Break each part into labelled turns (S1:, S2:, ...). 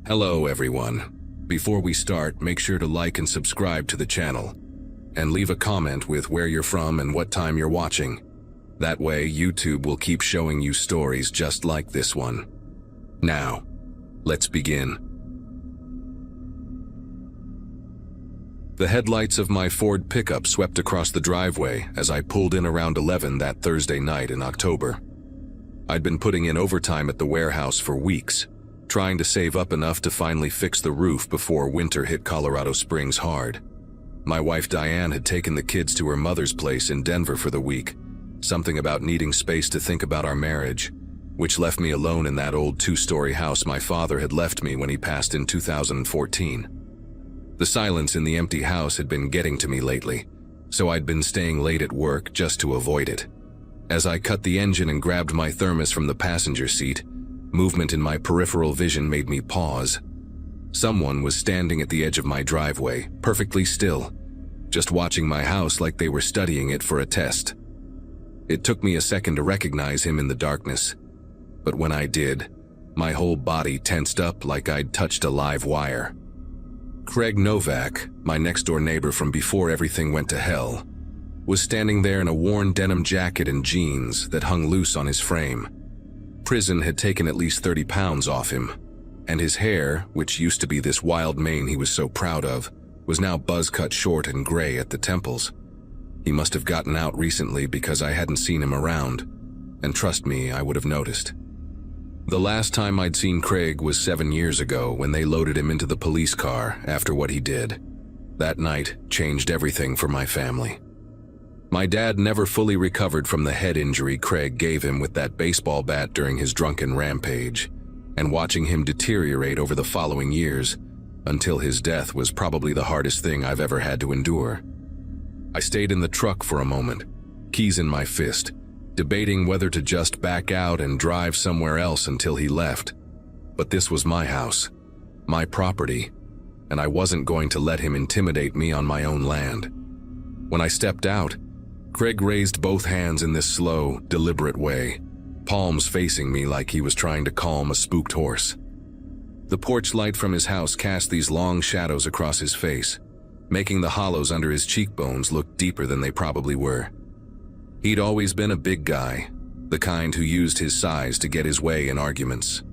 S1: Hello everyone. Before we start, make sure to like and subscribe to the channel. And leave a comment with where you're from and what time you're watching. That way, YouTube will keep showing you stories just like this one. Now, let's begin. The headlights of my Ford pickup swept across the driveway as I pulled in around 11 that Thursday night in October. I'd been putting in overtime at the warehouse for weeks, trying to save up enough to finally fix the roof before winter hit Colorado Springs hard. My wife Diane had taken the kids to her mother's place in Denver for the week, something about needing space to think about our marriage, which left me alone in that old two-story house my father had left me when he passed in 2014. The silence in the empty house had been getting to me lately, so I'd been staying late at work just to avoid it. As I cut the engine and grabbed my thermos from the passenger seat, movement in my peripheral vision made me pause. Someone was standing at the edge of my driveway, perfectly still, just watching my house like they were studying it for a test. It took me a second to recognize him in the darkness, but when I did, my whole body tensed up like I'd touched a live wire. Craig Novak, my next-door neighbor from before everything went to hell, was standing there in a worn denim jacket and jeans that hung loose on his frame. Prison had taken at least 30 pounds off him, and his hair, which used to be this wild mane he was so proud of, was now buzz-cut short and gray at the temples. He must have gotten out recently because I hadn't seen him around, and trust me, I would have noticed. The last time I'd seen Craig was 7 years ago when they loaded him into the police car after what he did. That night changed everything for my family. My dad never fully recovered from the head injury Craig gave him with that baseball bat during his drunken rampage, and watching him deteriorate over the following years, until his death was probably the hardest thing I've ever had to endure. I stayed in the truck for a moment, keys in my fist, debating whether to just back out and drive somewhere else until he left. But this was my house, my property, and I wasn't going to let him intimidate me on my own land. When I stepped out, Craig raised both hands in this slow, deliberate way, palms facing me like he was trying to calm a spooked horse. The porch light from his house cast these long shadows across his face, making the hollows under his cheekbones look deeper than they probably were. He'd always been a big guy, the kind who used his size to get his way in arguments.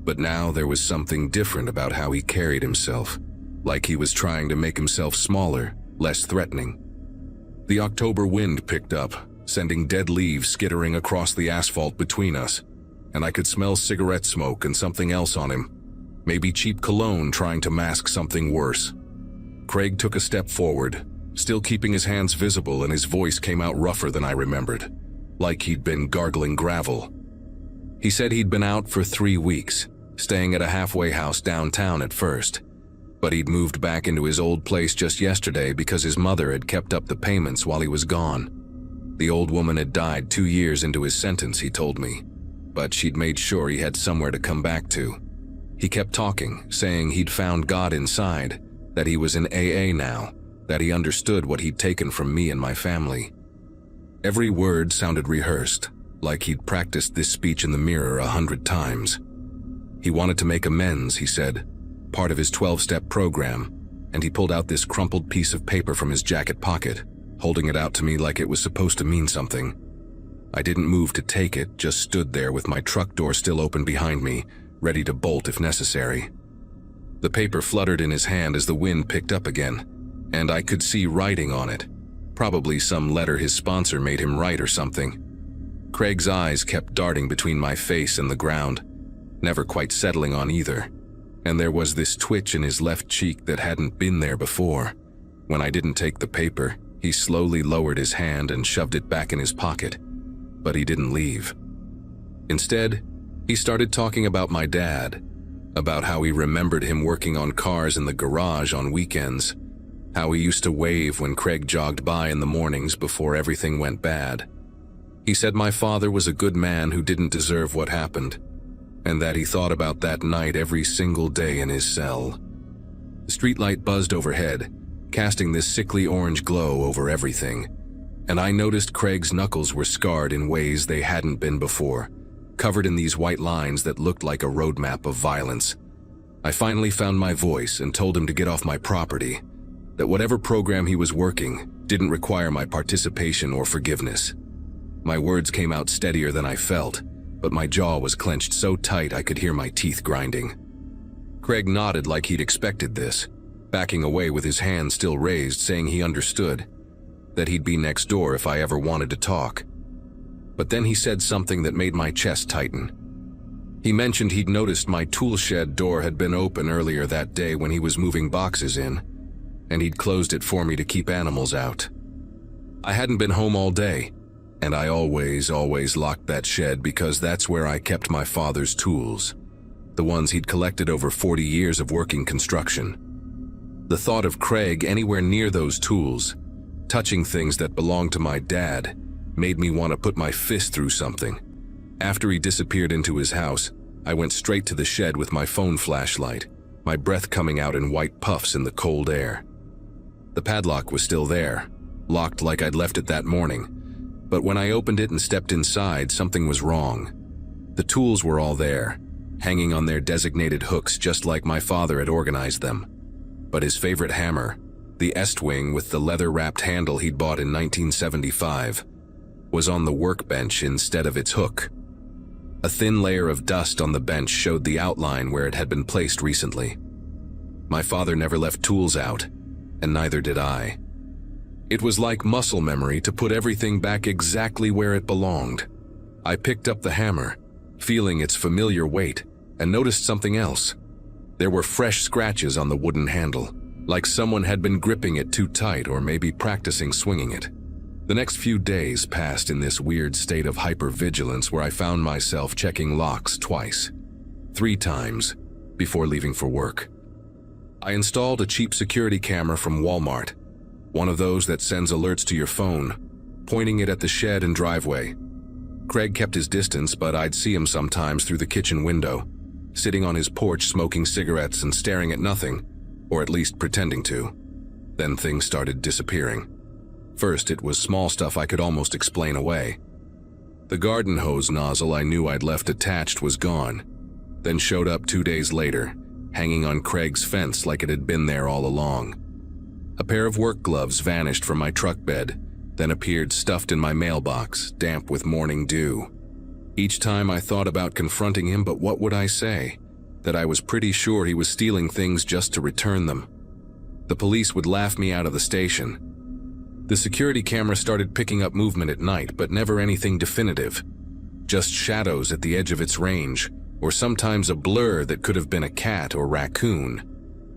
S1: But now there was something different about how he carried himself, like he was trying to make himself smaller, less threatening. The October wind picked up, sending dead leaves skittering across the asphalt between us, and I could smell cigarette smoke and something else on him, maybe cheap cologne trying to mask something worse. Craig took a step forward, still keeping his hands visible, and his voice came out rougher than I remembered, like he'd been gargling gravel. He said he'd been out for 3 weeks, staying at a halfway house downtown at first, but he'd moved back into his old place just yesterday because his mother had kept up the payments while he was gone. The old woman had died 2 years into his sentence, he told me, but she'd made sure he had somewhere to come back to. He kept talking, saying he'd found God inside, that he was in AA now, that he understood what he'd taken from me and my family. Every word sounded rehearsed, like he'd practiced this speech in the mirror 100 times. He wanted to make amends, he said, part of his 12-step program, and he pulled out this crumpled piece of paper from his jacket pocket, holding it out to me like it was supposed to mean something. I didn't move to take it, just stood there with my truck door still open behind me, ready to bolt if necessary. The paper fluttered in his hand as the wind picked up again, and I could see writing on it, probably some letter his sponsor made him write or something. Craig's eyes kept darting between my face and the ground, never quite settling on either. And there was this twitch in his left cheek that hadn't been there before. When I didn't take the paper, he slowly lowered his hand and shoved it back in his pocket, but he didn't leave. Instead, he started talking about my dad, about how he remembered him working on cars in the garage on weekends, how he used to wave when Craig jogged by in the mornings before everything went bad. He said my father was a good man who didn't deserve what happened, and that he thought about that night every single day in his cell. The streetlight buzzed overhead, casting this sickly orange glow over everything, and I noticed Craig's knuckles were scarred in ways they hadn't been before, covered in these white lines that looked like a roadmap of violence. I finally found my voice and told him to get off my property, that whatever program he was working didn't require my participation or forgiveness. My words came out steadier than I felt, but my jaw was clenched so tight I could hear my teeth grinding. Craig nodded like he'd expected this, backing away with his hand still raised, saying he understood, that he'd be next door if I ever wanted to talk. But then he said something that made my chest tighten. He mentioned he'd noticed my tool shed door had been open earlier that day when he was moving boxes in, and he'd closed it for me to keep animals out. I hadn't been home all day, and I always locked that shed because that's where I kept my father's tools, the ones he'd collected over 40 years of working construction. The thought of Craig anywhere near those tools, touching things that belonged to my dad, made me want to put my fist through something. After he disappeared into his house, I went straight to the shed with my phone flashlight, my breath coming out in white puffs in the cold air. The padlock was still there, locked like I'd left it that morning, but when I opened it and stepped inside, something was wrong. The tools were all there, hanging on their designated hooks just like my father had organized them. But his favorite hammer, the Estwing with the leather-wrapped handle he'd bought in 1975, was on the workbench instead of its hook. A thin layer of dust on the bench showed the outline where it had been placed recently. My father never left tools out, and neither did I. It was like muscle memory to put everything back exactly where it belonged. I picked up the hammer, feeling its familiar weight, and noticed something else. There were fresh scratches on the wooden handle, like someone had been gripping it too tight or maybe practicing swinging it. The next few days passed in this weird state of hypervigilance where I found myself checking locks twice, 3 times, before leaving for work. I installed a cheap security camera from Walmart, one of those that sends alerts to your phone, pointing it at the shed and driveway. Craig kept his distance, but I'd see him sometimes through the kitchen window, sitting on his porch smoking cigarettes and staring at nothing, or at least pretending to. Then things started disappearing. First, it was small stuff I could almost explain away. The garden hose nozzle I knew I'd left attached was gone, then showed up 2 days later, hanging on Craig's fence like it had been there all along. A pair of work gloves vanished from my truck bed, then appeared stuffed in my mailbox, damp with morning dew. Each time I thought about confronting him, but what would I say? That I was pretty sure he was stealing things just to return them. The police would laugh me out of the station. The security camera started picking up movement at night, but never anything definitive. Just shadows at the edge of its range, or sometimes a blur that could have been a cat or raccoon.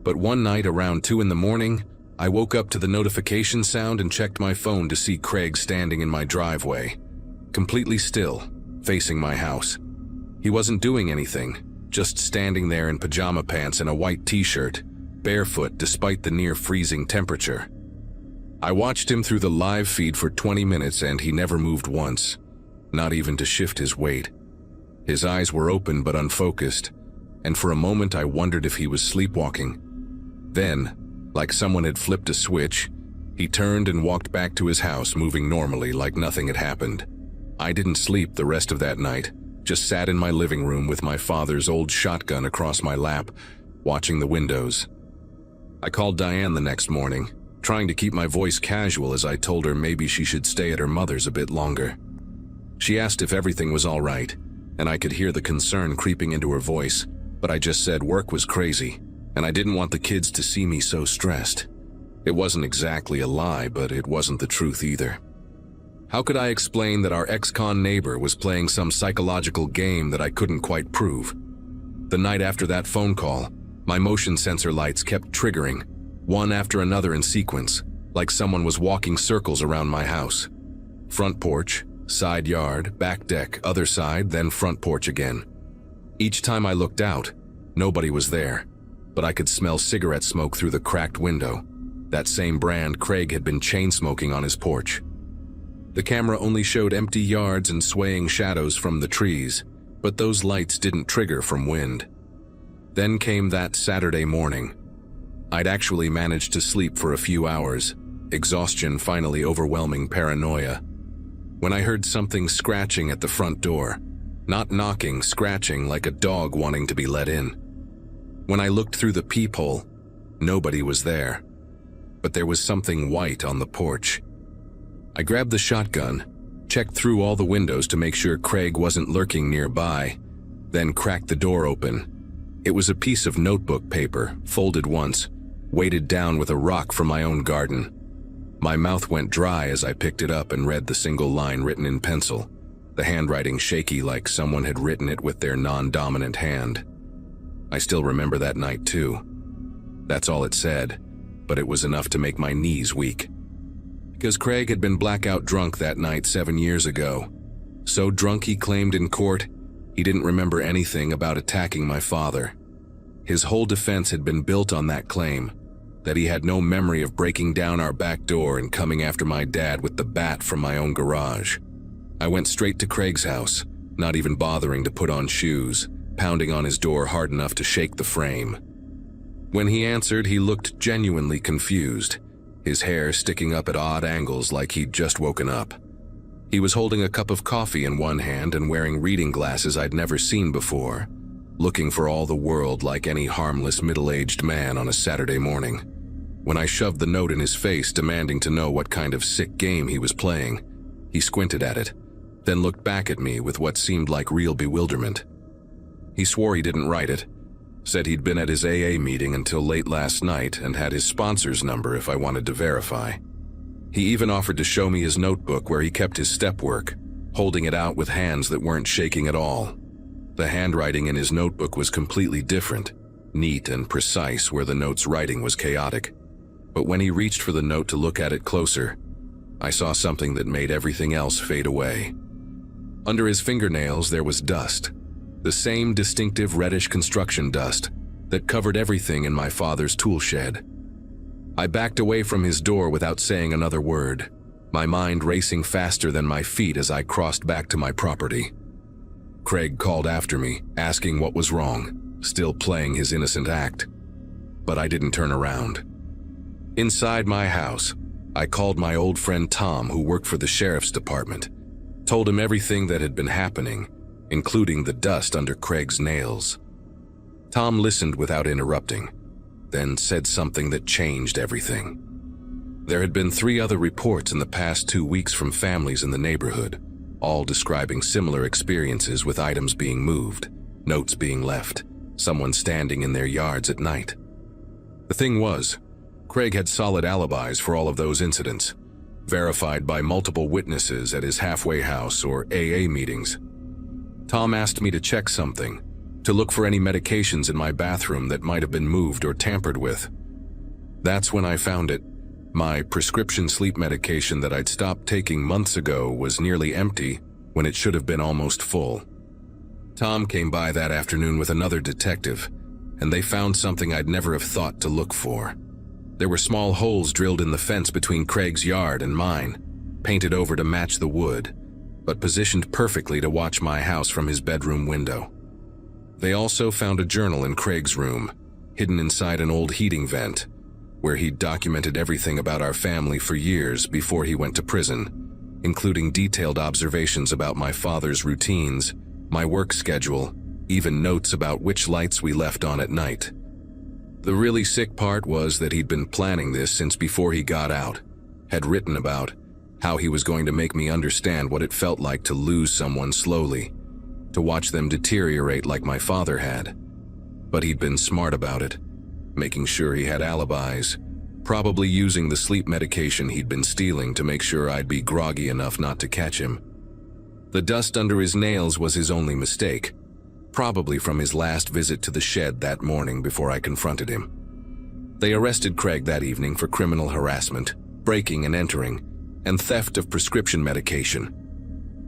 S1: But one night around 2 in the morning, I woke up to the notification sound and checked my phone to see Craig standing in my driveway, completely still, facing my house. He wasn't doing anything, just standing there in pajama pants and a white t-shirt, barefoot despite the near-freezing temperature. I watched him through the live feed for 20 minutes and he never moved once, not even to shift his weight. His eyes were open but unfocused, and for a moment I wondered if he was sleepwalking. Then, like someone had flipped a switch, he turned and walked back to his house, moving normally like nothing had happened. I didn't sleep the rest of that night, just sat in my living room with my father's old shotgun across my lap, watching the windows. I called Diane the next morning, trying to keep my voice casual as I told her maybe she should stay at her mother's a bit longer. She asked if everything was all right, and I could hear the concern creeping into her voice, but I just said work was crazy, and I didn't want the kids to see me so stressed. It wasn't exactly a lie, but it wasn't the truth either. How could I explain that our ex-con neighbor was playing some psychological game that I couldn't quite prove? The night after that phone call, my motion sensor lights kept triggering, one after another in sequence, like someone was walking circles around my house. Front porch, side yard, back deck, other side, then front porch again. Each time I looked out, nobody was there, but I could smell cigarette smoke through the cracked window, that same brand Craig had been chain smoking on his porch. The camera only showed empty yards and swaying shadows from the trees, but those lights didn't trigger from wind. Then came that Saturday morning. I'd actually managed to sleep for a few hours, exhaustion finally overwhelming paranoia, when I heard something scratching at the front door. Not knocking, scratching like a dog wanting to be let in. When I looked through the peephole, nobody was there, but there was something white on the porch. I grabbed the shotgun, checked through all the windows to make sure Craig wasn't lurking nearby, then cracked the door open. It was a piece of notebook paper, folded once, weighted down with a rock from my own garden. My mouth went dry as I picked it up and read the single line written in pencil, the handwriting shaky like someone had written it with their non-dominant hand. I still remember that night too. That's all it said, but it was enough to make my knees weak. Because Craig had been blackout drunk that night 7 years ago. So drunk he claimed in court, he didn't remember anything about attacking my father. His whole defense had been built on that claim, that he had no memory of breaking down our back door and coming after my dad with the bat from my own garage. I went straight to Craig's house, not even bothering to put on shoes, pounding on his door hard enough to shake the frame. When he answered, he looked genuinely confused, his hair sticking up at odd angles like he'd just woken up. He was holding a cup of coffee in one hand and wearing reading glasses I'd never seen before, looking for all the world like any harmless middle-aged man on a Saturday morning. When I shoved the note in his face demanding to know what kind of sick game he was playing, he squinted at it, then looked back at me with what seemed like real bewilderment. He swore he didn't write it, said he'd been at his AA meeting until late last night and had his sponsor's number if I wanted to verify. He even offered to show me his notebook where he kept his step work, holding it out with hands that weren't shaking at all. The handwriting in his notebook was completely different, neat and precise where the note's writing was chaotic. But when he reached for the note to look at it closer, I saw something that made everything else fade away. Under his fingernails there was dust, the same distinctive reddish construction dust that covered everything in my father's tool shed. I backed away from his door without saying another word, my mind racing faster than my feet as I crossed back to my property. Craig called after me, asking what was wrong, still playing his innocent act. But I didn't turn around. Inside my house, I called my old friend Tom, who worked for the sheriff's department, told him everything that had been happening, including the dust under Craig's nails. Tom listened without interrupting, then said something that changed everything. There had been 3 other reports in the past 2 weeks from families in the neighborhood, all describing similar experiences with items being moved, notes being left, someone standing in their yards at night. The thing was, Craig had solid alibis for all of those incidents, verified by multiple witnesses at his halfway house or AA meetings. Tom asked me to check something, to look for any medications in my bathroom that might have been moved or tampered with. That's when I found it. My prescription sleep medication that I'd stopped taking months ago was nearly empty when it should have been almost full. Tom came by that afternoon with another detective, and they found something I'd never have thought to look for. There were small holes drilled in the fence between Craig's yard and mine, painted over to match the wood, but positioned perfectly to watch my house from his bedroom window. They also found a journal in Craig's room, hidden inside an old heating vent, where he'd documented everything about our family for years before he went to prison, including detailed observations about my father's routines, my work schedule, even notes about which lights we left on at night. The really sick part was that he'd been planning this since before he got out, had written about how he was going to make me understand what it felt like to lose someone slowly, to watch them deteriorate like my father had. But he'd been smart about it, making sure he had alibis, probably using the sleep medication he'd been stealing to make sure I'd be groggy enough not to catch him. The dust under his nails was his only mistake, probably from his last visit to the shed that morning before I confronted him. They arrested Craig that evening for criminal harassment, breaking and entering, and theft of prescription medication.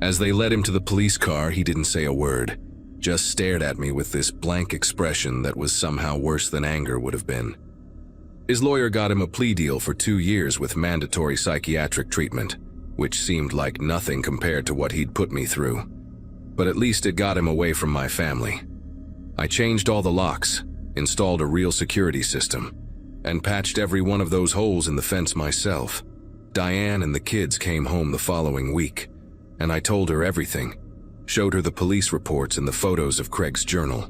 S1: As they led him to the police car, he didn't say a word, just stared at me with this blank expression that was somehow worse than anger would have been. His lawyer got him a plea deal for 2 years with mandatory psychiatric treatment, which seemed like nothing compared to what he'd put me through. But at least it got him away from my family. I changed all the locks, installed a real security system, and patched every one of those holes in the fence myself. Diane and the kids came home the following week, and I told her everything, showed her the police reports and the photos of Craig's journal.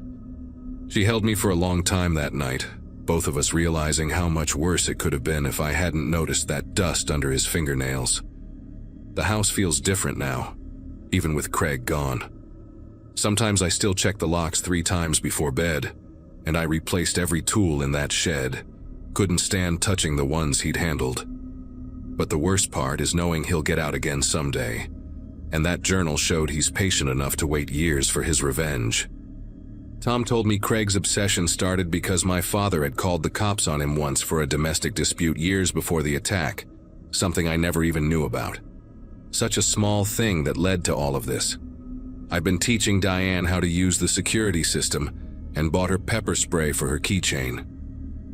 S1: She held me for a long time that night, both of us realizing how much worse it could have been if I hadn't noticed that dust under his fingernails. The house feels different now, even with Craig gone. Sometimes I still check the locks 3 times before bed, and I replaced every tool in that shed. Couldn't stand touching the ones he'd handled. But the worst part is knowing he'll get out again someday, and that journal showed he's patient enough to wait years for his revenge. Tom told me Craig's obsession started because my father had called the cops on him once for a domestic dispute years before the attack, something I never even knew about. Such a small thing that led to all of this. I've been teaching Diane how to use the security system and bought her pepper spray for her keychain.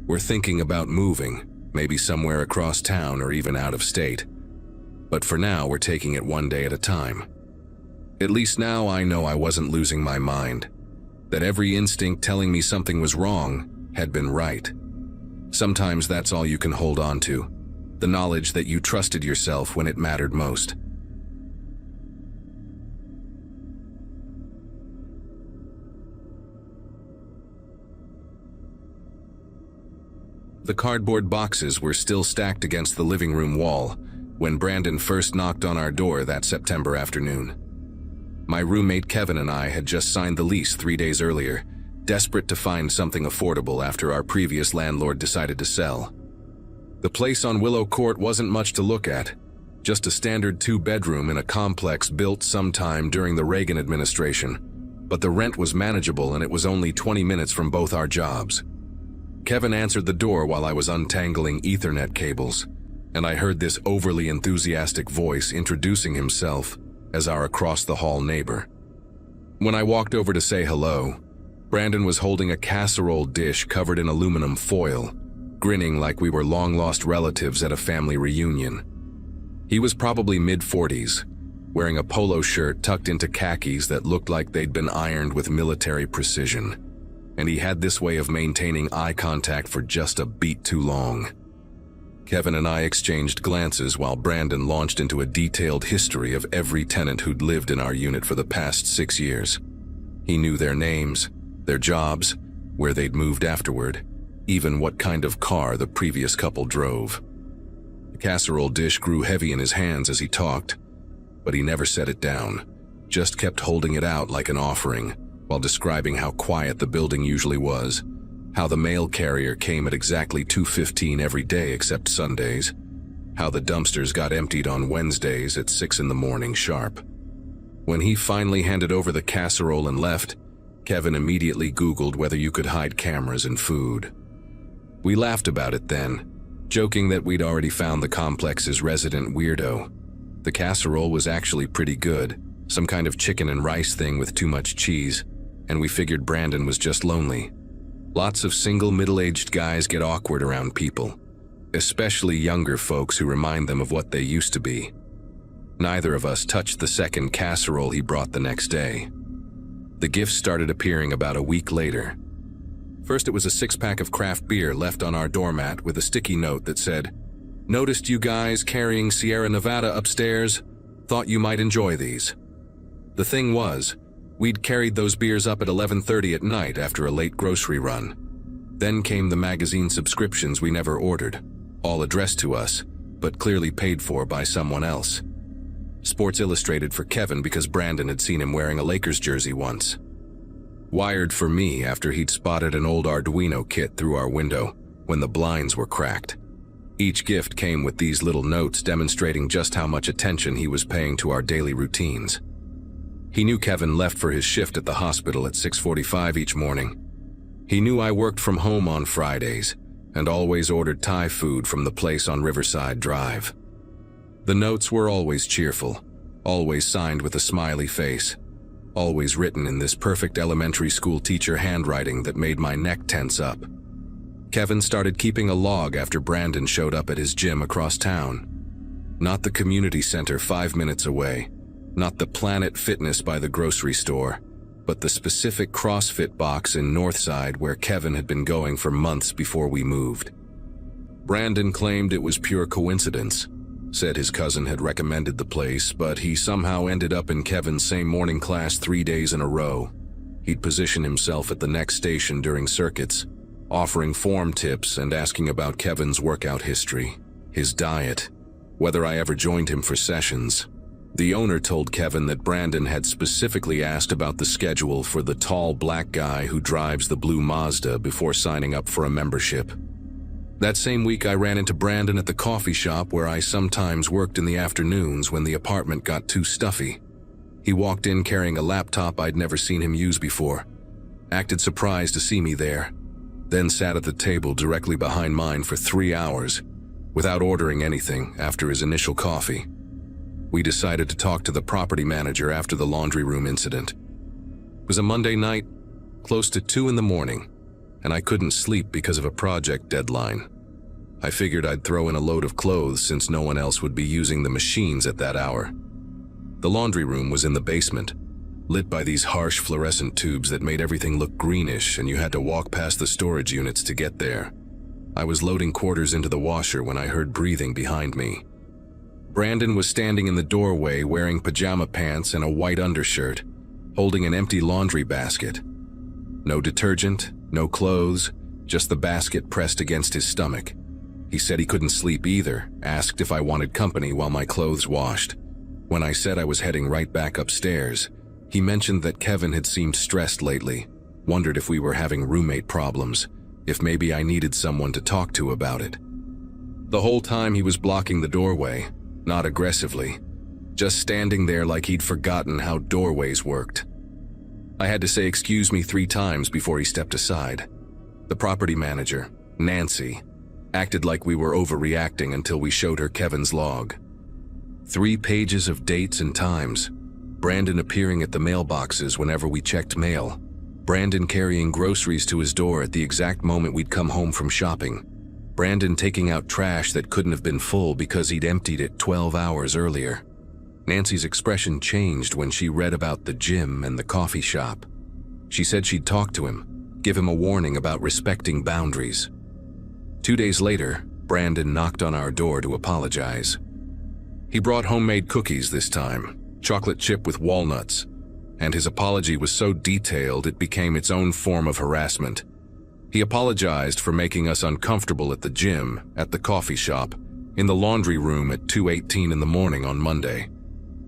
S1: We're thinking about moving, maybe somewhere across town or even out of state. But for now, we're taking it one day at a time. At least now I know I wasn't losing my mind, that every instinct telling me something was wrong had been right. Sometimes that's all you can hold on to, the knowledge that you trusted yourself when it mattered most. The cardboard boxes were still stacked against the living room wall when Brandon first knocked on our door that September afternoon. My roommate Kevin and I had just signed the lease 3 days earlier, desperate to find something affordable after our previous landlord decided to sell. The place on Willow Court wasn't much to look at, just a standard 2-bedroom in a complex built sometime during the Reagan administration, but the rent was manageable and it was only 20 minutes from both our jobs. Kevin answered the door while I was untangling Ethernet cables, and I heard this overly enthusiastic voice introducing himself as our across-the-hall neighbor. When I walked over to say hello, Brandon was holding a casserole dish covered in aluminum foil, grinning like we were long-lost relatives at a family reunion. He was probably mid-40s, wearing a polo shirt tucked into khakis that looked like they'd been ironed with military precision, and he had this way of maintaining eye contact for just a beat too long. Kevin and I exchanged glances while Brandon launched into a detailed history of every tenant who'd lived in our unit for the past 6 years. He knew their names, their jobs, where they'd moved afterward, even what kind of car the previous couple drove. The casserole dish grew heavy in his hands as he talked, but he never set it down, just kept holding it out like an offering, while describing how quiet the building usually was, how the mail carrier came at exactly 2:15 every day except Sundays, how the dumpsters got emptied on Wednesdays at 6 in the morning sharp. When he finally handed over the casserole and left, Kevin immediately Googled whether you could hide cameras in food. We laughed about it then, joking that we'd already found the complex's resident weirdo. The casserole was actually pretty good, some kind of chicken and rice thing with too much cheese, and we figured Brandon was just lonely. Lots of single middle-aged guys get awkward around people, especially younger folks who remind them of what they used to be. Neither of us touched the second casserole he brought the next day. The gifts started appearing about a week later. First, it was a 6-pack of craft beer left on our doormat with a sticky note that said, "Noticed you guys carrying Sierra Nevada upstairs. Thought you might enjoy these." The thing was, we'd carried those beers up at 11:30 at night after a late grocery run. Then came the magazine subscriptions we never ordered, all addressed to us, but clearly paid for by someone else. Sports Illustrated for Kevin because Brandon had seen him wearing a Lakers jersey once. Wired for me after he'd spotted an old Arduino kit through our window when the blinds were cracked. Each gift came with these little notes demonstrating just how much attention he was paying to our daily routines. He knew Kevin left for his shift at the hospital at 6:45 each morning. He knew I worked from home on Fridays and always ordered Thai food from the place on Riverside Drive. The notes were always cheerful, always signed with a smiley face, always written in this perfect elementary school teacher handwriting that made my neck tense up. Kevin started keeping a log after Brandon showed up at his gym across town. Not the community center 5 minutes away, not the Planet Fitness by the grocery store, but the specific CrossFit box in Northside where Kevin had been going for months before we moved. Brandon claimed it was pure coincidence, said his cousin had recommended the place, but he somehow ended up in Kevin's same morning class 3 days in a row. He'd position himself at the next station during circuits, offering form tips and asking about Kevin's workout history, his diet, whether I ever joined him for sessions. The owner told Kevin that Brandon had specifically asked about the schedule for the tall black guy who drives the blue Mazda before signing up for a membership. That same week I ran into Brandon at the coffee shop where I sometimes worked in the afternoons when the apartment got too stuffy. He walked in carrying a laptop I'd never seen him use before, acted surprised to see me there, then sat at the table directly behind mine for 3 hours, without ordering anything after his initial coffee. We decided to talk to the property manager after the laundry room incident. It was a Monday night, close to 2 in the morning, and I couldn't sleep because of a project deadline. I figured I'd throw in a load of clothes since no one else would be using the machines at that hour. The laundry room was in the basement, lit by these harsh fluorescent tubes that made everything look greenish, and you had to walk past the storage units to get there. I was loading quarters into the washer when I heard breathing behind me. Brandon was standing in the doorway wearing pajama pants and a white undershirt, holding an empty laundry basket. No detergent, no clothes, just the basket pressed against his stomach. He said he couldn't sleep either, asked if I wanted company while my clothes washed. When I said I was heading right back upstairs, he mentioned that Kevin had seemed stressed lately, wondered if we were having roommate problems, if maybe I needed someone to talk to about it. The whole time he was blocking the doorway, not aggressively, just standing there like he'd forgotten how doorways worked. I had to say excuse me 3 times before he stepped aside. The property manager, Nancy, acted like we were overreacting until we showed her Kevin's log. 3 pages of dates and times. Brandon appearing at the mailboxes whenever we checked mail. Brandon carrying groceries to his door at the exact moment we'd come home from shopping. Brandon taking out trash that couldn't have been full because he'd emptied it 12 hours earlier. Nancy's expression changed when she read about the gym and the coffee shop. She said she'd talk to him, give him a warning about respecting boundaries. 2 days later, Brandon knocked on our door to apologize. He brought homemade cookies this time, chocolate chip with walnuts, and his apology was so detailed it became its own form of harassment. He apologized for making us uncomfortable at the gym, at the coffee shop, in the laundry room at 2:18 in the morning on Monday.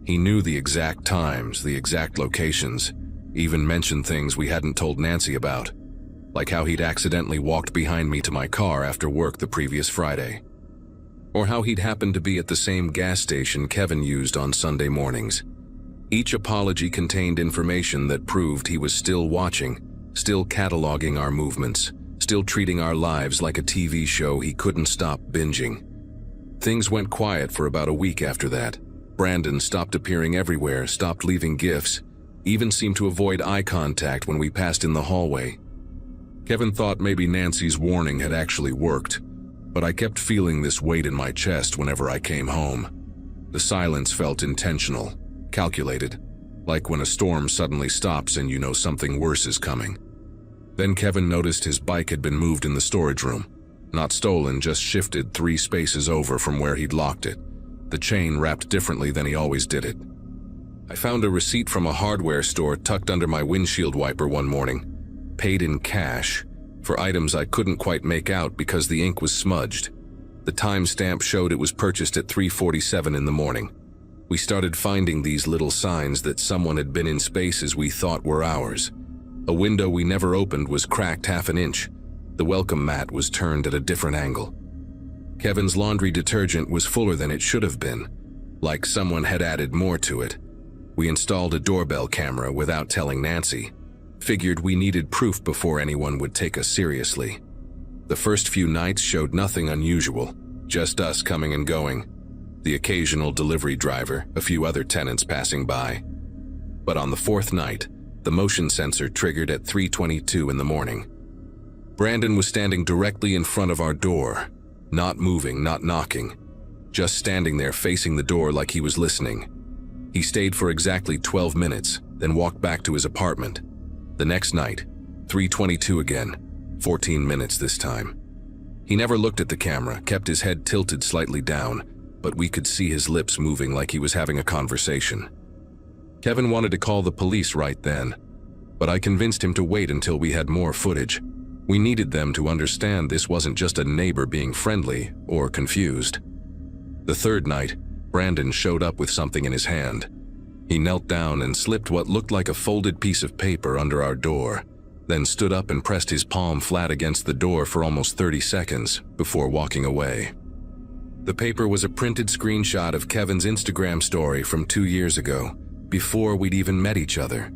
S1: He knew the exact times, the exact locations, even mentioned things we hadn't told Nancy about, like how he'd accidentally walked behind me to my car after work the previous Friday, or how he'd happened to be at the same gas station Kevin used on Sunday mornings. Each apology contained information that proved he was still watching, still cataloging our movements, still treating our lives like a TV show he couldn't stop binging. Things went quiet for about a week after that. Brandon stopped appearing everywhere, stopped leaving gifts, even seemed to avoid eye contact when we passed in the hallway. Kevin thought maybe Nancy's warning had actually worked, but I kept feeling this weight in my chest whenever I came home. The silence felt intentional, calculated, like when a storm suddenly stops and you know something worse is coming. Then Kevin noticed his bike had been moved in the storage room. Not stolen, just shifted 3 spaces over from where he'd locked it. The chain wrapped differently than he always did it. I found a receipt from a hardware store tucked under my windshield wiper one morning, paid in cash, for items I couldn't quite make out because the ink was smudged. The timestamp showed it was purchased at 3:47 in the morning. We started finding these little signs that someone had been in spaces we thought were ours. A window we never opened was cracked 1/2 inch. The welcome mat was turned at a different angle. Kevin's laundry detergent was fuller than it should have been, like someone had added more to it. We installed a doorbell camera without telling Nancy. Figured we needed proof before anyone would take us seriously. The first few nights showed nothing unusual, just us coming and going. The occasional delivery driver, a few other tenants passing by. But on the 4th night, the motion sensor triggered at 3:22 in the morning. Brandon was standing directly in front of our door, not moving, not knocking, just standing there facing the door like he was listening. He stayed for exactly 12 minutes, then walked back to his apartment. The next night, 3:22 again, 14 minutes this time. He never looked at the camera, kept his head tilted slightly down, but we could see his lips moving like he was having a conversation. Kevin wanted to call the police right then. but I convinced him to wait until we had more footage. We needed them to understand this wasn't just a neighbor being friendly or confused. The third night, Brandon showed up with something in his hand. He knelt down and slipped what looked like a folded piece of paper under our door, then stood up and pressed his palm flat against the door for almost 30 seconds before walking away. The paper was a printed screenshot of Kevin's Instagram story from 2 years ago, before we'd even met each other,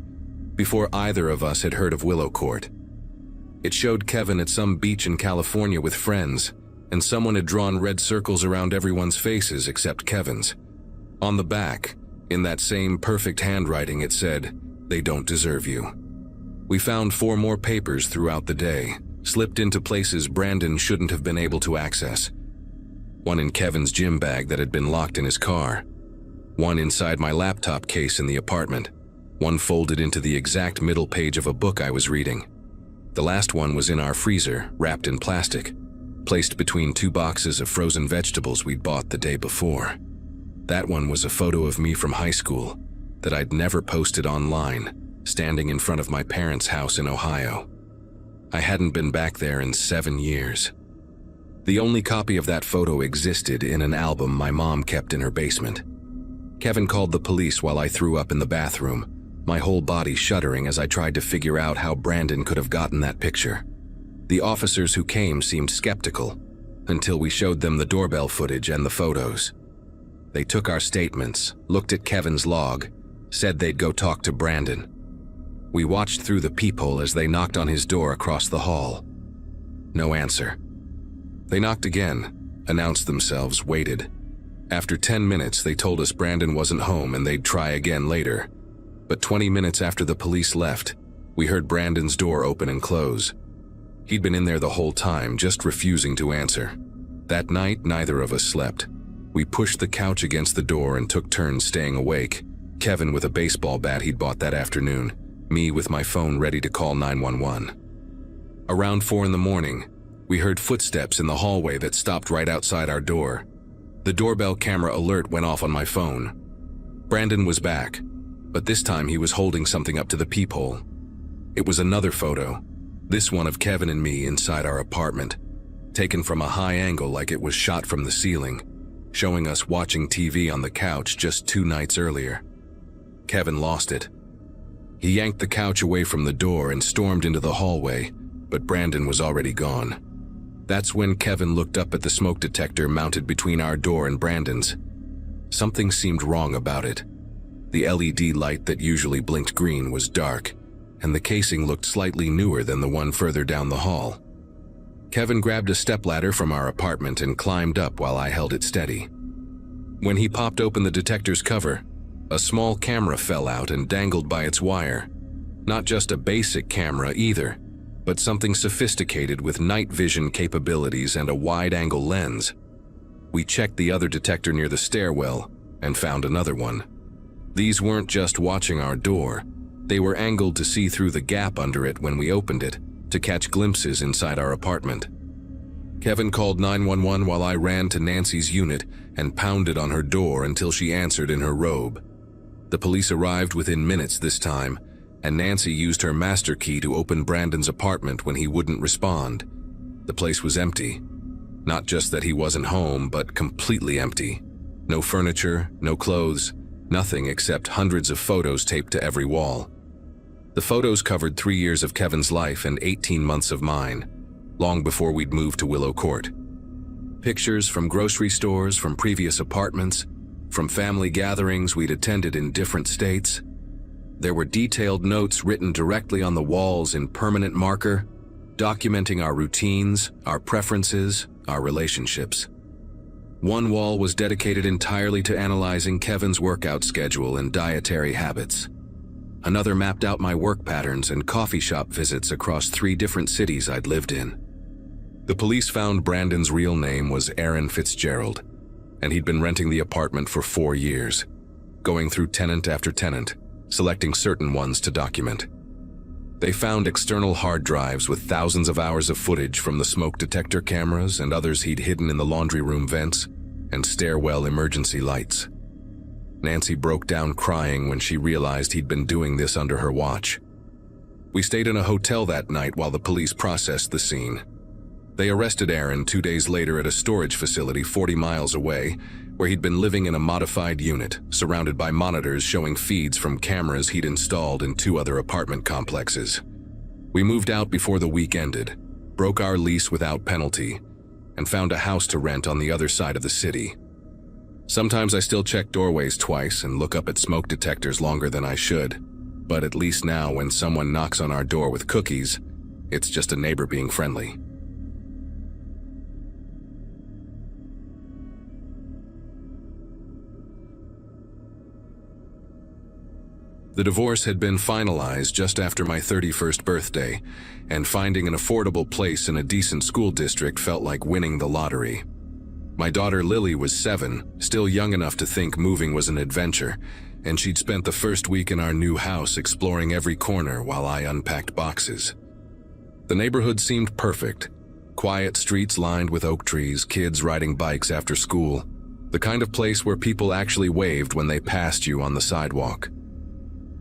S1: before either of us had heard of Willow Court. It showed Kevin at some beach in California with friends, and someone had drawn red circles around everyone's faces except Kevin's. On the back, in that same perfect handwriting, it said, "They don't deserve you." We found 4 more papers throughout the day, slipped into places Brandon shouldn't have been able to access. One in Kevin's gym bag that had been locked in his car. One inside my laptop case in the apartment. One folded into the exact middle page of a book I was reading. The last one was in our freezer, wrapped in plastic, placed between 2 boxes of frozen vegetables we'd bought the day before. That one was a photo of me from high school that I'd never posted online, standing in front of my parents' house in Ohio. I hadn't been back there in 7 years. The only copy of that photo existed in an album my mom kept in her basement. Kevin called the police while I threw up in the bathroom, my whole body shuddering as I tried to figure out how Brandon could have gotten that picture. The officers who came seemed skeptical, until we showed them the doorbell footage and the photos. They took our statements, looked at Kevin's log, said they'd go talk to Brandon. We watched through the peephole as they knocked on his door across the hall. No answer. They knocked again, announced themselves, waited. After 10 minutes, they told us Brandon wasn't home and they'd try again later. But 20 minutes after the police left, we heard Brandon's door open and close. He'd been in there the whole time, just refusing to answer. That night, neither of us slept. We pushed the couch against the door and took turns staying awake. Kevin with a baseball bat he'd bought that afternoon, me with my phone ready to call 911. Around 4 in the morning, we heard footsteps in the hallway that stopped right outside our door. The doorbell camera alert went off on my phone. Brandon was back, but this time he was holding something up to the peephole. It was another photo, this one of Kevin and me inside our apartment, taken from a high angle like it was shot from the ceiling, showing us watching TV on the couch just 2 nights earlier. Kevin lost it. He yanked the couch away from the door and stormed into the hallway, but Brandon was already gone. That's when Kevin looked up at the smoke detector mounted between our door and Brandon's. Something seemed wrong about it. The LED light that usually blinked green was dark, and the casing looked slightly newer than the one further down the hall. Kevin grabbed a stepladder from our apartment and climbed up while I held it steady. When he popped open the detector's cover, a small camera fell out and dangled by its wire. Not just a basic camera either, but something sophisticated with night vision capabilities and a wide-angle lens. We checked the other detector near the stairwell and found another one. These weren't just watching our door, they were angled to see through the gap under it when we opened it, to catch glimpses inside our apartment. Kevin called 911 while I ran to Nancy's unit and pounded on her door until she answered in her robe. The police arrived within minutes this time, and Nancy used her master key to open Brandon's apartment when he wouldn't respond. The place was empty. Not just that he wasn't home, but completely empty. No furniture, no clothes, nothing except hundreds of photos taped to every wall. The photos covered 3 years of Kevin's life and 18 months of mine, long before we'd moved to Willow Court. Pictures from grocery stores, from previous apartments, from family gatherings we'd attended in different states. There were detailed notes written directly on the walls in permanent marker, documenting our routines, our preferences, our relationships. One wall was dedicated entirely to analyzing Kevin's workout schedule and dietary habits. Another mapped out my work patterns and coffee shop visits across 3 different cities I'd lived in. The police found Brandon's real name was Aaron Fitzgerald, and he'd been renting the apartment for 4 years, going through tenant after tenant, selecting certain ones to document. They found external hard drives with thousands of hours of footage from the smoke detector cameras and others he'd hidden in the laundry room vents and stairwell emergency lights. Nancy broke down crying when she realized he'd been doing this under her watch. We stayed in a hotel that night while the police processed the scene. They arrested Aaron 2 days later at a storage facility 40 miles away, where he'd been living in a modified unit, surrounded by monitors showing feeds from cameras he'd installed in 2 other apartment complexes. We moved out before the week ended, broke our lease without penalty, and found a house to rent on the other side of the city. Sometimes I still check doorways twice and look up at smoke detectors longer than I should, but at least now when someone knocks on our door with cookies, it's just a neighbor being friendly. The divorce had been finalized just after my 31st birthday, and finding an affordable place in a decent school district felt like winning the lottery. My daughter Lily was 7, still young enough to think moving was an adventure, and she'd spent the first week in our new house exploring every corner while I unpacked boxes. The neighborhood seemed perfect. Quiet streets lined with oak trees, kids riding bikes after school, the kind of place where people actually waved when they passed you on the sidewalk.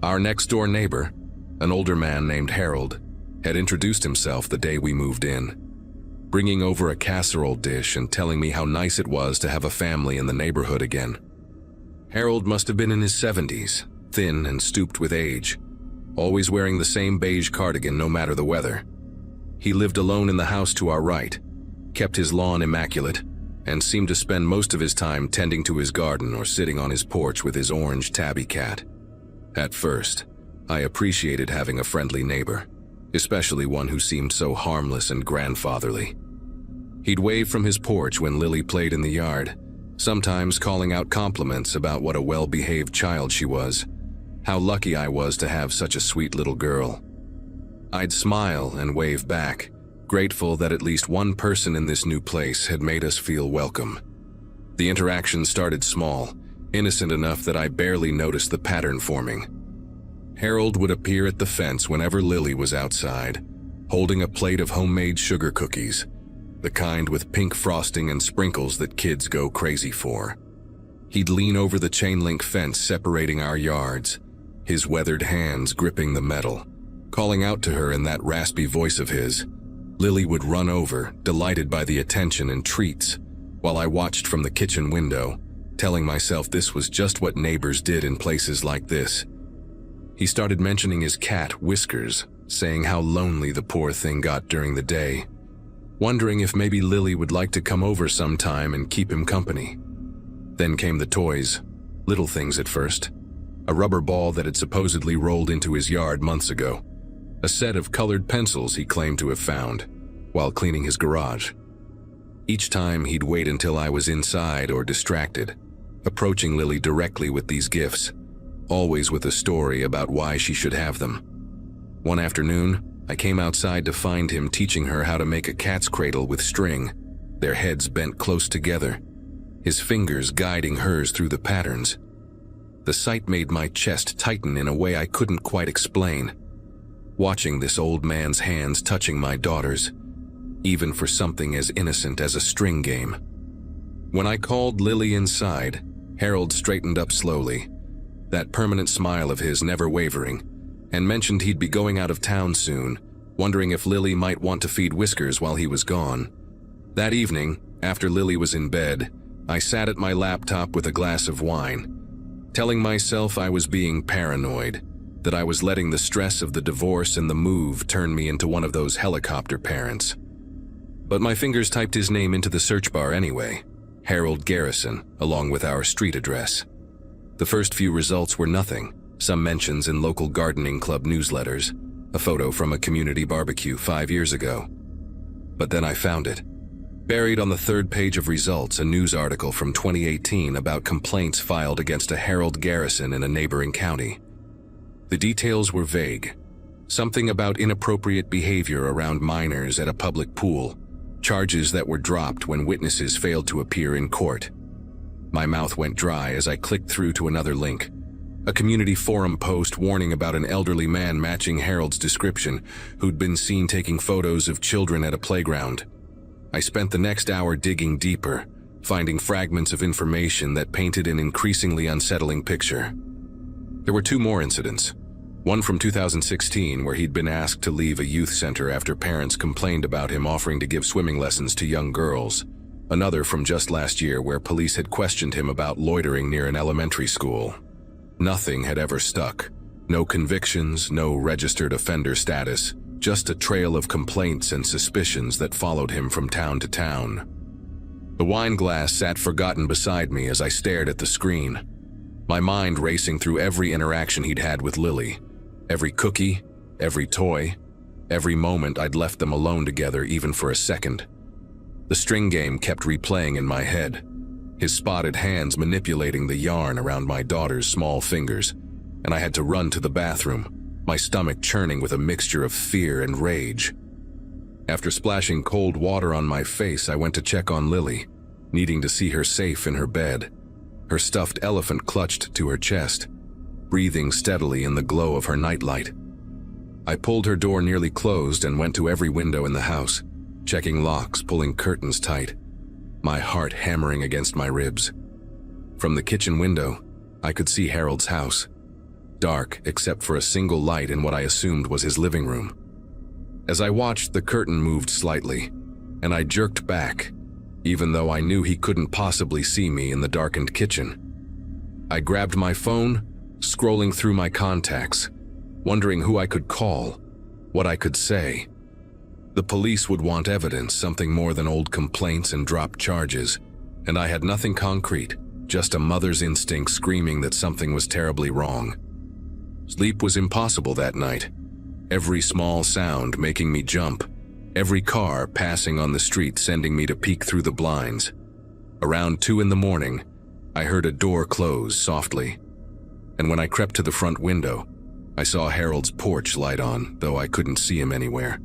S1: Our next-door neighbor, an older man named Harold, had introduced himself the day we moved in, bringing over a casserole dish and telling me how nice it was to have a family in the neighborhood again. Harold must have been in his 70s, thin and stooped with age, always wearing the same beige cardigan no matter the weather. He lived alone in the house to our right, kept his lawn immaculate, and seemed to spend most of his time tending to his garden or sitting on his porch with his orange tabby cat. At first, I appreciated having a friendly neighbor, especially one who seemed so harmless and grandfatherly. He'd wave from his porch when Lily played in the yard, sometimes calling out compliments about what a well-behaved child she was, how lucky I was to have such a sweet little girl. I'd smile and wave back, grateful that at least one person in this new place had made us feel welcome. The interaction started small, innocent enough that I barely noticed the pattern forming. Harold would appear at the fence whenever Lily was outside, holding a plate of homemade sugar cookies, the kind with pink frosting and sprinkles that kids go crazy for. He'd lean over the chain-link fence separating our yards, his weathered hands gripping the metal. Calling out to her in that raspy voice of his, Lily would run over, delighted by the attention and treats, while I watched from the kitchen window, telling myself this was just what neighbors did in places like this. He started mentioning his cat, Whiskers, saying how lonely the poor thing got during the day, wondering if maybe Lily would like to come over sometime and keep him company. Then came the toys, little things at first. A rubber ball that had supposedly rolled into his yard months ago. A set of colored pencils he claimed to have found while cleaning his garage. Each time he'd wait until I was inside or distracted, approaching Lily directly with these gifts, always with a story about why she should have them. One afternoon, I came outside to find him teaching her how to make a cat's cradle with string, their heads bent close together, his fingers guiding hers through the patterns. The sight made my chest tighten in a way I couldn't quite explain. Watching this old man's hands touching my daughter's, even for something as innocent as a string game. When I called Lily inside, Harold straightened up slowly, that permanent smile of his never wavering, and mentioned he'd be going out of town soon, wondering if Lily might want to feed Whiskers while he was gone. That evening, after Lily was in bed, I sat at my laptop with a glass of wine, telling myself I was being paranoid, that I was letting the stress of the divorce and the move turn me into one of those helicopter parents. But my fingers typed his name into the search bar anyway, Harold Garrison, along with our street address. The first few results were nothing, some mentions in local gardening club newsletters, a photo from a community barbecue 5 years ago. But then I found it. Buried on the third page of results, a news article from 2018 about complaints filed against a Harold Garrison in a neighboring county. The details were vague. Something about inappropriate behavior around minors at a public pool, charges that were dropped when witnesses failed to appear in court. My mouth went dry as I clicked through to another link. A community forum post warning about an elderly man matching Harold's description who'd been seen taking photos of children at a playground. I spent the next hour digging deeper, finding fragments of information that painted an increasingly unsettling picture. There were 2 more incidents. One from 2016 where he'd been asked to leave a youth center after parents complained about him offering to give swimming lessons to young girls. Another from just last year where police had questioned him about loitering near an elementary school. Nothing had ever stuck. No convictions, no registered offender status, just a trail of complaints and suspicions that followed him from town to town. The wine glass sat forgotten beside me as I stared at the screen, my mind racing through every interaction he'd had with Lily. Every cookie, every toy, every moment I'd left them alone together even for a second. The string game kept replaying in my head, his spotted hands manipulating the yarn around my daughter's small fingers, and I had to run to the bathroom, my stomach churning with a mixture of fear and rage. After splashing cold water on my face, I went to check on Lily, needing to see her safe in her bed, her stuffed elephant clutched to her chest, breathing steadily in the glow of her nightlight. I pulled her door nearly closed and went to every window in the house, checking locks, pulling curtains tight, my heart hammering against my ribs. From the kitchen window, I could see Harold's house, dark except for a single light in what I assumed was his living room. As I watched, the curtain moved slightly, and I jerked back, even though I knew he couldn't possibly see me in the darkened kitchen. I grabbed my phone, scrolling through my contacts, wondering who I could call, what I could say. The police would want evidence, something more than old complaints and dropped charges, and I had nothing concrete, just a mother's instinct screaming that something was terribly wrong. Sleep was impossible that night, every small sound making me jump, every car passing on the street sending me to peek through the blinds. Around 2 in the morning, I heard a door close softly, and when I crept to the front window, I saw Harold's porch light on, though I couldn't see him anywhere.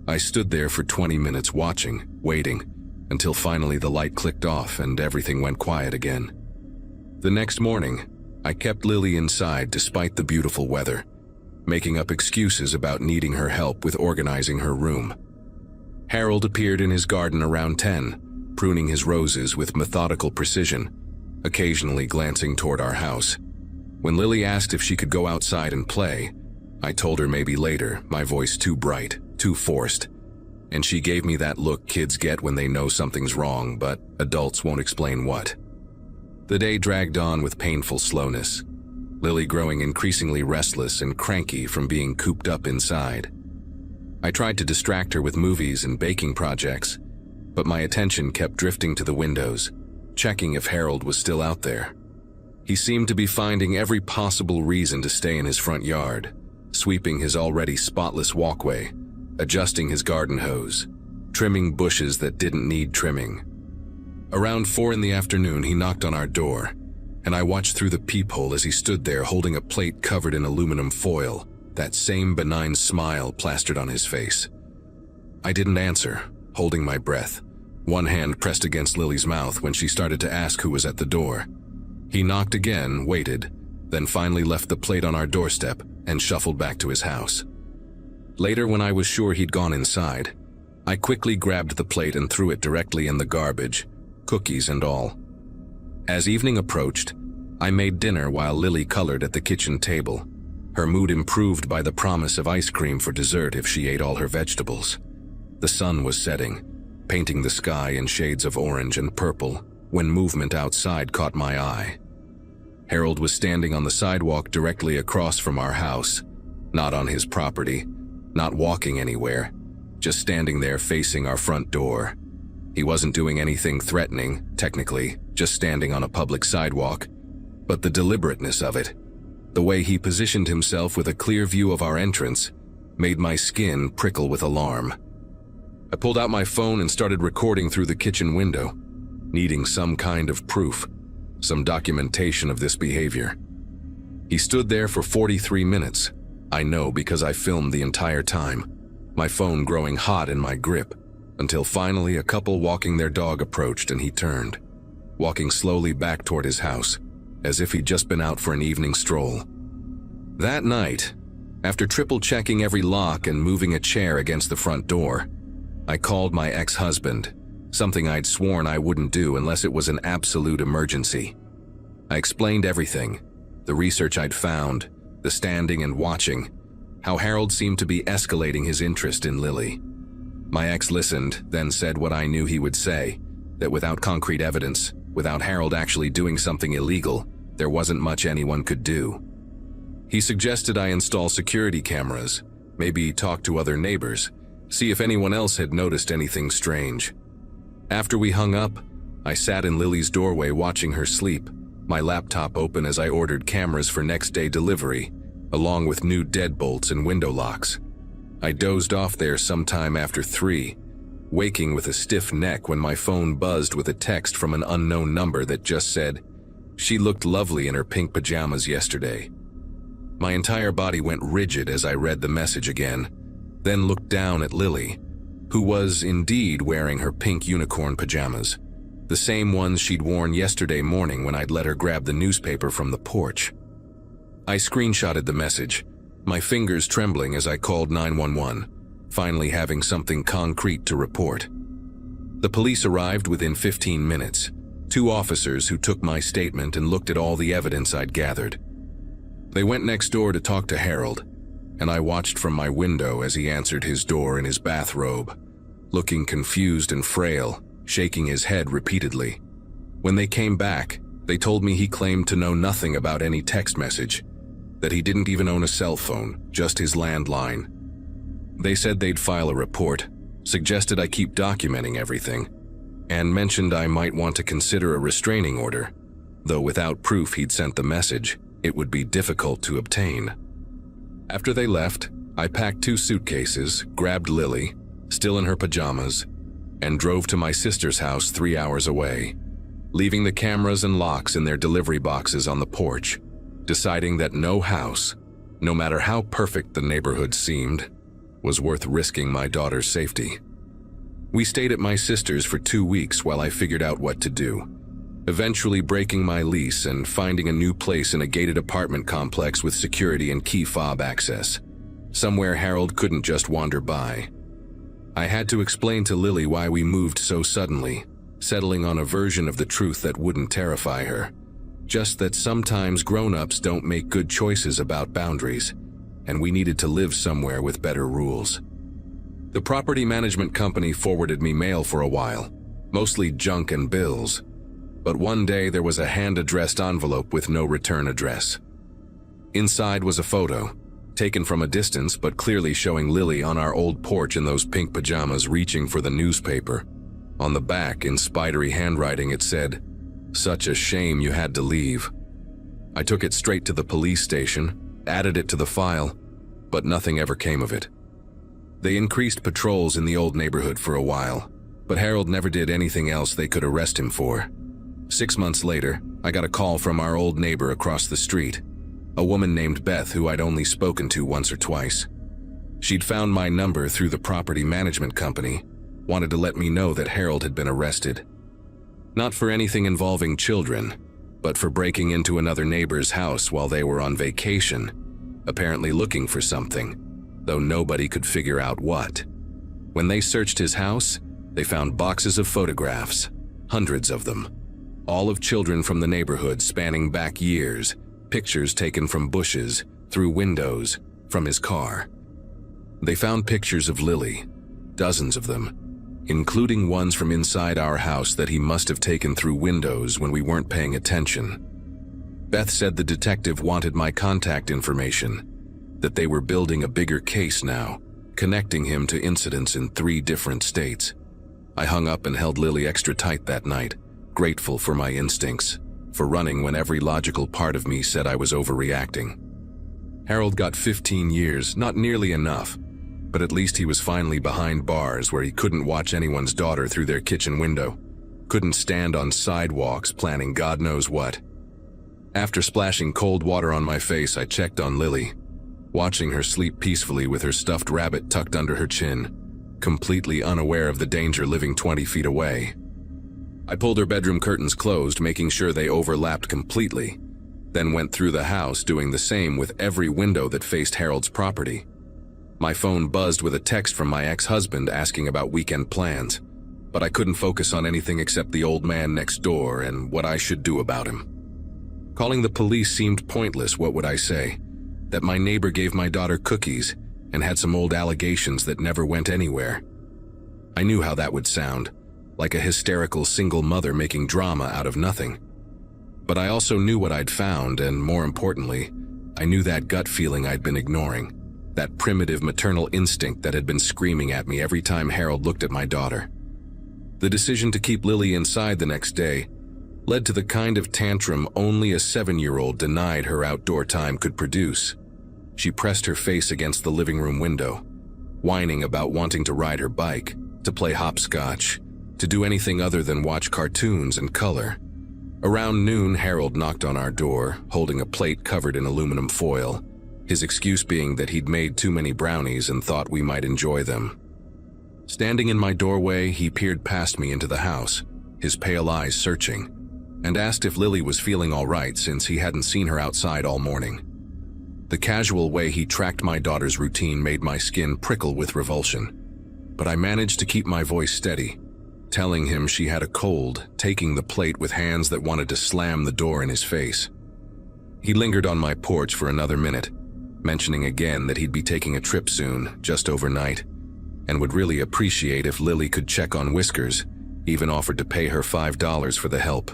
S1: I stood there for 20 minutes watching, waiting, until finally the light clicked off and everything went quiet again. The next morning, I kept Lily inside despite the beautiful weather, making up excuses about needing her help with organizing her room. Harold appeared in his garden around 10, pruning his roses with methodical precision, occasionally glancing toward our house. When Lily asked if she could go outside and play, I told her maybe later, my voice too bright, too forced, and she gave me that look kids get when they know something's wrong, but adults won't explain what. The day dragged on with painful slowness, Lily growing increasingly restless and cranky from being cooped up inside. I tried to distract her with movies and baking projects, but my attention kept drifting to the windows, checking if Harold was still out there. He seemed to be finding every possible reason to stay in his front yard, sweeping his already spotless walkway, adjusting his garden hose, trimming bushes that didn't need trimming. Around 4 in the afternoon, he knocked on our door, and I watched through the peephole as he stood there holding a plate covered in aluminum foil, that same benign smile plastered on his face. I didn't answer, holding my breath, one hand pressed against Lily's mouth when she started to ask who was at the door. He knocked again, waited, then finally left the plate on our doorstep and shuffled back to his house. Later, when I was sure he'd gone inside, I quickly grabbed the plate and threw it directly in the garbage, cookies and all. As evening approached, I made dinner while Lily colored at the kitchen table, her mood improved by the promise of ice cream for dessert if she ate all her vegetables. The sun was setting, painting the sky in shades of orange and purple, when movement outside caught my eye. Harold was standing on the sidewalk directly across from our house, not on his property, not walking anywhere, just standing there facing our front door. He wasn't doing anything threatening, technically, just standing on a public sidewalk, but the deliberateness of it, the way he positioned himself with a clear view of our entrance, made my skin prickle with alarm. I pulled out my phone and started recording through the kitchen window, needing some kind of proof, some documentation of this behavior. He stood there for 43 minutes. I know because I filmed the entire time, my phone growing hot in my grip, until finally a couple walking their dog approached and he turned, walking slowly back toward his house, as if he'd just been out for an evening stroll. That night, after triple-checking every lock and moving a chair against the front door, I called my ex-husband, something I'd sworn I wouldn't do unless it was an absolute emergency. I explained everything, the research I'd found, the standing and watching, how Harold seemed to be escalating his interest in Lily. My ex listened, then said what I knew he would say, that without concrete evidence, without Harold actually doing something illegal, there wasn't much anyone could do. He suggested I install security cameras, maybe talk to other neighbors, see if anyone else had noticed anything strange. After we hung up, I sat in Lily's doorway watching her sleep, my laptop open as I ordered cameras for next day delivery, along with new deadbolts and window locks. I dozed off there sometime after 3, waking with a stiff neck when my phone buzzed with a text from an unknown number that just said, "She looked lovely in her pink pajamas yesterday." My entire body went rigid as I read the message again, then looked down at Lily, who was indeed wearing her pink unicorn pajamas, the same ones she'd worn yesterday morning when I'd let her grab the newspaper from the porch. I screenshotted the message, my fingers trembling as I called 911, finally having something concrete to report. The police arrived within 15 minutes, 2 officers who took my statement and looked at all the evidence I'd gathered. They went next door to talk to Harold, and I watched from my window as he answered his door in his bathrobe, looking confused and frail, shaking his head repeatedly. When they came back, they told me he claimed to know nothing about any text message, that he didn't even own a cell phone, just his landline. They said they'd file a report, suggested I keep documenting everything, and mentioned I might want to consider a restraining order, though without proof he'd sent the message, it would be difficult to obtain. After they left, I packed 2 suitcases, grabbed Lily, still in her pajamas, and drove to my sister's house 3 hours away, leaving the cameras and locks in their delivery boxes on the porch, deciding that no house, no matter how perfect the neighborhood seemed, was worth risking my daughter's safety. We stayed at my sister's for 2 weeks while I figured out what to do, eventually breaking my lease and finding a new place in a gated apartment complex with security and key fob access, somewhere Harold couldn't just wander by. I had to explain to Lily why we moved so suddenly, settling on a version of the truth that wouldn't terrify her. Just that sometimes grown-ups don't make good choices about boundaries, and we needed to live somewhere with better rules. The property management company forwarded me mail for a while, mostly junk and bills, but one day there was a hand-addressed envelope with no return address. Inside was a photo, taken from a distance but clearly showing Lily on our old porch in those pink pajamas reaching for the newspaper. On the back, in spidery handwriting, it said, "Such a shame you had to leave." I took it straight to the police station, added it to the file, but nothing ever came of it. They increased patrols in the old neighborhood for a while, but Harold never did anything else they could arrest him for. 6 months later, I got a call from our old neighbor across the street, a woman named Beth who I'd only spoken to once or twice. She'd found my number through the property management company, wanted to let me know that Harold had been arrested. Not for anything involving children, but for breaking into another neighbor's house while they were on vacation, apparently looking for something, though nobody could figure out what. When they searched his house, they found boxes of photographs, hundreds of them, all of children from the neighborhood spanning back years, pictures taken from bushes, through windows, from his car. They found pictures of Lily, dozens of them, including ones from inside our house that he must have taken through windows when we weren't paying attention. Beth said the detective wanted my contact information, that they were building a bigger case now, connecting him to incidents in 3 different states. I hung up and held Lily extra tight that night, grateful for my instincts, for running when every logical part of me said I was overreacting. Harold got 15 years, not nearly enough, but at least he was finally behind bars where he couldn't watch anyone's daughter through their kitchen window, couldn't stand on sidewalks planning God knows what. After splashing cold water on my face, I checked on Lily, watching her sleep peacefully with her stuffed rabbit tucked under her chin, completely unaware of the danger living 20 feet away. I pulled her bedroom curtains closed, making sure they overlapped completely, then went through the house doing the same with every window that faced Harold's property. My phone buzzed with a text from my ex-husband asking about weekend plans, but I couldn't focus on anything except the old man next door and what I should do about him. Calling the police seemed pointless. What would I say? that my neighbor gave my daughter cookies and had some old allegations that never went anywhere. I knew how that would sound, like a hysterical single mother making drama out of nothing. But I also knew what I'd found, and more importantly, I knew that gut feeling I'd been ignoring, that primitive maternal instinct that had been screaming at me every time Harold looked at my daughter. The decision to keep Lily inside the next day led to the kind of tantrum only a 7-year-old denied her outdoor time could produce. She pressed her face against the living room window, whining about wanting to ride her bike, to play hopscotch, to do anything other than watch cartoons and color. Around noon, Harold knocked on our door, holding a plate covered in aluminum foil, his excuse being that he'd made too many brownies and thought we might enjoy them. Standing in my doorway, he peered past me into the house, his pale eyes searching, and asked if Lily was feeling all right since he hadn't seen her outside all morning. The casual way he tracked my daughter's routine made my skin prickle with revulsion, but I managed to keep my voice steady, telling him she had a cold, taking the plate with hands that wanted to slam the door in his face. He lingered on my porch for another minute, mentioning again that he'd be taking a trip soon, just overnight, and would really appreciate if Lily could check on Whiskers, even offered to pay her $5 for the help.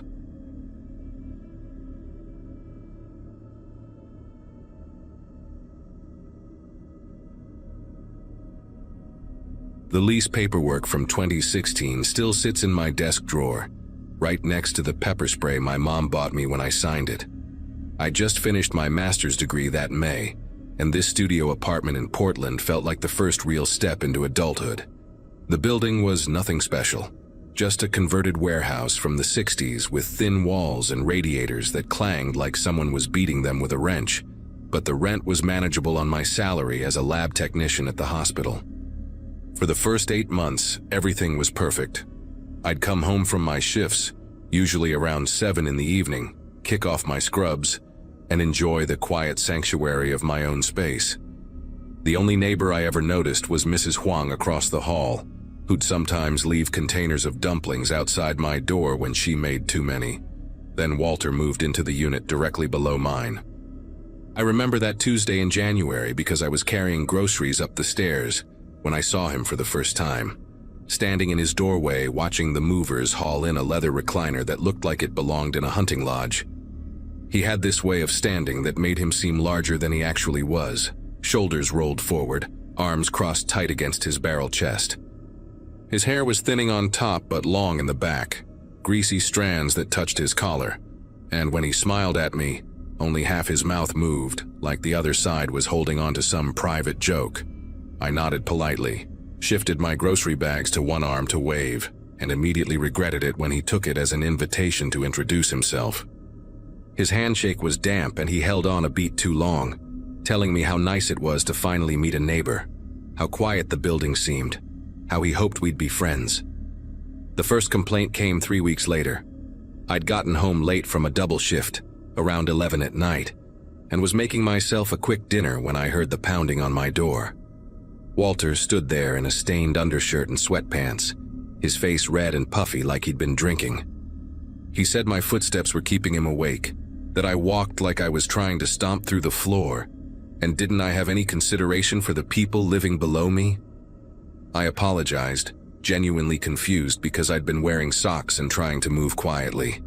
S1: The lease paperwork from 2016 still sits in my desk drawer, right next to the pepper spray my mom bought me when I signed it. I just finished my master's degree that May, and this studio apartment in Portland felt like the first real step into adulthood. The building was nothing special, just a converted warehouse from the 60s with thin walls and radiators that clanged like someone was beating them with a wrench, but the rent was manageable on my salary as a lab technician at the hospital. For the first 8 months, everything was perfect. I'd come home from my shifts, usually around 7 in the evening, kick off my scrubs, and enjoy the quiet sanctuary of my own space. The only neighbor I ever noticed was Mrs. Huang across the hall, who'd sometimes leave containers of dumplings outside my door when she made too many. Then Walter moved into the unit directly below mine. I remember that Tuesday in January because I was carrying groceries up the stairs when I saw him for the first time, standing in his doorway watching the movers haul in a leather recliner that looked like it belonged in a hunting lodge. He had this way of standing that made him seem larger than he actually was, shoulders rolled forward, arms crossed tight against his barrel chest. His hair was thinning on top but long in the back, greasy strands that touched his collar, and when he smiled at me, only half his mouth moved, like the other side was holding on to some private joke. I nodded politely, shifted my grocery bags to one arm to wave, and immediately regretted it when he took it as an invitation to introduce himself. His handshake was damp and he held on a beat too long, telling me how nice it was to finally meet a neighbor, how quiet the building seemed, how he hoped we'd be friends. The first complaint came 3 weeks later. I'd gotten home late from a double shift, around 11 at night, and was making myself a quick dinner when I heard the pounding on my door. Walter stood there in a stained undershirt and sweatpants, his face red and puffy like he'd been drinking. He said my footsteps were keeping him awake, that I walked like I was trying to stomp through the floor, and didn't I have any consideration for the people living below me? I apologized, genuinely confused because I'd been wearing socks and trying to move quietly.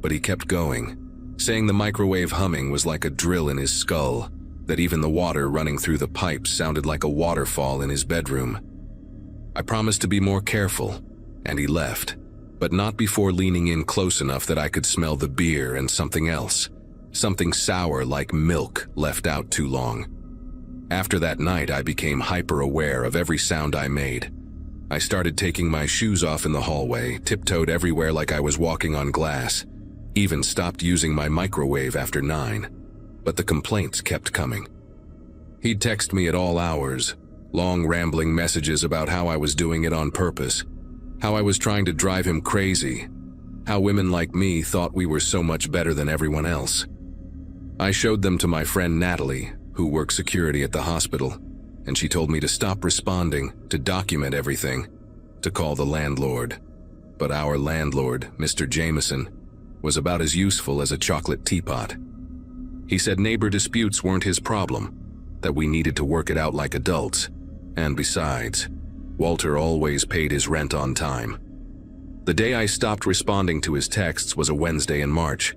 S1: But he kept going, saying the microwave humming was like a drill in his skull, that even the water running through the pipes sounded like a waterfall in his bedroom. I promised to be more careful, and he left, but not before leaning in close enough that I could smell the beer and something else, something sour like milk left out too long. After that night, I became hyper-aware of every sound I made. I started taking my shoes off in the hallway, tiptoed everywhere like I was walking on glass, even stopped using my microwave after 9. But the complaints kept coming. He'd text me at all hours, long rambling messages about how I was doing it on purpose, how I was trying to drive him crazy, how women like me thought we were so much better than everyone else. I showed them to my friend Natalie, who works security at the hospital, and she told me to stop responding, to document everything, to call the landlord. But our landlord, Mr. Jameson, was about as useful as a chocolate teapot. He said neighbor disputes weren't his problem, that we needed to work it out like adults, and besides, Walter always paid his rent on time. The day I stopped responding to his texts was a Wednesday in March.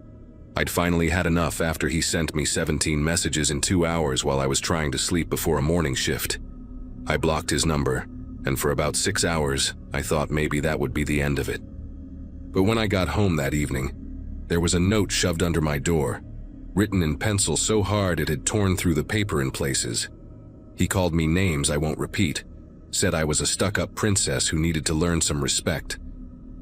S1: I'd finally had enough after he sent me 17 messages in 2 hours while I was trying to sleep before a morning shift. I blocked his number, and for about 6 hours, I thought maybe that would be the end of it. But when I got home that evening, there was a note shoved under my door, written in pencil so hard it had torn through the paper in places. He called me names I won't repeat, said I was a stuck-up princess who needed to learn some respect,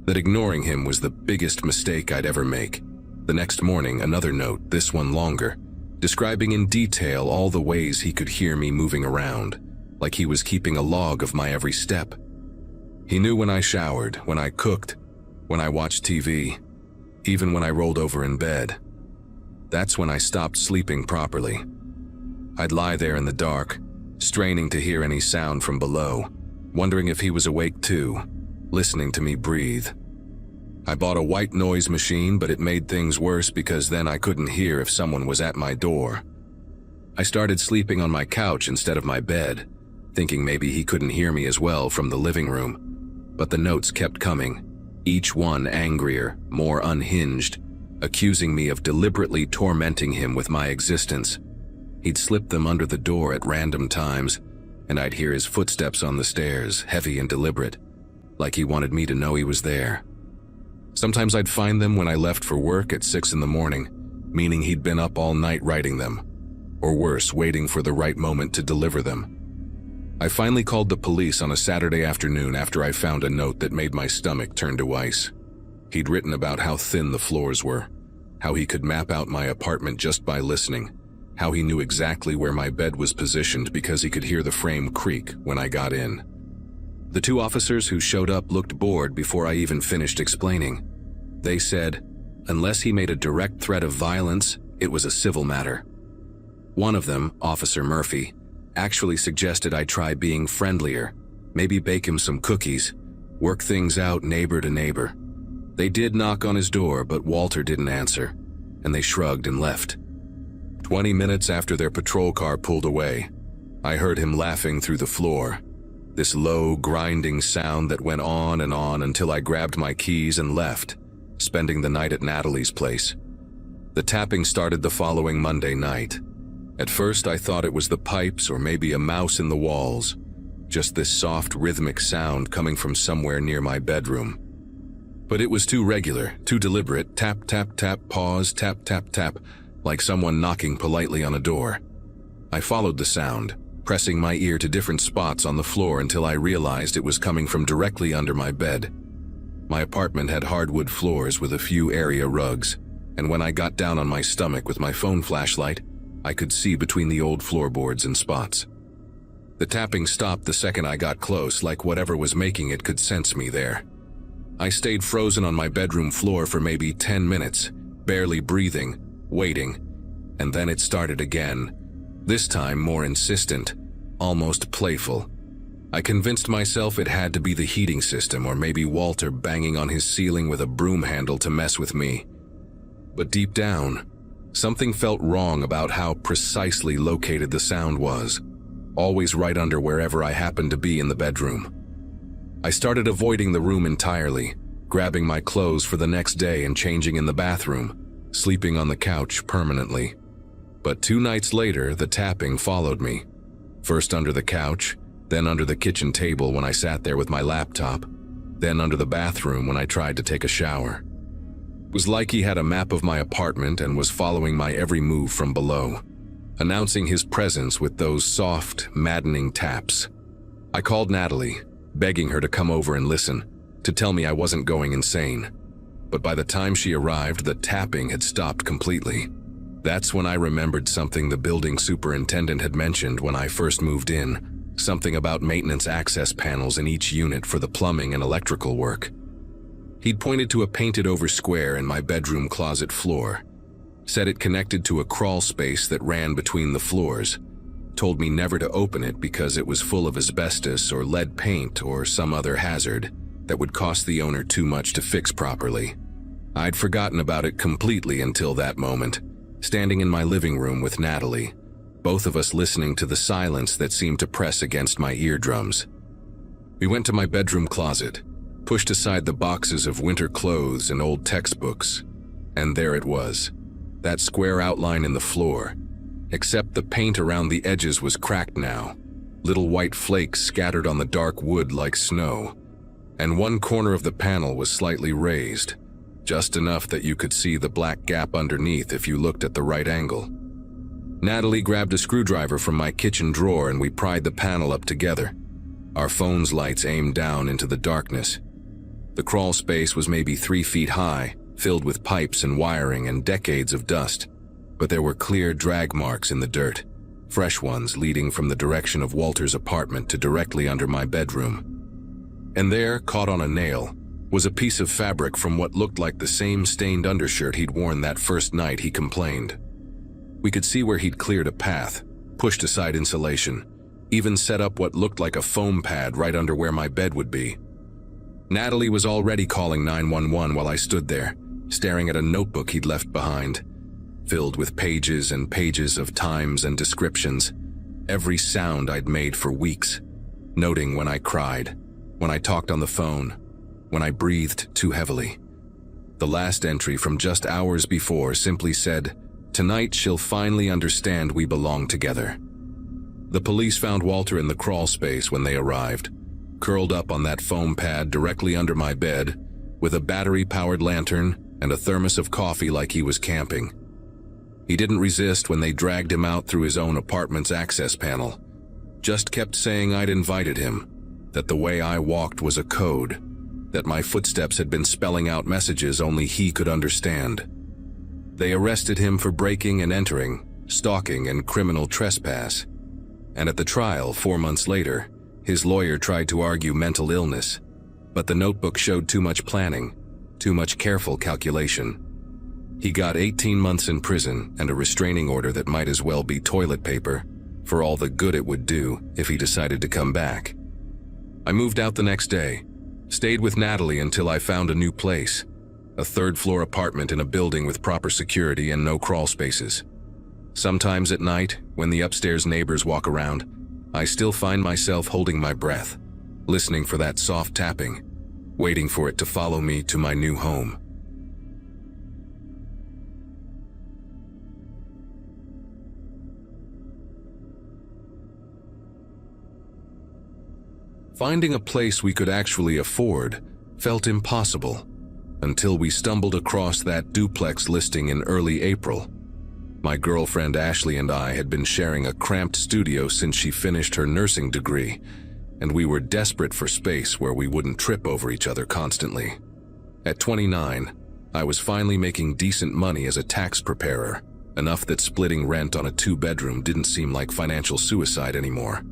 S1: that ignoring him was the biggest mistake I'd ever make. The next morning, another note, this one longer, describing in detail all the ways he could hear me moving around, like he was keeping a log of my every step. He knew when I showered, when I cooked, when I watched TV, even when I rolled over in bed. That's when I stopped sleeping properly. I'd lie there in the dark, straining to hear any sound from below, wondering if he was awake too, listening to me breathe. I bought a white noise machine, but it made things worse because then I couldn't hear if someone was at my door. I started sleeping on my couch instead of my bed, thinking maybe he couldn't hear me as well from the living room. But the notes kept coming, each one angrier, more unhinged, accusing me of deliberately tormenting him with my existence. He'd slip them under the door at random times, and I'd hear his footsteps on the stairs, heavy and deliberate, like he wanted me to know he was there. Sometimes I'd find them when I left for work at 6 in the morning, meaning he'd been up all night writing them, or worse, waiting for the right moment to deliver them. I finally called the police on a Saturday afternoon after I found a note that made my stomach turn to ice. He'd written about how thin the floors were, how he could map out my apartment just by listening, how he knew exactly where my bed was positioned because he could hear the frame creak when I got in. The 2 officers who showed up looked bored before I even finished explaining. They said, unless he made a direct threat of violence, it was a civil matter. One of them, Officer Murphy, actually suggested I try being friendlier, maybe bake him some cookies, work things out neighbor to neighbor. They did knock on his door, but Walter didn't answer, and they shrugged and left. 20 minutes after their patrol car pulled away, I heard him laughing through the floor, this low, grinding sound that went on until I grabbed my keys and left, spending the night at Natalie's place. The tapping started the following Monday night. At first I thought it was the pipes or maybe a mouse in the walls, just this soft rhythmic sound coming from somewhere near my bedroom. But it was too regular, too deliberate, tap, tap, tap, pause, tap, tap, tap, like someone knocking politely on a door. I followed the sound, pressing my ear to different spots on the floor until I realized it was coming from directly under my bed. My apartment had hardwood floors with a few area rugs, and when I got down on my stomach with my phone flashlight, I could see between the old floorboards and spots. The tapping stopped the second I got close, like whatever was making it could sense me there. I stayed frozen on my bedroom floor for maybe 10 minutes, barely breathing, waiting, and then it started again, this time more insistent, almost playful. I convinced myself it had to be the heating system or maybe Walter banging on his ceiling with a broom handle to mess with me. But deep down, something felt wrong about how precisely located the sound was, always right under wherever I happened to be in the bedroom. I started avoiding the room entirely, grabbing my clothes for the next day and changing in the bathroom, sleeping on the couch permanently. But 2 nights later, the tapping followed me. First under the couch, then under the kitchen table when I sat there with my laptop, then under the bathroom when I tried to take a shower. It was like he had a map of my apartment and was following my every move from below, announcing his presence with those soft, maddening taps. I called Natalie, begging her to come over and listen, to tell me I wasn't going insane. But by the time she arrived, the tapping had stopped completely. That's when I remembered something the building superintendent had mentioned when I first moved in, something about maintenance access panels in each unit for the plumbing and electrical work. He'd pointed to a painted-over square in my bedroom closet floor, said it connected to a crawl space that ran between the floors, told me never to open it because it was full of asbestos or lead paint or some other hazard that would cost the owner too much to fix properly. I'd forgotten about it completely until that moment, standing in my living room with Natalie, both of us listening to the silence that seemed to press against my eardrums. We went to my bedroom closet, pushed aside the boxes of winter clothes and old textbooks, and there it was, that square outline in the floor, except the paint around the edges was cracked now, little white flakes scattered on the dark wood like snow, and one corner of the panel was slightly raised, just enough that you could see the black gap underneath if you looked at the right angle. Natalie grabbed a screwdriver from my kitchen drawer and we pried the panel up together, our phone's lights aimed down into the darkness. The crawl space was maybe 3 feet high, filled with pipes and wiring and decades of dust, but there were clear drag marks in the dirt, fresh ones leading from the direction of Walter's apartment to directly under my bedroom. And there, caught on a nail, was a piece of fabric from what looked like the same stained undershirt he'd worn that first night he complained. We could see where he'd cleared a path, pushed aside insulation, even set up what looked like a foam pad right under where my bed would be. Natalie was already calling 911 while I stood there, staring at a notebook he'd left behind, filled with pages and pages of times and descriptions, every sound I'd made for weeks, noting when I cried, when I talked on the phone, when I breathed too heavily. The last entry from just hours before simply said, "Tonight she'll finally understand we belong together." The police found Walter in the crawl space when they arrived, curled up on that foam pad directly under my bed, with a battery-powered lantern and a thermos of coffee like he was camping. He didn't resist when they dragged him out through his own apartment's access panel, just kept saying I'd invited him, that the way I walked was a code, that my footsteps had been spelling out messages only he could understand. They arrested him for breaking and entering, stalking, and criminal trespass. And at the trial 4 months later, his lawyer tried to argue mental illness, but the notebook showed too much planning, too much careful calculation. He got 18 months in prison and a restraining order that might as well be toilet paper, for all the good it would do if he decided to come back. I moved out the next day, stayed with Natalie until I found a new place, a third-floor apartment in a building with proper security and no crawl spaces. Sometimes at night, when the upstairs neighbors walk around, I still find myself holding my breath, listening for that soft tapping, waiting for it to follow me to my new home. Finding a place we could actually afford felt impossible until we stumbled across that duplex listing in early April. My girlfriend Ashley and I had been sharing a cramped studio since she finished her nursing degree, and we were desperate for space where we wouldn't trip over each other constantly. At 29, I was finally making decent money as a tax preparer, enough that splitting rent on a 2-bedroom didn't seem like financial suicide anymore.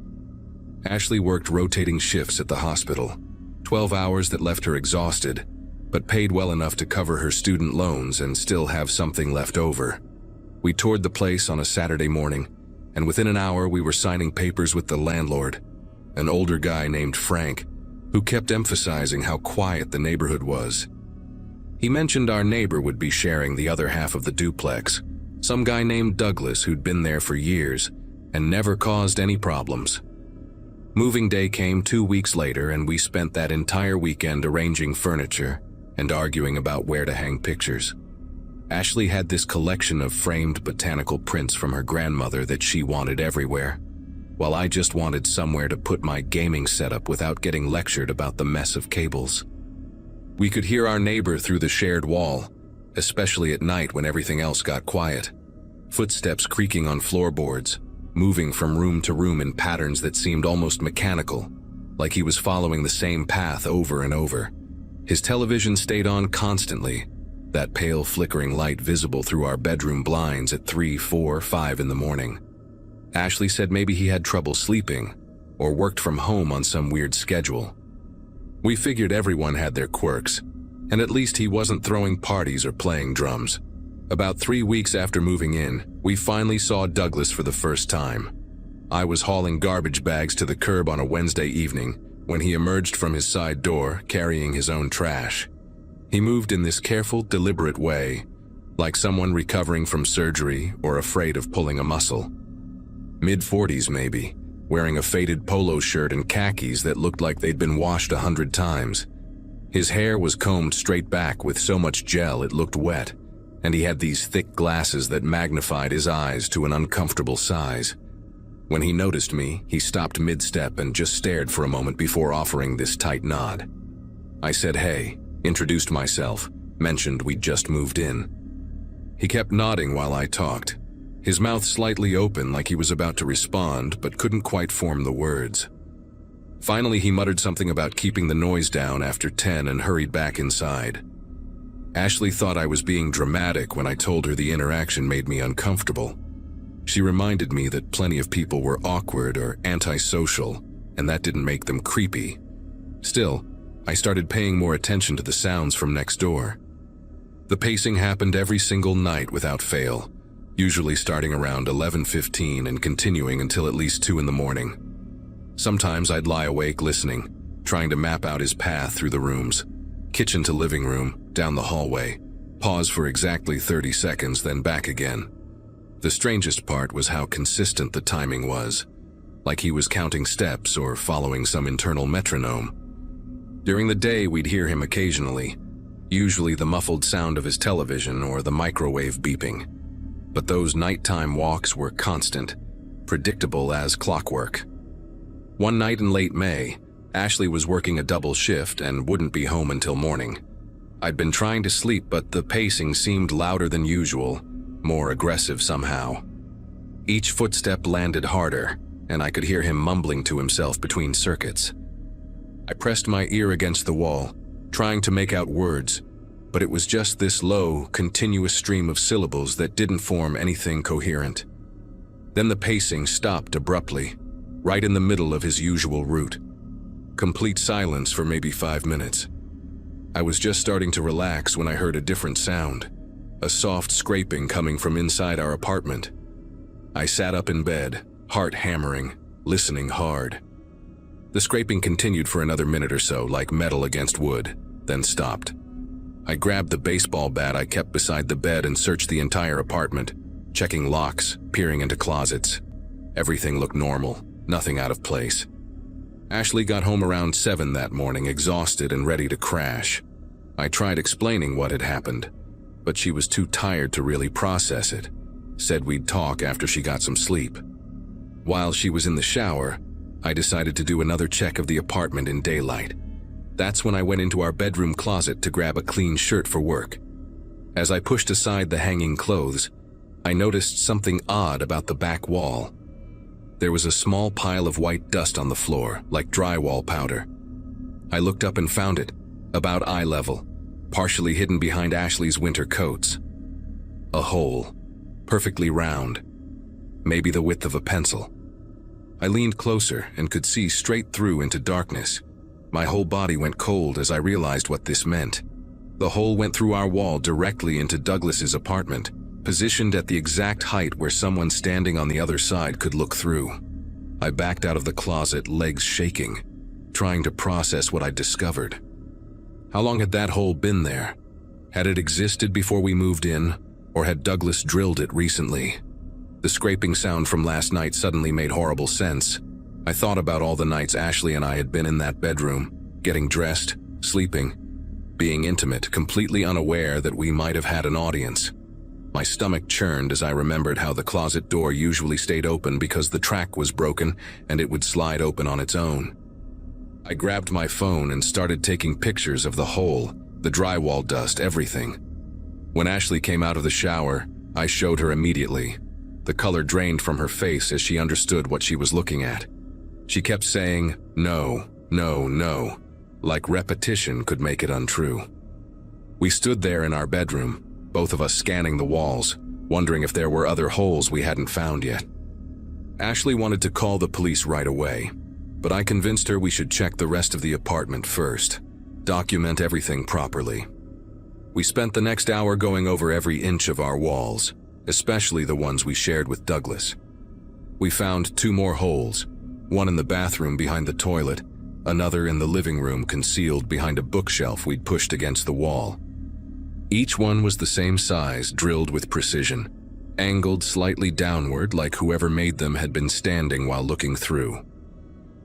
S1: Ashley worked rotating shifts at the hospital, 12 hours that left her exhausted, but paid well enough to cover her student loans and still have something left over. We toured the place on a Saturday morning, and within an hour we were signing papers with the landlord, an older guy named Frank, who kept emphasizing how quiet the neighborhood was. He mentioned our neighbor would be sharing the other half of the duplex, some guy named Douglas who'd been there for years and never caused any problems. Moving day came 2 weeks later, and we spent that entire weekend arranging furniture and arguing about where to hang pictures. Ashley had this collection of framed botanical prints from her grandmother that she wanted everywhere, while I just wanted somewhere to put my gaming setup without getting lectured about the mess of cables. We could hear our neighbor through the shared wall, especially at night when everything else got quiet. Footsteps creaking on floorboards, moving from room to room in patterns that seemed almost mechanical, like he was following the same path over and over. His television stayed on constantly, that pale flickering light visible through our bedroom blinds at 3, 4, 5 in the morning. Ashley said maybe he had trouble sleeping, or worked from home on some weird schedule. We figured everyone had their quirks, and at least he wasn't throwing parties or playing drums. About 3 weeks after moving in, we finally saw Douglas for the first time. I was hauling garbage bags to the curb on a Wednesday evening when he emerged from his side door carrying his own trash. He moved in this careful, deliberate way, like someone recovering from surgery or afraid of pulling a muscle. Mid-40s maybe, wearing a faded polo shirt and khakis that looked like they'd been washed 100 times. His hair was combed straight back with so much gel it looked wet, and he had these thick glasses that magnified his eyes to an uncomfortable size. When he noticed me, he stopped mid-step and just stared for a moment before offering this tight nod. I said hey, introduced myself, mentioned we'd just moved in. He kept nodding while I talked, his mouth slightly open like he was about to respond but couldn't quite form the words. Finally, he muttered something about keeping the noise down after 10 and hurried back inside. Ashley thought I was being dramatic when I told her the interaction made me uncomfortable. She reminded me that plenty of people were awkward or antisocial, and that didn't make them creepy. Still, I started paying more attention to the sounds from next door. The pacing happened every single night without fail, usually starting around 11:15 and continuing until at least 2 in the morning. Sometimes I'd lie awake listening, trying to map out his path through the rooms, kitchen to living room, down the hallway, pause for exactly 30 seconds, then back again. The strangest part was how consistent the timing was, like he was counting steps or following some internal metronome. During the day, we'd hear him occasionally, usually the muffled sound of his television or the microwave beeping. But those nighttime walks were constant, predictable as clockwork. One night in late May, Ashley was working a double shift and wouldn't be home until morning. I'd been trying to sleep, but the pacing seemed louder than usual, more aggressive somehow. Each footstep landed harder, and I could hear him mumbling to himself between circuits. I pressed my ear against the wall, trying to make out words, but it was just this low, continuous stream of syllables that didn't form anything coherent. Then the pacing stopped abruptly, right in the middle of his usual route. Complete silence for maybe 5 minutes. I was just starting to relax when I heard a different sound, a soft scraping coming from inside our apartment. I sat up in bed, heart hammering, listening hard. The scraping continued for another minute or so, like metal against wood, then stopped. I grabbed the baseball bat I kept beside the bed and searched the entire apartment, checking locks, peering into closets. Everything looked normal, nothing out of place. Ashley got home around 7 that morning, exhausted and ready to crash. I tried explaining what had happened, but she was too tired to really process it. Said we'd talk after she got some sleep. While she was in the shower, I decided to do another check of the apartment in daylight. That's when I went into our bedroom closet to grab a clean shirt for work. As I pushed aside the hanging clothes, I noticed something odd about the back wall. There was a small pile of white dust on the floor, like drywall powder. I looked up and found it, about eye level, partially hidden behind Ashley's winter coats. A hole, perfectly round, maybe the width of a pencil. I leaned closer and could see straight through into darkness. My whole body went cold as I realized what this meant. The hole went through our wall directly into Douglas's apartment, positioned at the exact height where someone standing on the other side could look through. I backed out of the closet, legs shaking, trying to process what I'd discovered. How long had that hole been there? Had it existed before we moved in, or had Douglas drilled it recently? The scraping sound from last night suddenly made horrible sense. I thought about all the nights Ashley and I had been in that bedroom, getting dressed, sleeping, being intimate, completely unaware that we might have had an audience. My stomach churned as I remembered how the closet door usually stayed open because the track was broken and it would slide open on its own. I grabbed my phone and started taking pictures of the hole, the drywall dust, everything. When Ashley came out of the shower, I showed her immediately. The color drained from her face as she understood what she was looking at. She kept saying, "No, no, no," like repetition could make it untrue. We stood there in our bedroom, both of us scanning the walls, wondering if there were other holes we hadn't found yet. Ashley wanted to call the police right away, but I convinced her we should check the rest of the apartment first, document everything properly. We spent the next hour going over every inch of our walls, especially the ones we shared with Douglas. We found 2 more holes, one in the bathroom behind the toilet, another in the living room concealed behind a bookshelf we'd pushed against the wall. Each one was the same size, drilled with precision, angled slightly downward like whoever made them had been standing while looking through.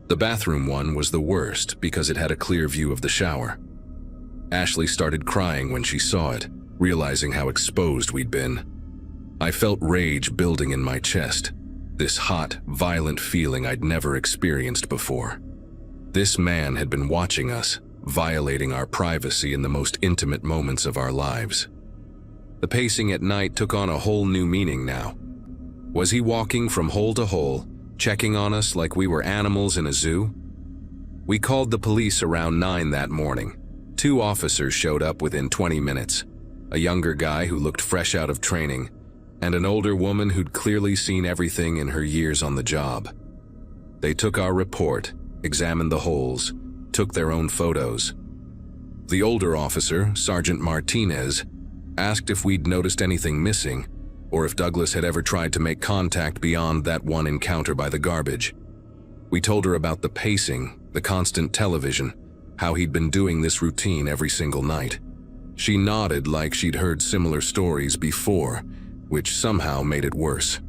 S1: The bathroom one was the worst because it had a clear view of the shower. Ashley started crying when she saw it, realizing how exposed we'd been. I felt rage building in my chest, this hot, violent feeling I'd never experienced before. This man had been watching us, violating our privacy in the most intimate moments of our lives. The pacing at night took on a whole new meaning now. Was he walking from hole to hole, checking on us like we were animals in a zoo? We called the police around 9 that morning. 2 officers showed up within 20 minutes, a younger guy who looked fresh out of training, and an older woman who'd clearly seen everything in her years on the job. They took our report, examined the holes, took their own photos. The older officer, Sergeant Martinez, asked if we'd noticed anything missing, or if Douglas had ever tried to make contact beyond that one encounter by the garbage. We told her about the pacing, the constant television, how he'd been doing this routine every single night. She nodded like she'd heard similar stories before, which somehow made it worse.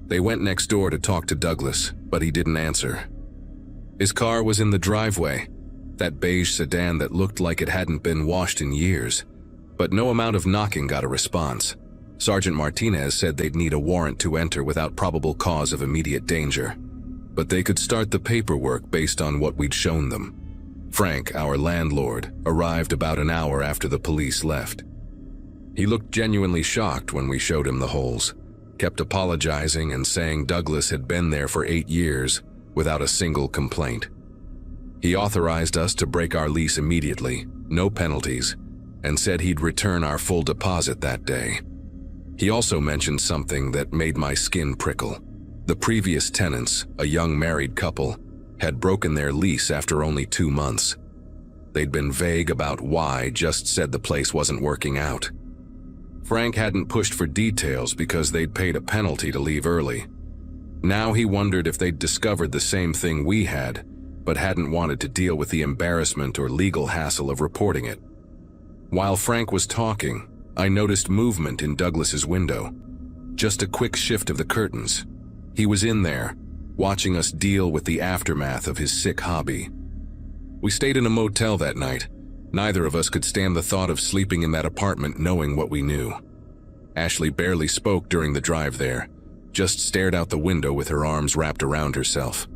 S1: They went next door to talk to Douglas, but he didn't answer. His car was in the driveway, that beige sedan that looked like it hadn't been washed in years, but no amount of knocking got a response. Sergeant Martinez said they'd need a warrant to enter without probable cause of immediate danger, but they could start the paperwork based on what we'd shown them. Frank, our landlord, arrived about an hour after the police left. He looked genuinely shocked when we showed him the holes, kept apologizing and saying Douglas had been there for 8 years without a single complaint. He authorized us to break our lease immediately, no penalties, and said he'd return our full deposit that day. He also mentioned something that made my skin prickle. The previous tenants, a young married couple, had broken their lease after only 2 months. They'd been vague about why, just said the place wasn't working out. Frank hadn't pushed for details because they'd paid a penalty to leave early. Now he wondered if they'd discovered the same thing we had, but hadn't wanted to deal with the embarrassment or legal hassle of reporting it. While Frank was talking, I noticed movement in Douglas's window. Just a quick shift of the curtains. He was in there, watching us deal with the aftermath of his sick hobby. We stayed in a motel that night. Neither of us could stand the thought of sleeping in that apartment knowing what we knew. Ashley barely spoke during the drive there, just stared out the window with her arms wrapped around herself.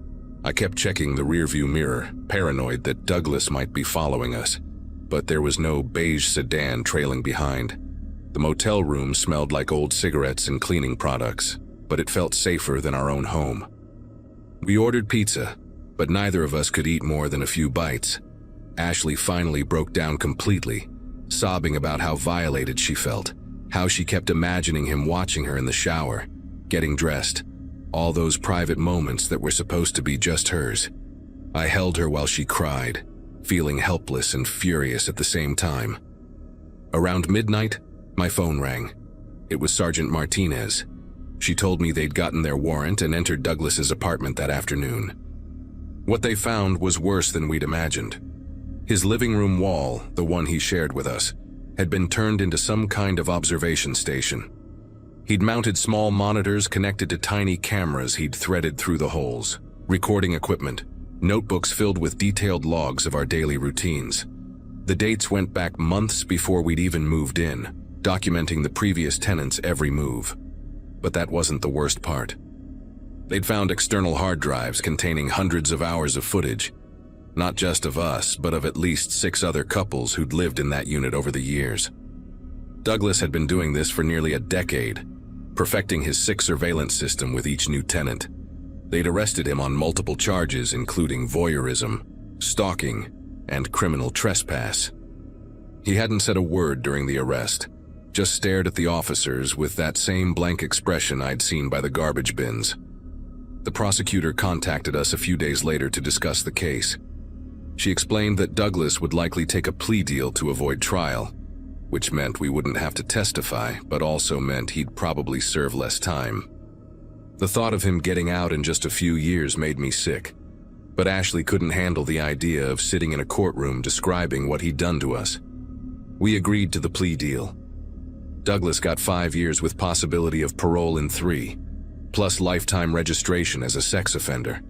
S1: I kept checking the rearview mirror, paranoid that Douglas might be following us, but there was no beige sedan trailing behind. The motel room smelled like old cigarettes and cleaning products, but it felt safer than our own home. We ordered pizza, but neither of us could eat more than a few bites. Ashley finally broke down completely, sobbing about how violated she felt, how she kept imagining him watching her in the shower, getting dressed, all those private moments that were supposed to be just hers. I held her while she cried, feeling helpless and furious at the same time. Around midnight, my phone rang. It was Sergeant Martinez. She told me they'd gotten their warrant and entered Douglas's apartment that afternoon. What they found was worse than we'd imagined. His living room wall, the one he shared with us, had been turned into some kind of observation station. He'd mounted small monitors connected to tiny cameras he'd threaded through the holes, recording equipment, notebooks filled with detailed logs of our daily routines. The dates went back months before we'd even moved in, documenting the previous tenants' every move. But that wasn't the worst part. They'd found external hard drives containing hundreds of hours of footage, not just of us, but of at least 6 other couples who'd lived in that unit over the years. Douglas had been doing this for nearly a decade, perfecting his sick surveillance system with each new tenant. They'd arrested him on multiple charges, including voyeurism, stalking, and criminal trespass. He hadn't said a word during the arrest, just stared at the officers with that same blank expression I'd seen by the garbage bins. The prosecutor contacted us a few days later to discuss the case. She explained that Douglas would likely take a plea deal to avoid trial, which meant we wouldn't have to testify, but also meant he'd probably serve less time. The thought of him getting out in just a few years made me sick, but Ashley couldn't handle the idea of sitting in a courtroom describing what he'd done to us. We agreed to the plea deal. Douglas got 5 years with possibility of parole in 3, plus lifetime registration as a sex offender.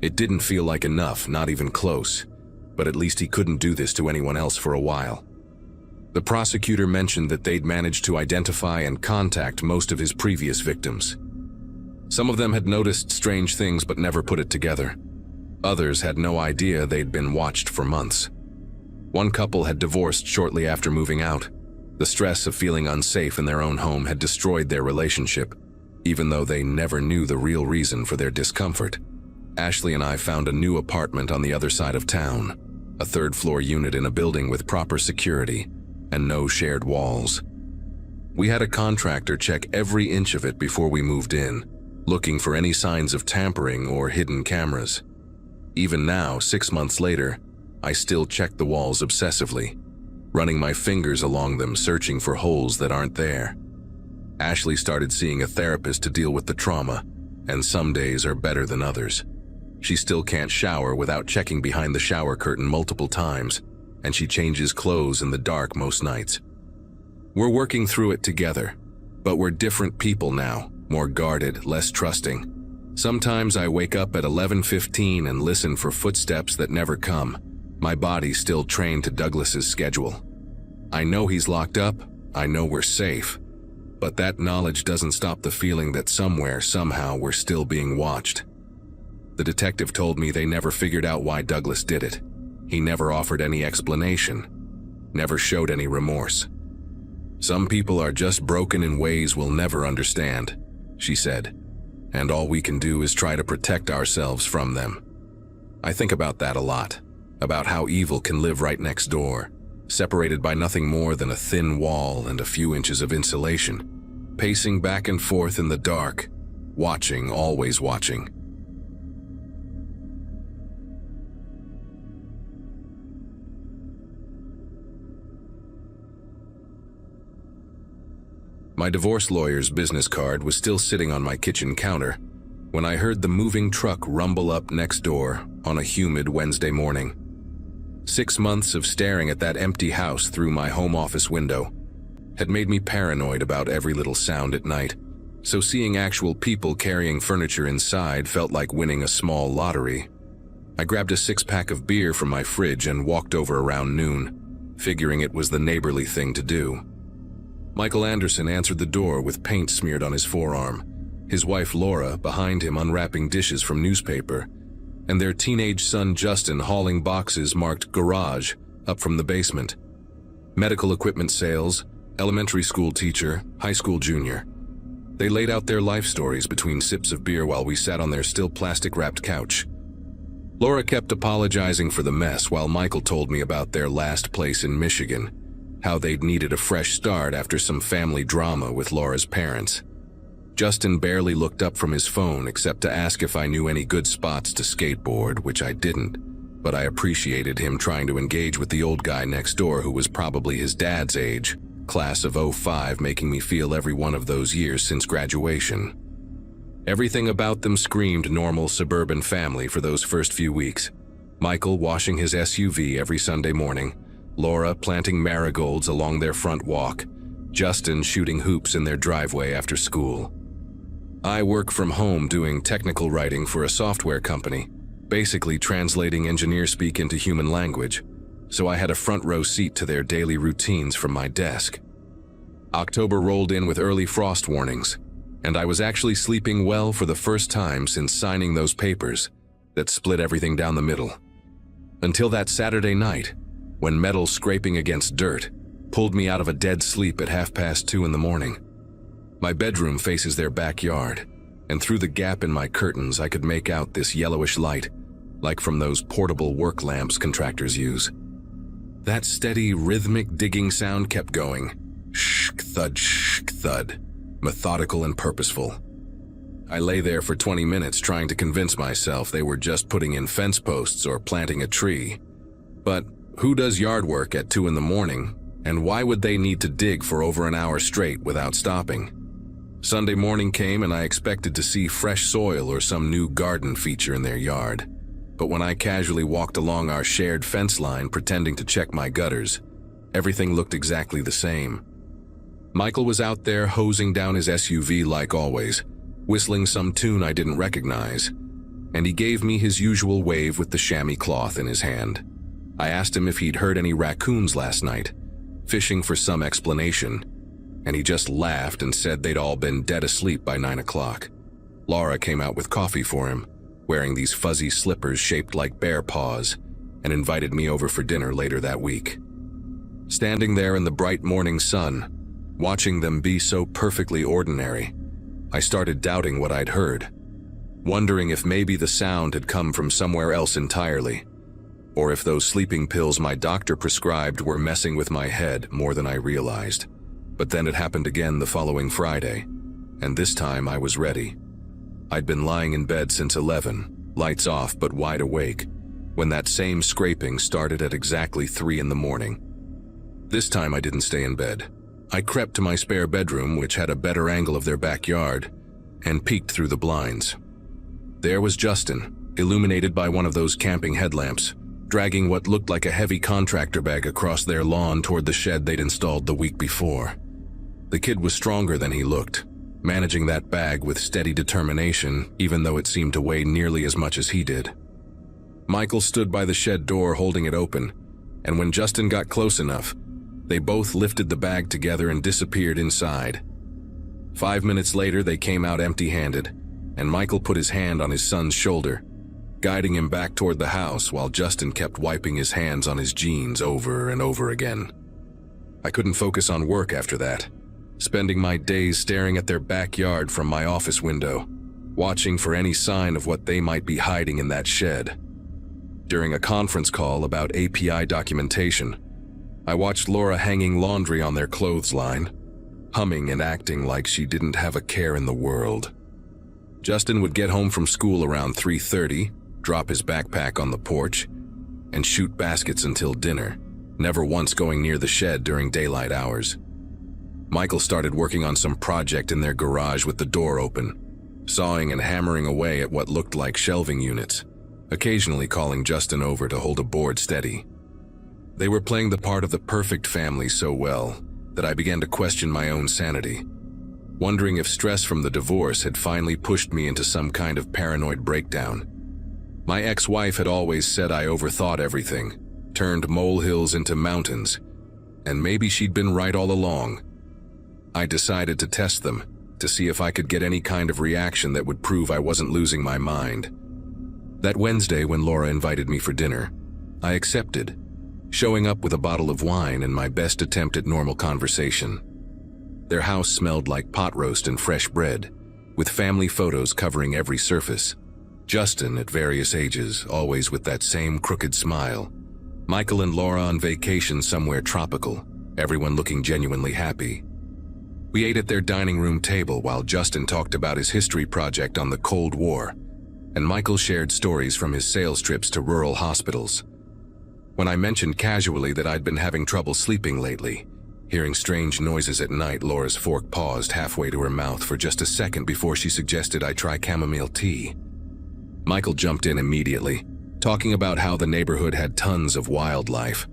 S1: It didn't feel like enough, not even close, but at least he couldn't do this to anyone else for a while. The prosecutor mentioned that they'd managed to identify and contact most of his previous victims. Some of them had noticed strange things but never put it together. Others had no idea they'd been watched for months. One couple had divorced shortly after moving out. The stress of feeling unsafe in their own home had destroyed their relationship, even though they never knew the real reason for their discomfort. Ashley and I found a new apartment on the other side of town, a third-floor unit in a building with proper security and no shared walls. We had a contractor check every inch of it before we moved in, looking for any signs of tampering or hidden cameras. Even now, 6 months later, I still check the walls obsessively, running my fingers along them searching for holes that aren't there. Ashley started seeing a therapist to deal with the trauma, and some days are better than others. She still can't shower without checking behind the shower curtain multiple times, and she changes clothes in the dark most nights. We're working through it together, but we're different people now, more guarded, less trusting. Sometimes I wake up at 11:15 and listen for footsteps that never come, my body still trained to Douglas's schedule. I know he's locked up, I know we're safe, but that knowledge doesn't stop the feeling that somewhere, somehow, we're still being watched. The detective told me they never figured out why Douglas did it. He never offered any explanation, never showed any remorse. Some people are just broken in ways we'll never understand, she said, and all we can do is try to protect ourselves from them. I think about that a lot, about how evil can live right next door, separated by nothing more than a thin wall and a few inches of insulation, pacing back and forth in the dark, watching, always watching. My divorce lawyer's business card was still sitting on my kitchen counter when I heard the moving truck rumble up next door on a humid Wednesday morning. 6 months of staring at that empty house through my home office window had made me paranoid about every little sound at night, so seeing actual people carrying furniture inside felt like winning a small lottery. I grabbed a 6-pack of beer from my fridge and walked over around noon, figuring it was the neighborly thing to do. Michael Anderson answered the door with paint smeared on his forearm, his wife Laura behind him unwrapping dishes from newspaper, and their teenage son Justin hauling boxes marked garage up from the basement. Medical equipment sales, elementary school teacher, high school junior. They laid out their life stories between sips of beer while we sat on their still plastic-wrapped couch. Laura kept apologizing for the mess while Michael told me about their last place in Michigan, how they'd needed a fresh start after some family drama with Laura's parents. Justin barely looked up from his phone except to ask if I knew any good spots to skateboard, which I didn't, but I appreciated him trying to engage with the old guy next door who was probably his dad's age, class of '05, making me feel every one of those years since graduation. Everything about them screamed normal suburban family for those first few weeks. Michael washing his SUV every Sunday morning, Laura planting marigolds along their front walk, Justin shooting hoops in their driveway after school. I work from home doing technical writing for a software company, basically translating engineer speak into human language, so I had a front row seat to their daily routines from my desk. October rolled in with early frost warnings, and I was actually sleeping well for the first time since signing those papers that split everything down the middle. Until that Saturday night, when metal scraping against dirt pulled me out of a dead sleep at 2:30 in the morning. My bedroom faces their backyard, and through the gap in my curtains I could make out this yellowish light, like from those portable work lamps contractors use. That steady, rhythmic digging sound kept going, shk thud, methodical and purposeful. I lay there for 20 minutes trying to convince myself they were just putting in fence posts or planting a tree. But who does yard work at 2 in the morning, and why would they need to dig for over an hour straight without stopping? Sunday morning came and I expected to see fresh soil or some new garden feature in their yard. But when I casually walked along our shared fence line pretending to check my gutters, Everything looked exactly the same. Michael was out there hosing down his SUV like always, whistling some tune I didn't recognize, and he gave me his usual wave with the chamois cloth in his hand. I asked him if he'd heard any raccoons last night, fishing for some explanation, and he just laughed and said they'd all been dead asleep by 9 o'clock. Laura came out with coffee for him, wearing these fuzzy slippers shaped like bear paws, and invited me over for dinner later that week. Standing there in the bright morning sun, watching them be so perfectly ordinary, I started doubting what I'd heard, wondering if maybe the sound had come from somewhere else entirely, or if those sleeping pills my doctor prescribed were messing with my head more than I realized. But then it happened again the following Friday, and this time I was ready. I'd been lying in bed since 11, lights off but wide awake, when that same scraping started at exactly 3 in the morning. This time I didn't stay in bed. I crept to my spare bedroom, which had a better angle of their backyard, and peeked through the blinds. There was Justin, illuminated by one of those camping headlamps, dragging what looked like a heavy contractor bag across their lawn toward the shed they'd installed the week before. The kid was stronger than he looked, managing that bag with steady determination, even though it seemed to weigh nearly as much as he did. Michael stood by the shed door holding it open, and when Justin got close enough, they both lifted the bag together and disappeared inside. 5 minutes later, they came out empty-handed, and Michael put his hand on his son's shoulder, guiding him back toward the house while Justin kept wiping his hands on his jeans over and over again. I couldn't focus on work after that, spending my days staring at their backyard from my office window, watching for any sign of what they might be hiding in that shed. During a conference call about API documentation, I watched Laura hanging laundry on their clothesline, humming and acting like she didn't have a care in the world. Justin would get home from school around 3:30, drop his backpack on the porch, and shoot baskets until dinner, never once going near the shed during daylight hours. Michael started working on some project in their garage with the door open, sawing and hammering away at what looked like shelving units, occasionally calling Justin over to hold a board steady. They were playing the part of the perfect family so well that I began to question my own sanity, wondering if stress from the divorce had finally pushed me into some kind of paranoid breakdown. My ex-wife had always said I overthought everything, turned molehills into mountains, and maybe she'd been right all along. I decided to test them, to see if I could get any kind of reaction that would prove I wasn't losing my mind. That Wednesday, when Laura invited me for dinner, I accepted, showing up with a bottle of wine and my best attempt at normal conversation. Their house smelled like pot roast and fresh bread, with family photos covering every surface. Justin, at various ages, always with that same crooked smile. Michael and Laura on vacation somewhere tropical, everyone looking genuinely happy. We ate at their dining room table while Justin talked about his history project on the Cold War, and Michael shared stories from his sales trips to rural hospitals. When I mentioned casually that I'd been having trouble sleeping lately, hearing strange noises at night, Laura's fork paused halfway to her mouth for just a second before she suggested I try chamomile tea. Michael jumped in immediately, talking about how the neighborhood had tons of wildlife,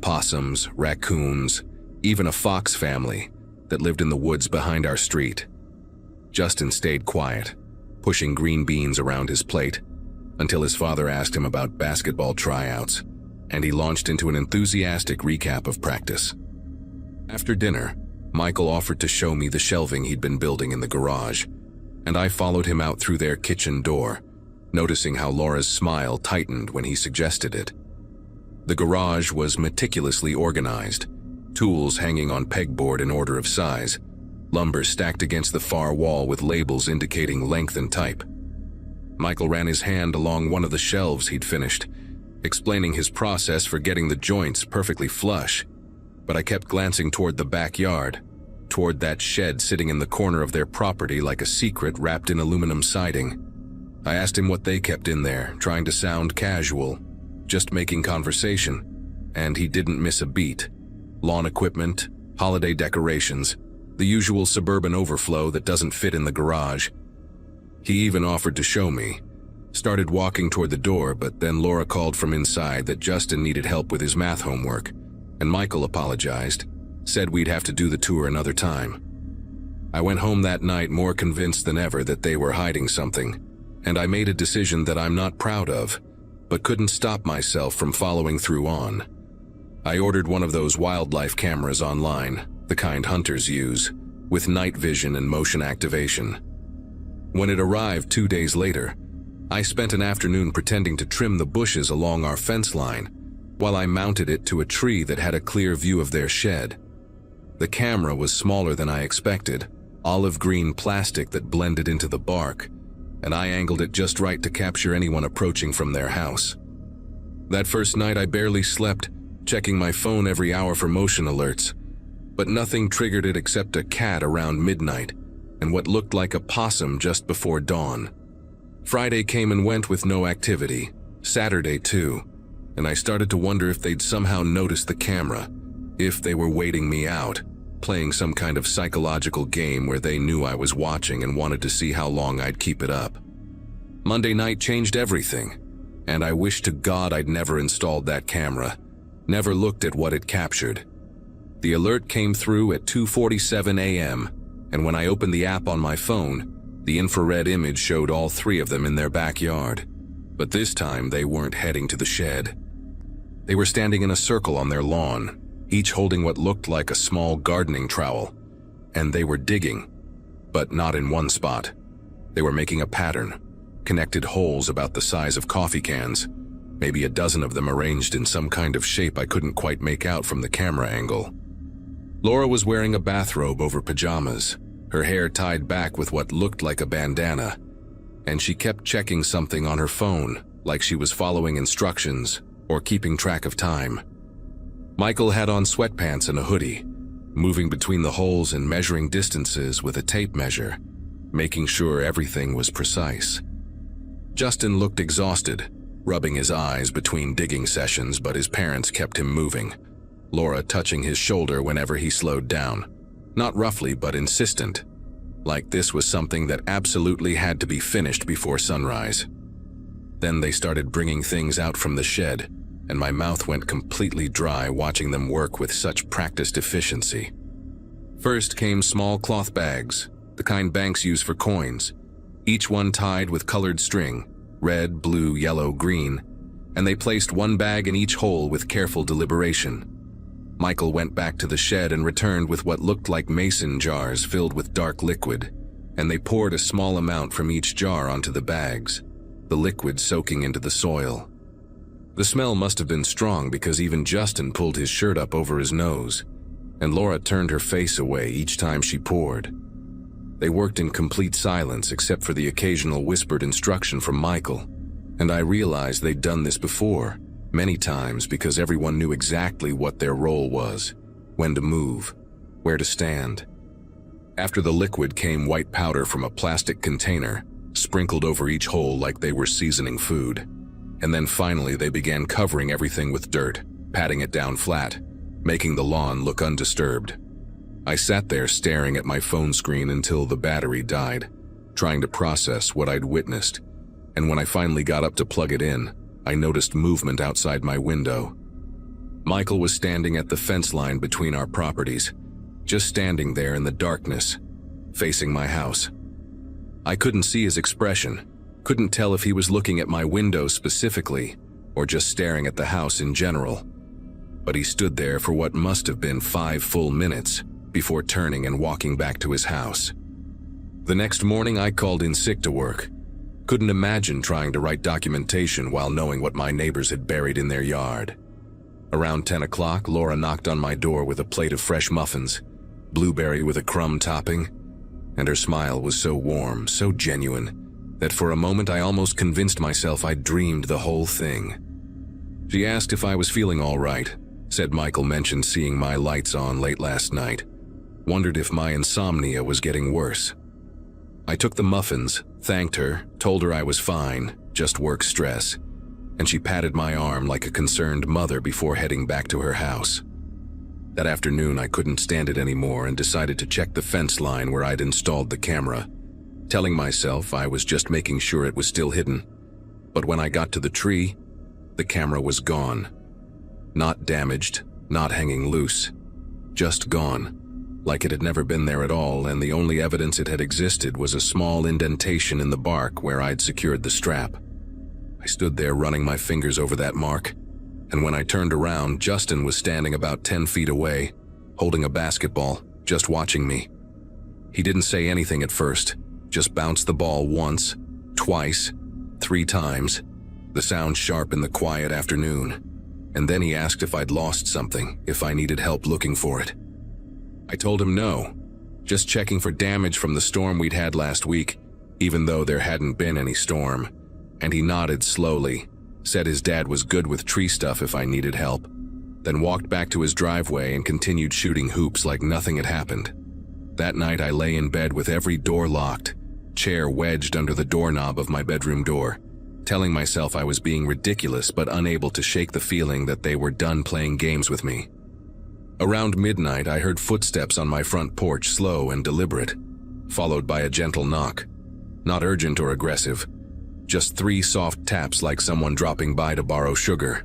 S1: possums, raccoons, even a fox family that lived in the woods behind our street. Justin stayed quiet, pushing green beans around his plate, until his father asked him about basketball tryouts, and he launched into an enthusiastic recap of practice. After dinner, Michael offered to show me the shelving he'd been building in the garage, and I followed him out through their kitchen door, noticing how Laura's smile tightened when he suggested it. The garage was meticulously organized, tools hanging on pegboard in order of size, lumber stacked against the far wall with labels indicating length and type. Michael ran his hand along one of the shelves he'd finished, explaining his process for getting the joints perfectly flush, but I kept glancing toward the backyard, toward that shed sitting in the corner of their property like a secret wrapped in aluminum siding. I asked him what they kept in there, trying to sound casual, just making conversation, and he didn't miss a beat. Lawn equipment, holiday decorations, the usual suburban overflow that doesn't fit in the garage. He even offered to show me, started walking toward the door, but then Laura called from inside that Justin needed help with his math homework, and Michael apologized, said we'd have to do the tour another time. I went home that night more convinced than ever that they were hiding something, and I made a decision that I'm not proud of, but couldn't stop myself from following through on. I ordered one of those wildlife cameras online, the kind hunters use, with night vision and motion activation. When it arrived 2 days later, I spent an afternoon pretending to trim the bushes along our fence line while I mounted it to a tree that had a clear view of their shed. The camera was smaller than I expected, olive green plastic that blended into the bark, and I angled it just right to capture anyone approaching from their house. That first night I barely slept, checking my phone every hour for motion alerts, but nothing triggered it except a cat around midnight and what looked like a possum just before dawn. Friday came and went with no activity, Saturday too, and I started to wonder if they'd somehow noticed the camera, if they were waiting me out, playing some kind of psychological game where they knew I was watching and wanted to see how long I'd keep it up. Monday night changed everything, and I wish to God I'd never installed that camera, never looked at what it captured. The alert came through at 2:47 a.m., and when I opened the app on my phone, the infrared image showed all three of them in their backyard. But this time they weren't heading to the shed. They were standing in a circle on their lawn, each holding what looked like a small gardening trowel, and they were digging, but not in one spot. They were making a pattern, connected holes about the size of coffee cans, maybe a dozen of them arranged in some kind of shape I couldn't quite make out from the camera angle. Laura was wearing a bathrobe over pajamas, her hair tied back with what looked like a bandana, and she kept checking something on her phone, like she was following instructions or keeping track of time. Michael had on sweatpants and a hoodie, moving between the holes and measuring distances with a tape measure, making sure everything was precise. Justin looked exhausted, rubbing his eyes between digging sessions, but his parents kept him moving, Laura touching his shoulder whenever he slowed down, not roughly but insistent, like this was something that absolutely had to be finished before sunrise. Then they started bringing things out from the shed, and my mouth went completely dry watching them work with such practiced efficiency. First came small cloth bags, the kind banks use for coins, each one tied with colored string, red, blue, yellow, green, and they placed one bag in each hole with careful deliberation. Michael went back to the shed and returned with what looked like mason jars filled with dark liquid, and they poured a small amount from each jar onto the bags, the liquid soaking into the soil. The smell must have been strong because even Justin pulled his shirt up over his nose, and Laura turned her face away each time she poured. They worked in complete silence except for the occasional whispered instruction from Michael, and I realized they'd done this before, many times, because everyone knew exactly what their role was, when to move, where to stand. After the liquid came white powder from a plastic container, sprinkled over each hole like they were seasoning food. And then finally they began covering everything with dirt, patting it down flat, making the lawn look undisturbed. I sat there staring at my phone screen until the battery died, trying to process what I'd witnessed, and when I finally got up to plug it in, I noticed movement outside my window. Michael was standing at the fence line between our properties, just standing there in the darkness, facing my house. I couldn't see his expression, couldn't tell if he was looking at my window specifically or just staring at the house in general, but he stood there for what must have been 5 full minutes before turning and walking back to his house. The next morning I called in sick to work. Couldn't imagine trying to write documentation while knowing what my neighbors had buried in their yard. Around 10 o'clock, Laura knocked on my door with a plate of fresh muffins, blueberry with a crumb topping, and her smile was so warm, so genuine, that for a moment I almost convinced myself I'd dreamed the whole thing. She asked if I was feeling all right, said Michael mentioned seeing my lights on late last night, wondered if my insomnia was getting worse. I took the muffins, thanked her, told her I was fine, just work stress, and she patted my arm like a concerned mother before heading back to her house. That afternoon I couldn't stand it anymore and decided to check the fence line where I'd installed the camera, telling myself I was just making sure it was still hidden. But when I got to the tree, the camera was gone. Not damaged, not hanging loose. Just gone. Like it had never been there at all, and the only evidence it had existed was a small indentation in the bark where I'd secured the strap. I stood there running my fingers over that mark, and when I turned around, Justin was standing about 10 feet away, holding a basketball, just watching me. He didn't say anything at first, just bounced the ball once, twice, 3 times, the sound sharp in the quiet afternoon, and then he asked if I'd lost something, if I needed help looking for it. I told him no, just checking for damage from the storm we'd had last week, even though there hadn't been any storm, and he nodded slowly, said his dad was good with tree stuff if I needed help, then walked back to his driveway and continued shooting hoops like nothing had happened. That night I lay in bed with every door locked, chair wedged under the doorknob of my bedroom door, telling myself I was being ridiculous but unable to shake the feeling that they were done playing games with me. Around midnight, I heard footsteps on my front porch, slow and deliberate, followed by a gentle knock. Not urgent or aggressive, just 3 soft taps like someone dropping by to borrow sugar.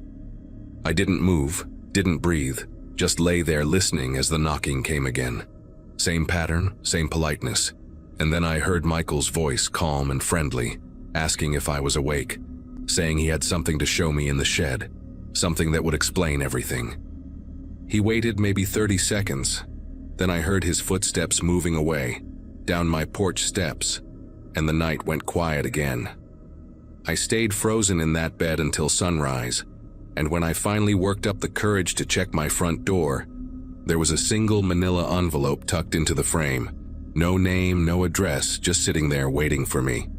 S1: I didn't move, didn't breathe, just lay there listening as the knocking came again. Same pattern, same politeness. And then I heard Michael's voice, calm and friendly, asking if I was awake, saying he had something to show me in the shed, something that would explain everything. He waited maybe 30 seconds. Then I heard his footsteps moving away, down my porch steps, and the night went quiet again. I stayed frozen in that bed until sunrise, and when I finally worked up the courage to check my front door, there was a single manila envelope tucked into the frame. No name, no address, just sitting there waiting for me.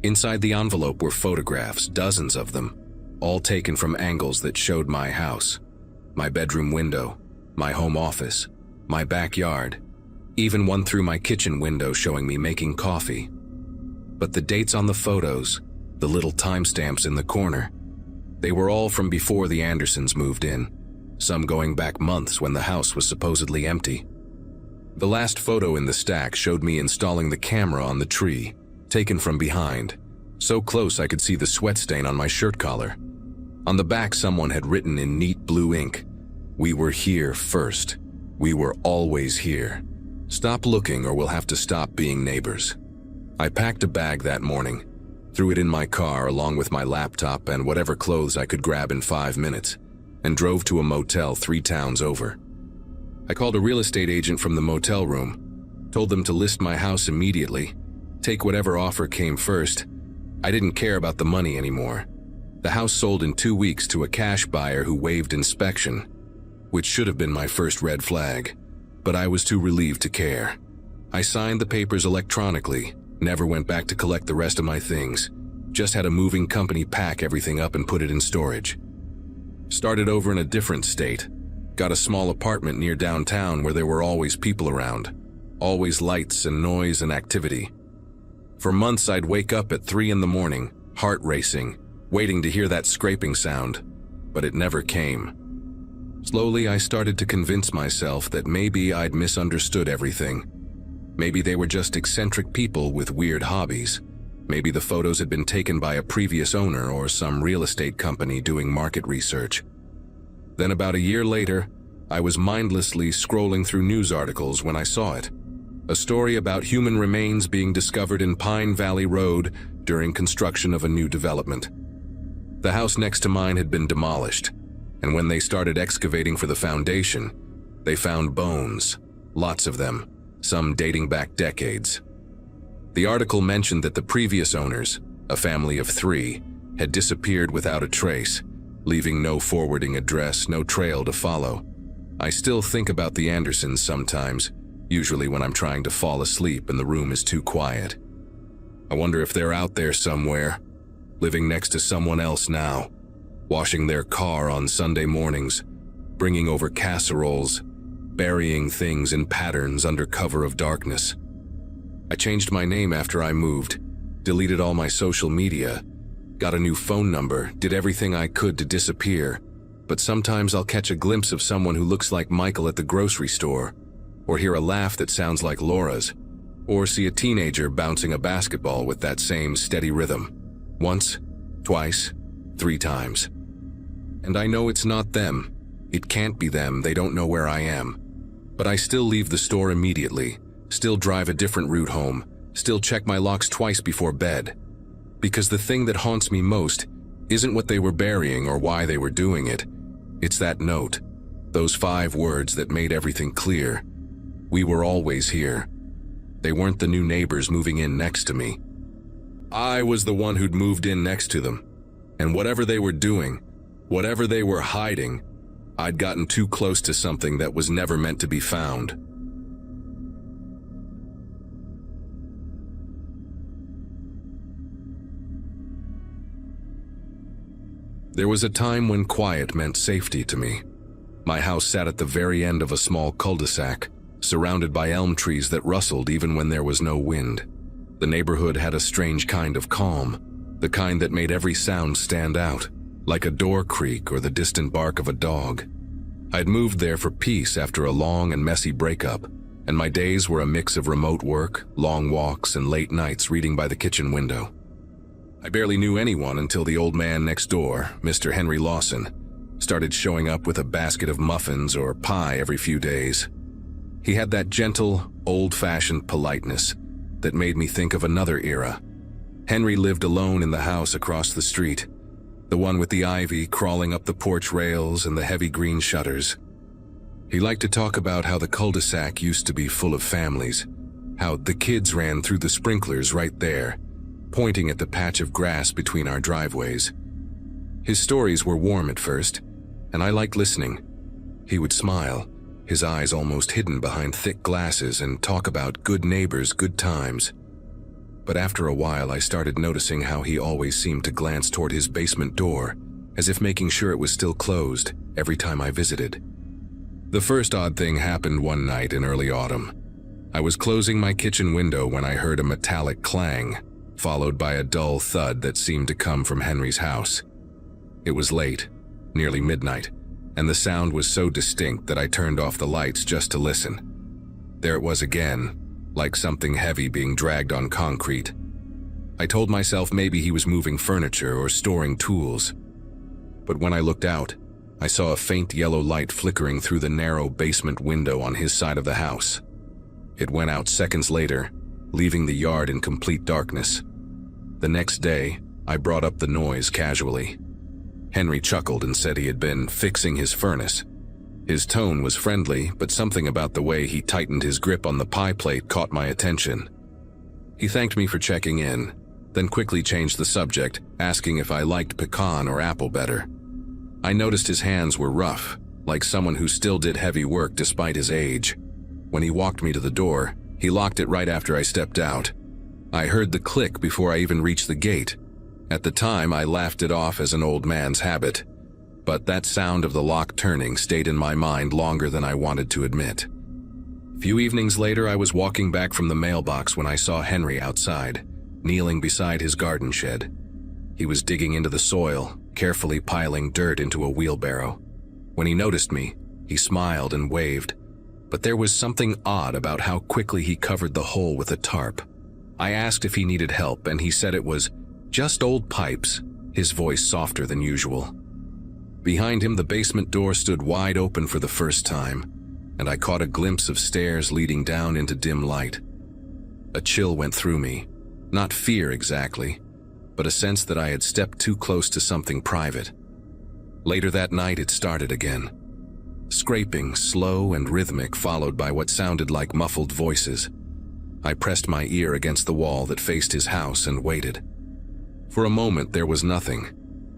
S1: Inside the envelope were photographs, dozens of them, all taken from angles that showed my house, my bedroom window, my home office, my backyard, even one through my kitchen window showing me making coffee. But the dates on the photos, the little timestamps in the corner, they were all from before the Andersons moved in, some going back months when the house was supposedly empty. The last photo in the stack showed me installing the camera on the tree, taken from behind, so close I could see the sweat stain on my shirt collar. On the back, someone had written in neat blue ink, "We were here first. We were always here. Stop looking or we'll have to stop being neighbors." I packed a bag that morning, threw it in my car along with my laptop and whatever clothes I could grab in 5 minutes, and drove to a motel 3 towns over. I called a real estate agent from the motel room, told them to list my house immediately, take whatever offer came first. I didn't care about the money anymore. The house sold in 2 weeks to a cash buyer who waived inspection, which should have been my first red flag, but I was too relieved to care. I signed the papers electronically, never went back to collect the rest of my things, just had a moving company pack everything up and put it in storage. Started over in a different state, got a small apartment near downtown where there were always people around, always lights and noise and activity. For months I'd wake up at 3 in the morning, heart racing, waiting to hear that scraping sound, but it never came. Slowly I started to convince myself that maybe I'd misunderstood everything. Maybe they were just eccentric people with weird hobbies. Maybe the photos had been taken by a previous owner or some real estate company doing market research. Then about a year later, I was mindlessly scrolling through news articles when I saw it. A story about human remains being discovered in Pine Valley Road during construction of a new development. The house next to mine had been demolished, and when they started excavating for the foundation, they found bones, lots of them, some dating back decades. The article mentioned that the previous owners, a family of 3, had disappeared without a trace, leaving no forwarding address, no trail to follow. I still think about the Andersons sometimes, usually when I'm trying to fall asleep and the room is too quiet. I wonder if they're out there somewhere, living next to someone else now, washing their car on Sunday mornings, bringing over casseroles, burying things in patterns under cover of darkness. I changed my name after I moved, deleted all my social media, got a new phone number, did everything I could to disappear, but sometimes I'll catch a glimpse of someone who looks like Michael at the grocery store, or hear a laugh that sounds like Laura's, or see a teenager bouncing a basketball with that same steady rhythm. Once, twice, 3 times. And I know it's not them. It can't be them, they don't know where I am. But I still leave the store immediately, still drive a different route home, still check my locks twice before bed. Because the thing that haunts me most isn't what they were burying or why they were doing it. It's that note, those 5 words that made everything clear. We were always here. They weren't the new neighbors moving in next to me. I was the one who'd moved in next to them. And whatever they were doing, whatever they were hiding, I'd gotten too close to something that was never meant to be found. There was a time when quiet meant safety to me. My house sat at the very end of a small cul-de-sac, surrounded by elm trees that rustled even when there was no wind. The neighborhood had a strange kind of calm, the kind that made every sound stand out, like a door creak or the distant bark of a dog. I'd moved there for peace after a long and messy breakup, and my days were a mix of remote work, long walks, and late nights reading by the kitchen window. I barely knew anyone until the old man next door, Mr. Henry Lawson, started showing up with a basket of muffins or pie every few days. He had that gentle, old-fashioned politeness that made me think of another era. Henry lived alone in the house across the street, the one with the ivy crawling up the porch rails and the heavy green shutters. He liked to talk about how the cul-de-sac used to be full of families, how the kids ran through the sprinklers right there, pointing at the patch of grass between our driveways. His stories were warm at first, and I liked listening. He would smile, his eyes almost hidden behind thick glasses, and talk about good neighbors, good times. But after a while, I started noticing how he always seemed to glance toward his basement door, as if making sure it was still closed every time I visited. The first odd thing happened one night in early autumn. I was closing my kitchen window when I heard a metallic clang, followed by a dull thud that seemed to come from Henry's house. It was late, nearly midnight, and the sound was so distinct that I turned off the lights just to listen. There it was again, like something heavy being dragged on concrete. I told myself maybe he was moving furniture or storing tools. But when I looked out, I saw a faint yellow light flickering through the narrow basement window on his side of the house. It went out seconds later, leaving the yard in complete darkness. The next day, I brought up the noise casually. Henry chuckled and said he had been fixing his furnace. His tone was friendly, but something about the way he tightened his grip on the pie plate caught my attention. He thanked me for checking in, then quickly changed the subject, asking if I liked pecan or apple better. I noticed his hands were rough, like someone who still did heavy work despite his age. When he walked me to the door, he locked it right after I stepped out. I heard the click before I even reached the gate. At the time, I laughed it off as an old man's habit, but that sound of the lock turning stayed in my mind longer than I wanted to admit. A few evenings later, I was walking back from the mailbox when I saw Henry outside, kneeling beside his garden shed. He was digging into the soil, carefully piling dirt into a wheelbarrow. When he noticed me, he smiled and waved, but there was something odd about how quickly he covered the hole with a tarp. I asked if he needed help, and he said it was just old pipes, his voice softer than usual. Behind him, the basement door stood wide open for the first time, and I caught a glimpse of stairs leading down into dim light. A chill went through me, not fear exactly, but a sense that I had stepped too close to something private. Later that night, it started again. Scraping, slow and rhythmic, followed by what sounded like muffled voices. I pressed my ear against the wall that faced his house and waited. For a moment, there was nothing,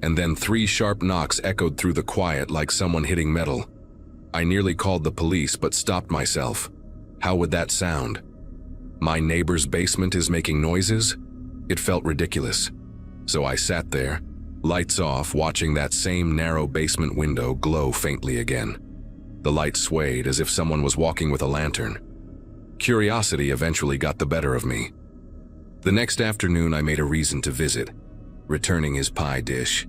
S1: and then 3 sharp knocks echoed through the quiet like someone hitting metal. I nearly called the police, but stopped myself. How would that sound? My neighbor's basement is making noises? It felt ridiculous. So I sat there, lights off, watching that same narrow basement window glow faintly again. The light swayed as if someone was walking with a lantern. Curiosity eventually got the better of me. The next afternoon, I made a reason to visit, returning his pie dish.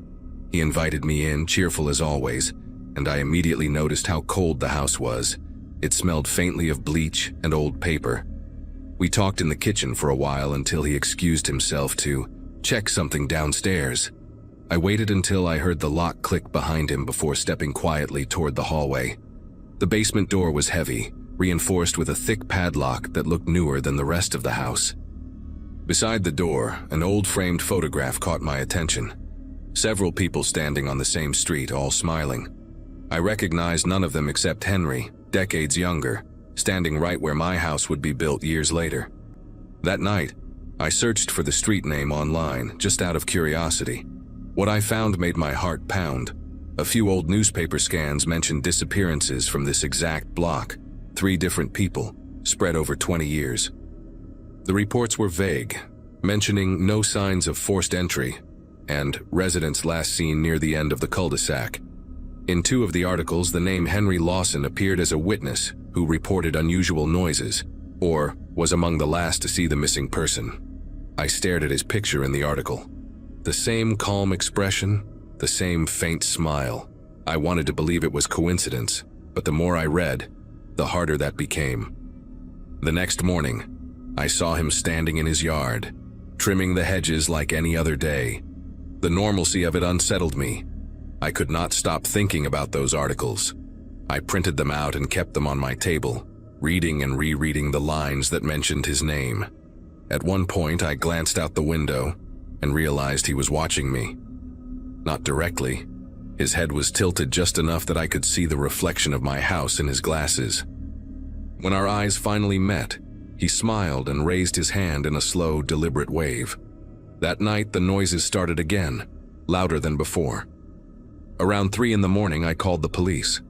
S1: He invited me in, cheerful as always, and I immediately noticed how cold the house was. It smelled faintly of bleach and old paper. We talked in the kitchen for a while until he excused himself to check something downstairs. I waited until I heard the lock click behind him before stepping quietly toward the hallway. The basement door was heavy, reinforced with a thick padlock that looked newer than the rest of the house. Beside the door, an old framed photograph caught my attention. Several people standing on the same street, all smiling. I recognized none of them except Henry, decades younger, standing right where my house would be built years later. That night, I searched for the street name online, just out of curiosity. What I found made my heart pound. A few old newspaper scans mentioned disappearances from this exact block, 3 different people, spread over 20 years. The reports were vague, mentioning no signs of forced entry, and residents last seen near the end of the cul-de-sac. In 2 of the articles, the name Henry Lawson appeared as a witness who reported unusual noises, or was among the last to see the missing person. I stared at his picture in the article. The same calm expression, the same faint smile. I wanted to believe it was coincidence, but the more I read, the harder that became. The next morning, I saw him standing in his yard, trimming the hedges like any other day. The normalcy of it unsettled me. I could not stop thinking about those articles. I printed them out and kept them on my table, reading and rereading the lines that mentioned his name. At one point, I glanced out the window and realized he was watching me. Not directly. His head was tilted just enough that I could see the reflection of my house in his glasses. When our eyes finally met, he smiled and raised his hand in a slow, deliberate wave. That night, the noises started again, louder than before. Around 3 in the morning, I called the police.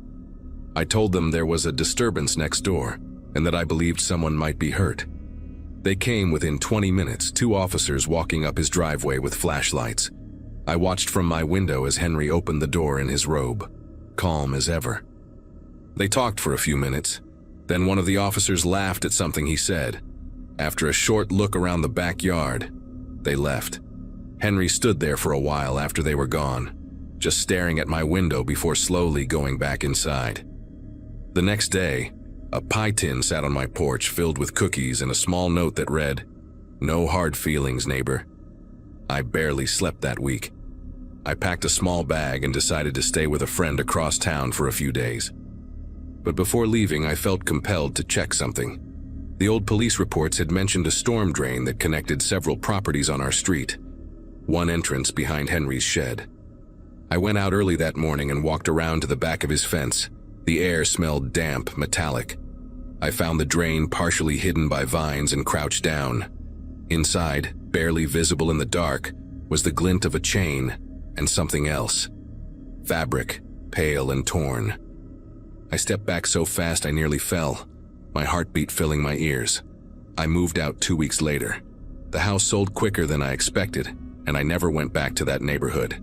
S1: I told them there was a disturbance next door and that I believed someone might be hurt. They came within 20 minutes, 2 officers walking up his driveway with flashlights. I watched from my window as Henry opened the door in his robe, calm as ever. They talked for a few minutes. Then one of the officers laughed at something he said. After a short look around the backyard, they left. Henry stood there for a while after they were gone, just staring at my window before slowly going back inside. The next day, a pie tin sat on my porch filled with cookies and a small note that read, "No hard feelings, neighbor." I barely slept that week. I packed a small bag and decided to stay with a friend across town for a few days. But before leaving, I felt compelled to check something. The old police reports had mentioned a storm drain that connected several properties on our street, one entrance behind Henry's shed. I went out early that morning and walked around to the back of his fence. The air smelled damp, metallic. I found the drain partially hidden by vines and crouched down. Inside, barely visible in the dark, was the glint of a chain and something else. Fabric, pale and torn. I stepped back so fast I nearly fell, my heartbeat filling my ears. I moved out 2 weeks later. The house sold quicker than I expected, and I never went back to that neighborhood.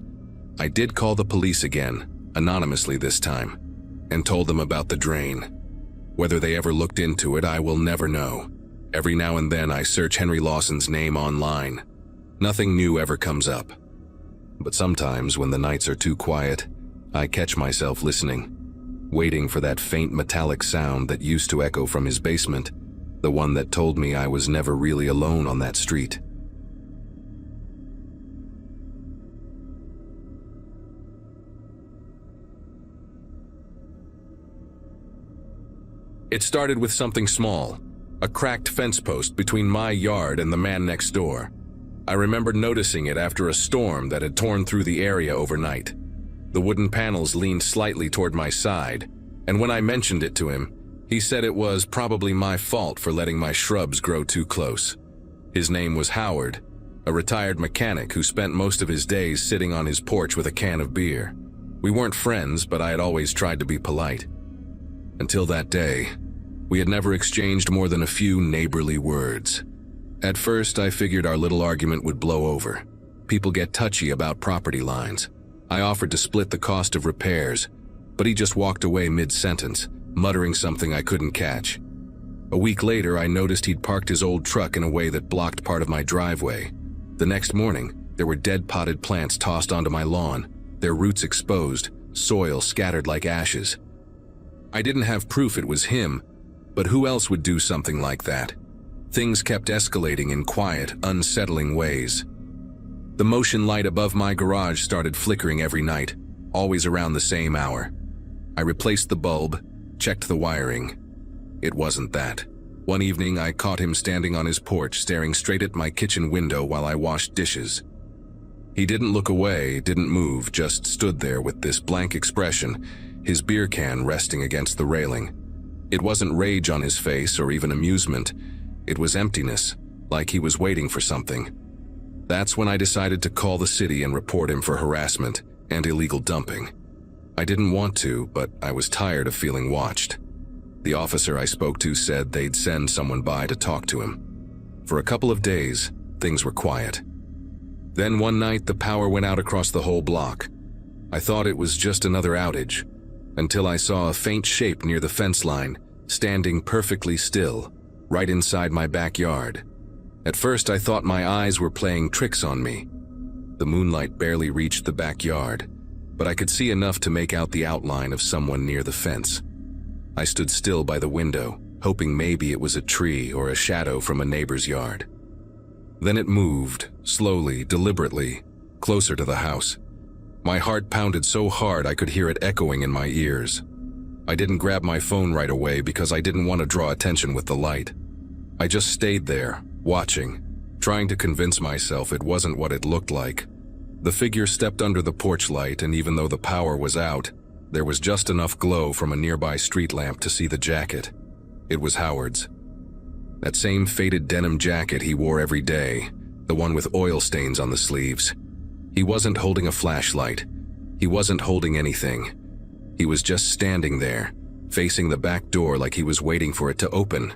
S1: I did call the police again, anonymously this time, and told them about the drain. Whether they ever looked into it, I will never know. Every now and then I search Henry Lawson's name online. Nothing new ever comes up. But sometimes when the nights are too quiet, I catch myself listening, waiting for that faint metallic sound that used to echo from his basement, the one that told me I was never really alone on that street. It started with something small, a cracked fence post between my yard and the man next door. I remember noticing it after a storm that had torn through the area overnight. The wooden panels leaned slightly toward my side, and when I mentioned it to him, he said it was probably my fault for letting my shrubs grow too close. His name was Howard, a retired mechanic who spent most of his days sitting on his porch with a can of beer. We weren't friends, but I had always tried to be polite. Until that day, we had never exchanged more than a few neighborly words. At first, I figured our little argument would blow over. People get touchy about property lines. I offered to split the cost of repairs, but he just walked away mid-sentence, muttering something I couldn't catch. A week later, I noticed he'd parked his old truck in a way that blocked part of my driveway. The next morning, there were dead potted plants tossed onto my lawn, their roots exposed, soil scattered like ashes. I didn't have proof it was him, but who else would do something like that? Things kept escalating in quiet, unsettling ways. The motion light above my garage started flickering every night, always around the same hour. I replaced the bulb, checked the wiring. It wasn't that. One evening, I caught him standing on his porch, staring straight at my kitchen window while I washed dishes. He didn't look away, didn't move, just stood there with this blank expression, his beer can resting against the railing. It wasn't rage on his face or even amusement. It was emptiness, like he was waiting for something. That's when I decided to call the city and report him for harassment and illegal dumping. I didn't want to, but I was tired of feeling watched. The officer I spoke to said they'd send someone by to talk to him. For a couple of days, things were quiet. Then one night, the power went out across the whole block. I thought it was just another outage, until I saw a faint shape near the fence line, standing perfectly still, right inside my backyard. At first, I thought my eyes were playing tricks on me. The moonlight barely reached the backyard, but I could see enough to make out the outline of someone near the fence. I stood still by the window, hoping maybe it was a tree or a shadow from a neighbor's yard. Then it moved, slowly, deliberately, closer to the house. My heart pounded so hard I could hear it echoing in my ears. I didn't grab my phone right away because I didn't want to draw attention with the light. I just stayed there, watching, trying to convince myself it wasn't what it looked like. The figure stepped under the porch light, and even though the power was out, there was just enough glow from a nearby street lamp to see the jacket. It was Howard's. That same faded denim jacket he wore every day, the one with oil stains on the sleeves. He wasn't holding a flashlight. He wasn't holding anything. He was just standing there, facing the back door like he was waiting for it to open.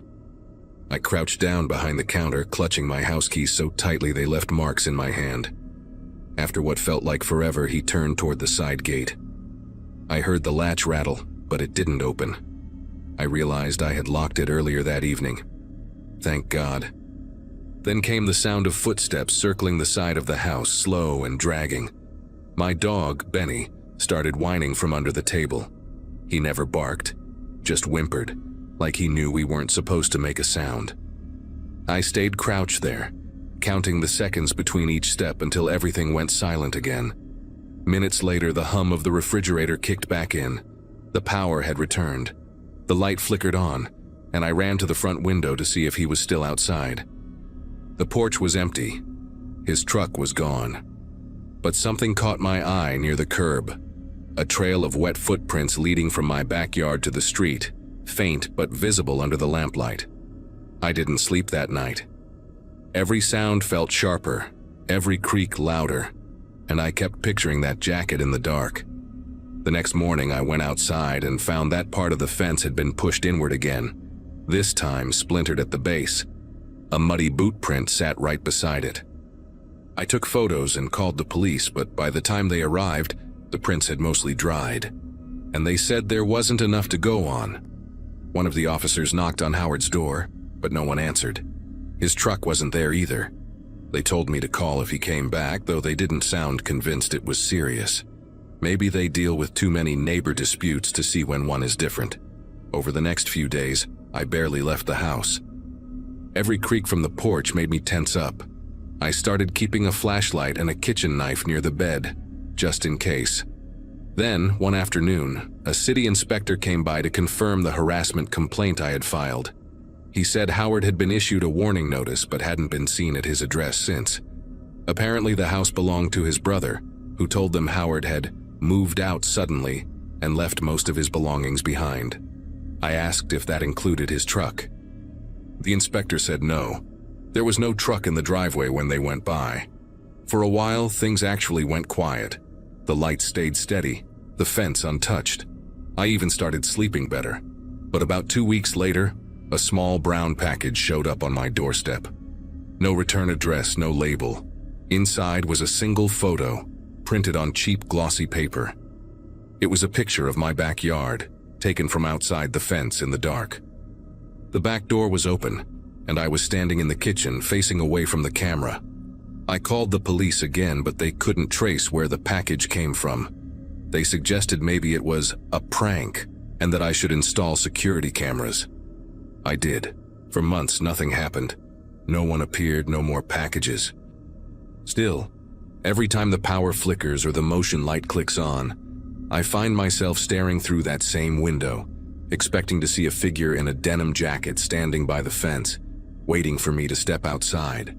S1: I crouched down behind the counter, clutching my house keys so tightly they left marks in my hand. After what felt like forever, he turned toward the side gate. I heard the latch rattle, but it didn't open. I realized I had locked it earlier that evening. Thank God. Then came the sound of footsteps circling the side of the house, slow and dragging. My dog, Benny, started whining from under the table. He never barked, just whimpered, like he knew we weren't supposed to make a sound. I stayed crouched there, counting the seconds between each step until everything went silent again. Minutes later, the hum of the refrigerator kicked back in. The power had returned. The light flickered on, and I ran to the front window to see if he was still outside. The porch was empty. His truck was gone. But something caught my eye near the curb. A trail of wet footprints leading from my backyard to the street, faint but visible under the lamplight. I didn't sleep that night. Every sound felt sharper, every creak louder, and I kept picturing that jacket in the dark. The next morning, I went outside and found that part of the fence had been pushed inward again, this time splintered at the base. A muddy boot print sat right beside it. I took photos and called the police, but by the time they arrived, the prints had mostly dried, and they said there wasn't enough to go on. One of the officers knocked on Howard's door, but no one answered. His truck wasn't there either. They told me to call if he came back, though they didn't sound convinced it was serious. Maybe they deal with too many neighbor disputes to see when one is different. Over the next few days, I barely left the house. Every creak from the porch made me tense up. I started keeping a flashlight and a kitchen knife near the bed, just in case. Then, one afternoon, a city inspector came by to confirm the harassment complaint I had filed. He said Howard had been issued a warning notice but hadn't been seen at his address since. Apparently, the house belonged to his brother, who told them Howard had moved out suddenly and left most of his belongings behind. I asked if that included his truck. The inspector said no. There was no truck in the driveway when they went by. For a while, things actually went quiet. The lights stayed steady, the fence untouched. I even started sleeping better. But about 2 weeks later, a small brown package showed up on my doorstep. No return address, no label. Inside was a single photo, printed on cheap glossy paper. It was a picture of my backyard, taken from outside the fence in the dark. The back door was open, and I was standing in the kitchen facing away from the camera. I called the police again, but they couldn't trace where the package came from. They suggested maybe it was a prank and that I should install security cameras. I did. For months, nothing happened. No one appeared, no more packages. Still, Every time the power flickers or the motion light clicks on, I find myself staring through that same window, expecting to see a figure in a denim jacket standing by the fence, waiting for me to step outside.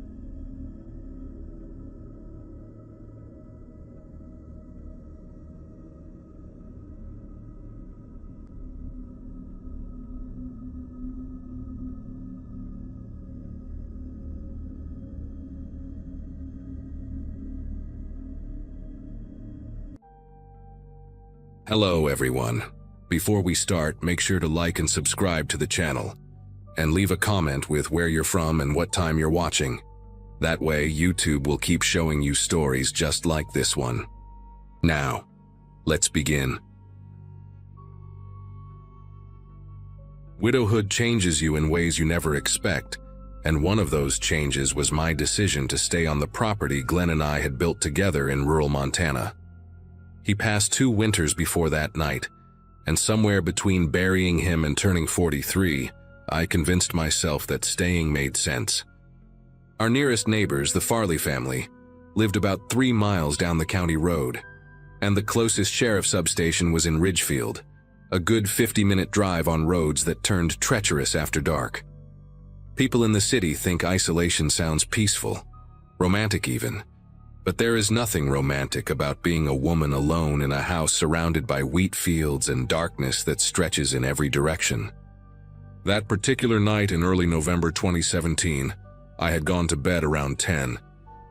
S1: Hello everyone. Before we start, make sure to like and subscribe to the channel, and leave a comment with where you're from and what time you're watching. That way, YouTube will keep showing you stories just like this one. Now, let's begin. Widowhood changes you in ways you never expect, and one of those changes was my decision to stay on the property Glenn and I had built together in rural Montana. He passed 2 winters before that night, and somewhere between burying him and turning 43, I convinced myself that staying made sense. Our nearest neighbors, the Farley family, lived about 3 miles down the county road, and the closest sheriff's substation was in Ridgefield, a good 50-minute drive on roads that turned treacherous after dark. People in the city think isolation sounds peaceful, romantic even, but there is nothing romantic about being a woman alone in a house surrounded by wheat fields and darkness that stretches in every direction. That particular night in early November 2017, I had gone to bed around 10,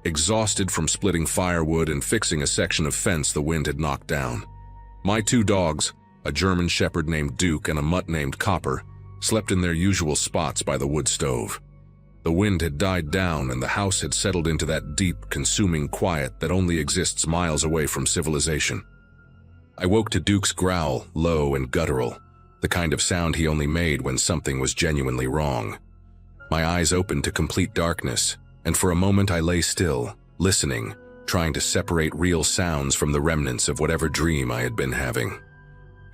S1: exhausted from splitting firewood and fixing a section of fence the wind had knocked down. My 2 dogs, a German shepherd named Duke and a mutt named Copper, slept in their usual spots by the wood stove. The wind had died down and the house had settled into that deep, consuming quiet that only exists miles away from civilization. I woke to Duke's growl, low and guttural, the kind of sound he only made when something was genuinely wrong. My eyes opened to complete darkness, and for a moment I lay still, listening, trying to separate real sounds from the remnants of whatever dream I had been having.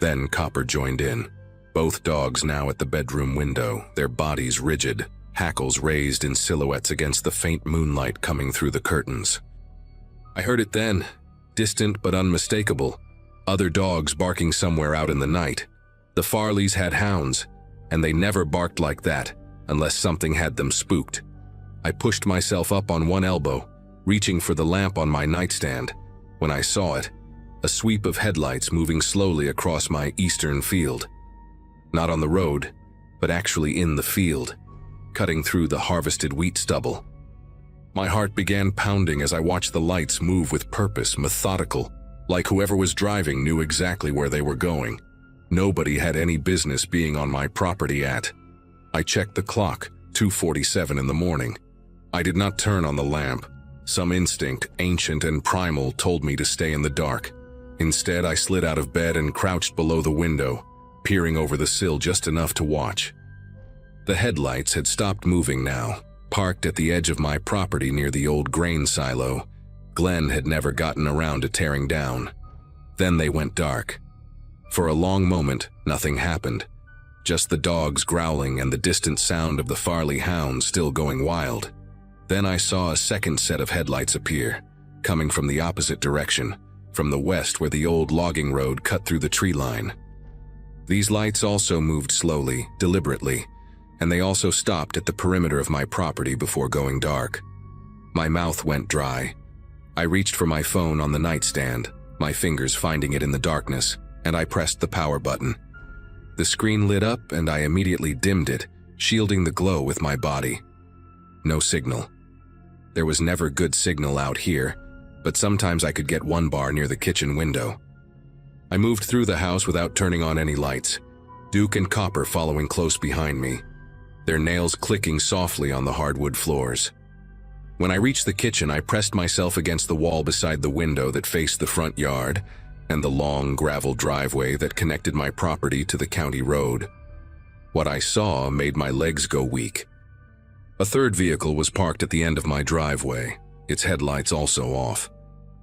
S1: Then Copper joined in, both dogs now at the bedroom window, their bodies rigid, hackles raised in silhouettes against the faint moonlight coming through the curtains. I heard it then, distant but unmistakable, other dogs barking somewhere out in the night. The Farleys had hounds, and they never barked like that unless something had them spooked. I pushed myself up on one elbow, reaching for the lamp on my nightstand, when I saw it, a sweep of headlights moving slowly across my eastern field. Not on the road, but actually in the field, cutting through the harvested wheat stubble. My heart began pounding as I watched the lights move with purpose, methodical, like whoever was driving knew exactly where they were going. Nobody had any business being on my property at. I checked the clock, 2:47 in the morning. I did not turn on the lamp. Some instinct, ancient and primal, told me to stay in the dark. Instead, I slid out of bed and crouched below the window, peering over the sill just enough to watch. The headlights had stopped moving now, parked at the edge of my property near the old grain silo Glenn had never gotten around to tearing down. Then they went dark. For a long moment, nothing happened, just the dogs growling and the distant sound of the Farley hounds still going wild. Then I saw a second set of headlights appear, coming from the opposite direction, from the west where the old logging road cut through the tree line. These lights also moved slowly, deliberately, and they also stopped at the perimeter of my property before going dark. My mouth went dry. I reached for my phone on the nightstand, my fingers finding it in the darkness, and I pressed the power button. The screen lit up and I immediately dimmed it, shielding the glow with my body. No signal. There was never good signal out here, but sometimes I could get 1 bar near the kitchen window. I moved through the house without turning on any lights, Duke and Copper following close behind me, their nails clicking softly on the hardwood floors. When I reached the kitchen, I pressed myself against the wall beside the window that faced the front yard and the long gravel driveway that connected my property to the county road. What I saw made my legs go weak. A third vehicle was parked at the end of my driveway, its headlights also off,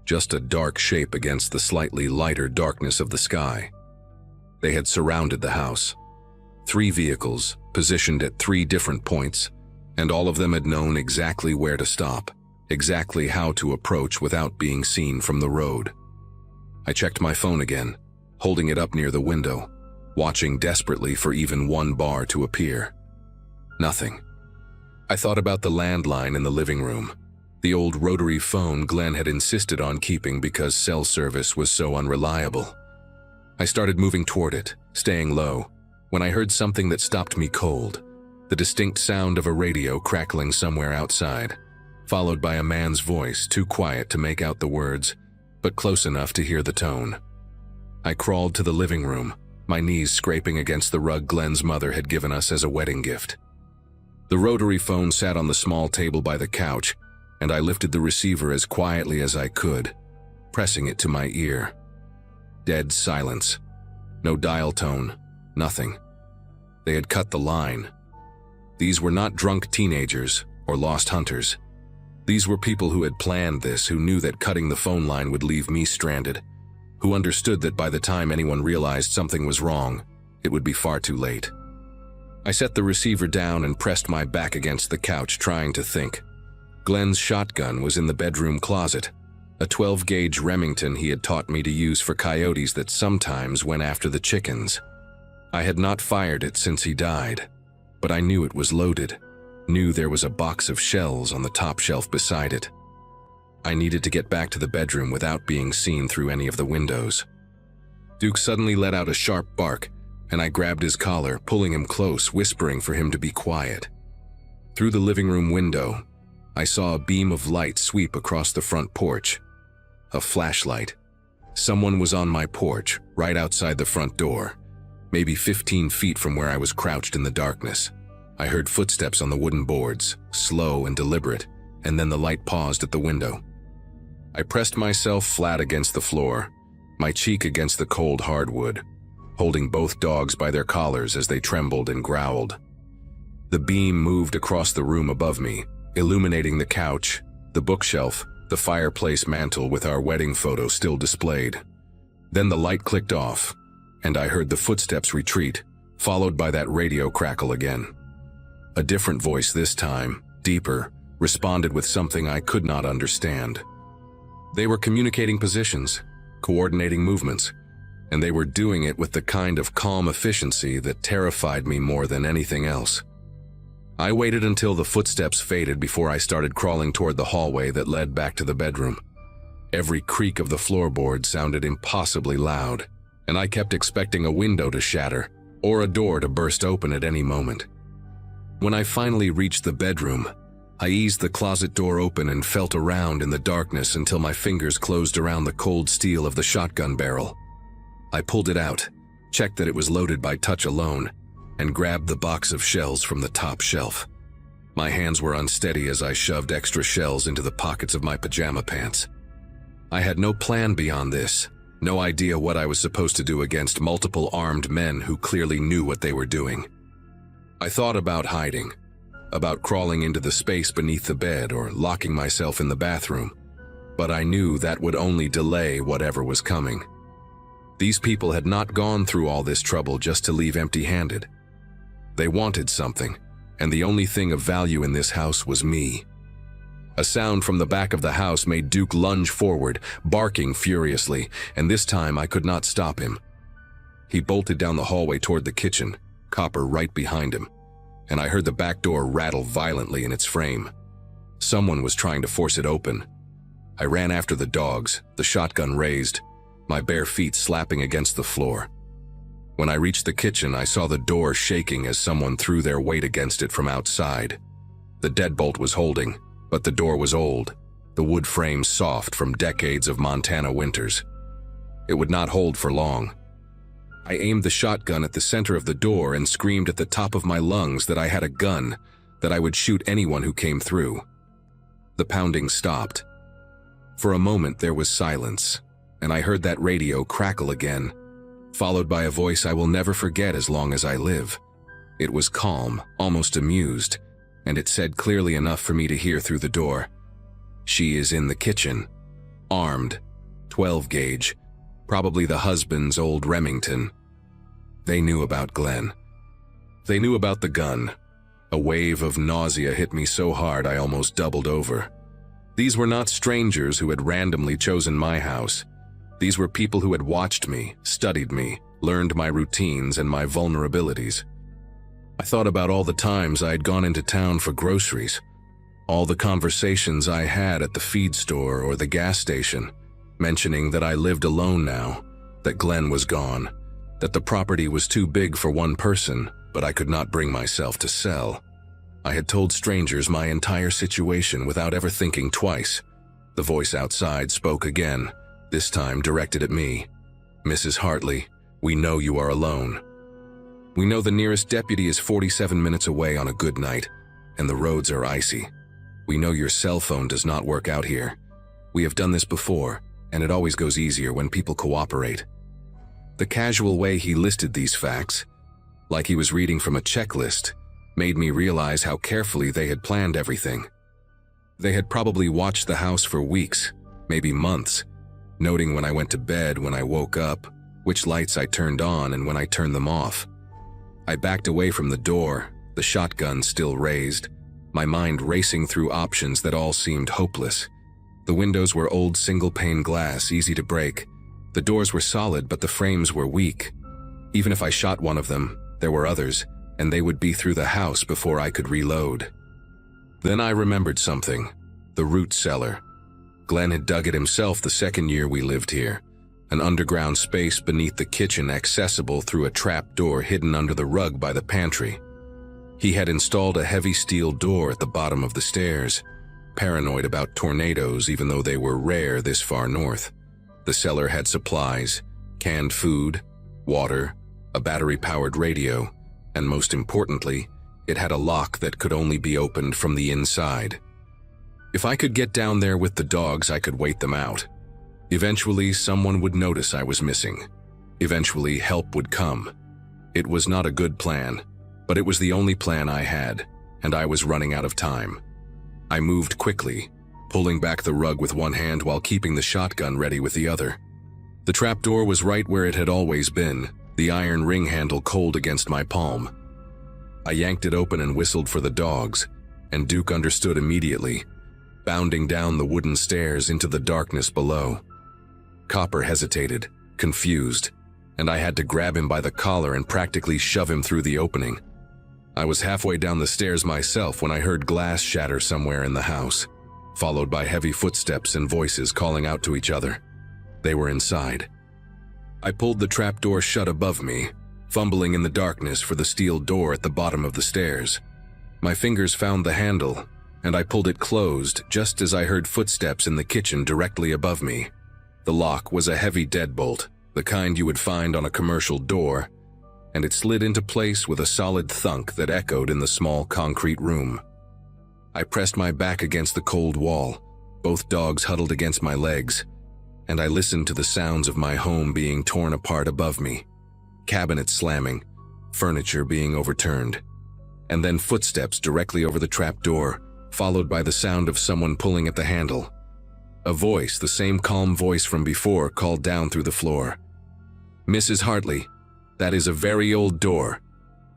S1: just a dark shape against the slightly lighter darkness of the sky. They had surrounded the house. 3 vehicles, positioned at 3 different points, and all of them had known exactly where to stop. exactly how to approach without being seen from the road. I checked my phone again, holding it up near the window, watching desperately for even one bar to appear. Nothing. I thought about the landline in the living room, the old rotary phone Glenn had insisted on keeping because cell service was so unreliable. I started moving toward it, staying low, when I heard something that stopped me cold, the distinct sound of a radio crackling somewhere outside, followed by a man's voice too quiet to make out the words, but close enough to hear the tone. I crawled to the living room, my knees scraping against the rug Glenn's mother had given us as a wedding gift. The rotary phone sat on the small table by the couch, and I lifted the receiver as quietly as I could, pressing it to my ear. Dead silence. No dial tone, nothing. They had cut the line. These were not drunk teenagers or lost hunters. These were people who had planned this, who knew that cutting the phone line would leave me stranded, who understood that by the time anyone realized something was wrong, it would be far too late. I set the receiver down and pressed my back against the couch, trying to think. Glenn's shotgun was in the bedroom closet, a 12-gauge Remington he had taught me to use for coyotes that sometimes went after the chickens. I had not fired it since he died, but I knew it was loaded, knew there was a box of shells on the top shelf beside it. I needed to get back to the bedroom without being seen through any of the windows. Duke suddenly let out a sharp bark, and I grabbed his collar, pulling him close, whispering for him to be quiet. Through the living room window, I saw a beam of light sweep across the front porch. A flashlight. Someone was on my porch, right outside the front door, maybe 15 feet from where I was crouched in the darkness. I heard footsteps on the wooden boards, slow and deliberate, and then the light paused at the window. I pressed myself flat against the floor, my cheek against the cold hardwood, holding both dogs by their collars as they trembled and growled. The beam moved across the room above me, illuminating the couch, the bookshelf, the fireplace mantel with our wedding photo still displayed. Then the light clicked off, and I heard the footsteps retreat, followed by that radio crackle again. A different voice this time, deeper, responded with something I could not understand. They were communicating positions, coordinating movements, and they were doing it with the kind of calm efficiency that terrified me more than anything else. I waited until the footsteps faded before I started crawling toward the hallway that led back to the bedroom. Every creak of the floorboard sounded impossibly loud, and I kept expecting a window to shatter or a door to burst open at any moment. When I finally reached the bedroom, I eased the closet door open and felt around in the darkness until my fingers closed around the cold steel of the shotgun barrel. I pulled it out, checked that it was loaded by touch alone, and grabbed the box of shells from the top shelf. My hands were unsteady as I shoved extra shells into the pockets of my pajama pants. I had no plan beyond this, no idea what I was supposed to do against multiple armed men who clearly knew what they were doing. I thought about hiding, about crawling into the space beneath the bed or locking myself in the bathroom, but I knew that would only delay whatever was coming. These people had not gone through all this trouble just to leave empty-handed. They wanted something, and the only thing of value in this house was me. A sound from the back of the house made Duke lunge forward, barking furiously, and this time I could not stop him. He bolted down the hallway toward the kitchen, Copper right behind him, and I heard the back door rattle violently in its frame. Someone was trying to force it open. I ran after the dogs, the shotgun raised, my bare feet slapping against the floor. When I reached the kitchen, I saw the door shaking as someone threw their weight against it from outside. The deadbolt was holding, but the door was old, the wood frame soft from decades of Montana winters. It would not hold for long. I aimed the shotgun at the center of the door and screamed at the top of my lungs that I had a gun, that I would shoot anyone who came through. The pounding stopped. For a moment there was silence, and I heard that radio crackle again, followed by a voice I will never forget as long as I live. It was calm, almost amused, and it said clearly enough for me to hear through the door. She is in the kitchen, armed, 12-gauge, probably the husband's old Remington. They knew about Glenn. They knew about the gun. A wave of nausea hit me so hard I almost doubled over. These were not strangers who had randomly chosen my house. These were people who had watched me, studied me, learned my routines and my vulnerabilities. I thought about all the times I had gone into town for groceries, all the conversations I had at the feed store or the gas station, mentioning that I lived alone now, that Glenn was gone, that the property was too big for one person, but I could not bring myself to sell. I had told strangers my entire situation without ever thinking twice. The voice outside spoke again, this time directed at me. "Mrs. Hartley, we know you are alone. We know the nearest deputy is 47 minutes away on a good night, and the roads are icy. We know your cell phone does not work out here. We have done this before, and it always goes easier when people cooperate." The casual way he listed these facts, like he was reading from a checklist, made me realize how carefully they had planned everything. They had probably watched the house for weeks, maybe months, noting when I went to bed, when I woke up, which lights I turned on and when I turned them off. I backed away from the door, the shotgun still raised, my mind racing through options that all seemed hopeless. The windows were old single-pane glass, easy to break. The doors were solid, but the frames were weak. Even if I shot one of them, there were others, and they would be through the house before I could reload. Then I remembered something, the root cellar. Glenn had dug it himself the second year we lived here, an underground space beneath the kitchen accessible through a trap door hidden under the rug by the pantry. He had installed a heavy steel door at the bottom of the stairs, paranoid about tornadoes even though they were rare this far north. The cellar had supplies, canned food, water, a battery-powered radio, and most importantly, it had a lock that could only be opened from the inside. If I could get down there with the dogs, I could wait them out. Eventually, someone would notice I was missing. Eventually, help would come. It was not a good plan, but it was the only plan I had, and I was running out of time. I moved quickly, pulling back the rug with one hand while keeping the shotgun ready with the other. The trapdoor was right where it had always been, the iron ring handle cold against my palm. I yanked it open and whistled for the dogs, and Duke understood immediately, bounding down the wooden stairs into the darkness below. Copper hesitated, confused, and I had to grab him by the collar and practically shove him through the opening. I was halfway down the stairs myself when I heard glass shatter somewhere in the house, followed by heavy footsteps and voices calling out to each other. They were inside. I pulled the trapdoor shut above me, fumbling in the darkness for the steel door at the bottom of the stairs. My fingers found the handle, and I pulled it closed just as I heard footsteps in the kitchen directly above me. The lock was a heavy deadbolt, the kind you would find on a commercial door, and it slid into place with a solid thunk that echoed in the small concrete room. I pressed my back against the cold wall, both dogs huddled against my legs, and I listened to the sounds of my home being torn apart above me. Cabinets slamming, furniture being overturned, and then footsteps directly over the trapdoor, followed by the sound of someone pulling at the handle. A voice, the same calm voice from before, called down through the floor. "Mrs. Hartley, that is a very old door.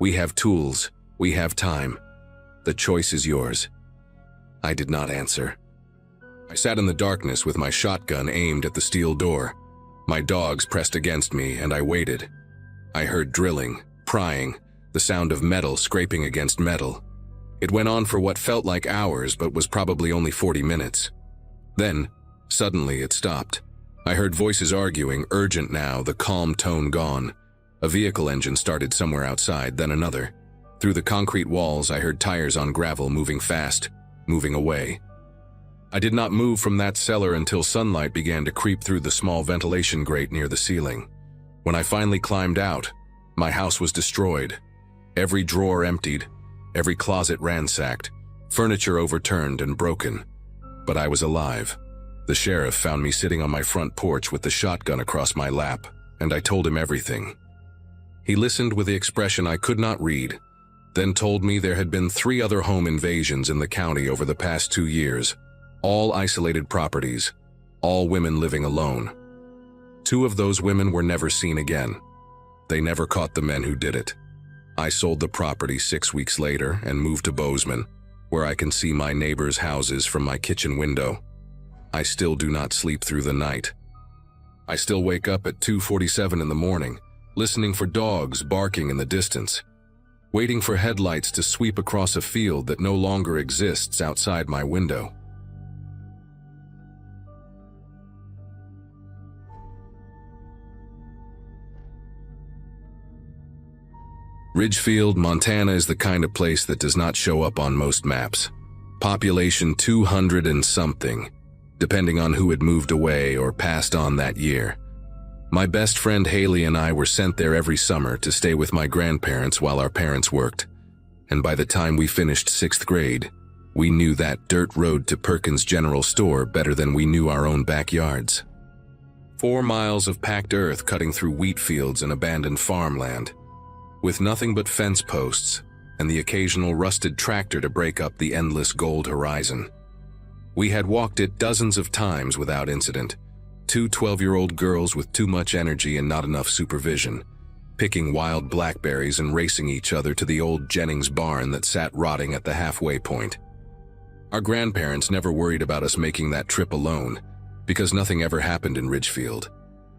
S1: We have tools, we have time. The choice is yours." I did not answer. I sat in the darkness with my shotgun aimed at the steel door. My dogs pressed against me, and I waited. I heard drilling, prying, the sound of metal scraping against metal. It went on for what felt like hours, but was probably only 40 minutes. Then, suddenly, it stopped. I heard voices arguing, urgent now, the calm tone gone. A vehicle engine started somewhere outside, then another. Through the concrete walls, I heard tires on gravel moving fast, moving away. I did not move from that cellar until sunlight began to creep through the small ventilation grate near the ceiling. When I finally climbed out, my house was destroyed. Every drawer emptied, every closet ransacked, furniture overturned and broken. But I was alive. The sheriff found me sitting on my front porch with the shotgun across my lap, and I told him everything. He listened with the expression I could not read, then told me there had been 3 other home invasions in the county over the past 2 years, all isolated properties, all women living alone. 2 of those women were never seen again. They never caught the men who did it. I sold the property 6 weeks later and moved to Bozeman, where I can see my neighbors' houses from my kitchen window. I still do not sleep through the night. I still wake up at 2:47 in the morning, listening for dogs barking in the distance, waiting for headlights to sweep across a field that no longer exists outside my window. Ridgefield, Montana is the kind of place that does not show up on most maps. Population 200 and something, depending on who had moved away or passed on that year. My best friend Haley and I were sent there every summer to stay with my grandparents while our parents worked. And by the time we finished 6th grade, we knew that dirt road to Perkins General Store better than we knew our own backyards. 4 miles of packed earth cutting through wheat fields and abandoned farmland, with nothing but fence posts and the occasional rusted tractor to break up the endless gold horizon. We had walked it dozens of times without incident, 2 12-year-old girls with too much energy and not enough supervision, picking wild blackberries and racing each other to the old Jennings barn that sat rotting at the halfway point. Our grandparents never worried about us making that trip alone, because nothing ever happened in Ridgefield.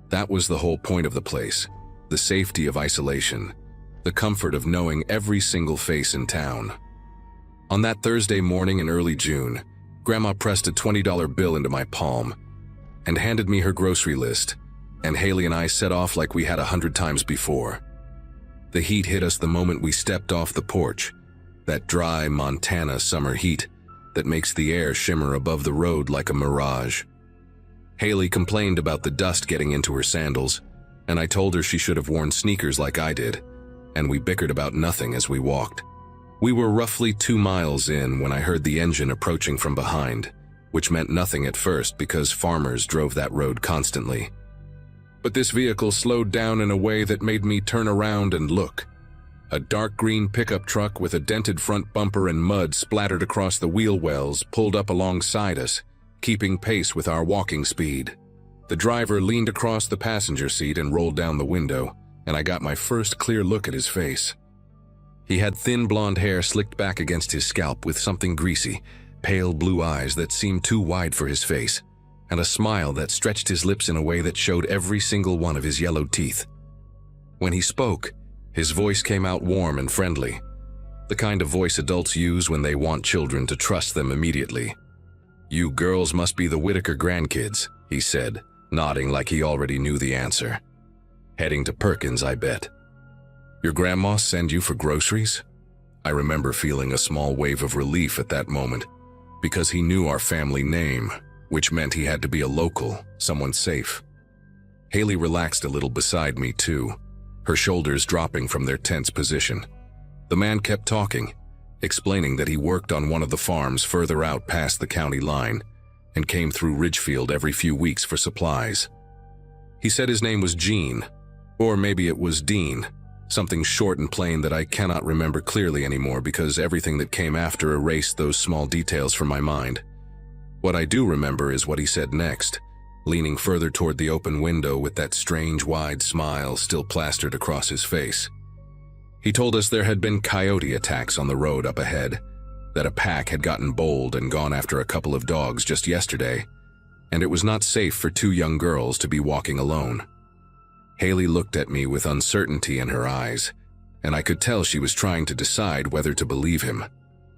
S1: That was the whole point of the place, the safety of isolation, the comfort of knowing every single face in town. On that Thursday morning in early June, Grandma pressed a $20 bill into my palm and handed me her grocery list, and Haley and I set off like we had 100 times before. The heat hit us the moment we stepped off the porch, that dry Montana summer heat that makes the air shimmer above the road like a mirage. Haley complained about the dust getting into her sandals, and I told her she should have worn sneakers like I did, and we bickered about nothing as we walked. We were roughly 2 miles in when I heard the engine approaching from behind, which meant nothing at first because farmers drove that road constantly. But this vehicle slowed down in a way that made me turn around and look. A dark green pickup truck with a dented front bumper and mud splattered across the wheel wells pulled up alongside us, keeping pace with our walking speed. The driver leaned across the passenger seat and rolled down the window, and I got my first clear look at his face. He had thin blonde hair slicked back against his scalp with something greasy, pale blue eyes that seemed too wide for his face, and a smile that stretched his lips in a way that showed every single one of his yellow teeth. When he spoke, his voice came out warm and friendly, the kind of voice adults use when they want children to trust them immediately. "You girls must be the Whitaker grandkids," he said, nodding like he already knew the answer. "Heading to Perkins, I bet. Your grandma send you for groceries?" I remember feeling a small wave of relief at that moment, because he knew our family name, which meant he had to be a local, someone safe. Haley relaxed a little beside me too, her shoulders dropping from their tense position. The man kept talking, explaining that he worked on one of the farms further out past the county line and came through Ridgefield every few weeks for supplies. He said his name was Gene, or maybe it was Dean, something short and plain that I cannot remember clearly anymore because everything that came after erased those small details from my mind. What I do remember is what he said next, leaning further toward the open window with that strange wide smile still plastered across his face. He told us there had been coyote attacks on the road up ahead, that a pack had gotten bold and gone after a couple of dogs just yesterday, and it was not safe for 2 young girls to be walking alone. Haley looked at me with uncertainty in her eyes, and I could tell she was trying to decide whether to believe him.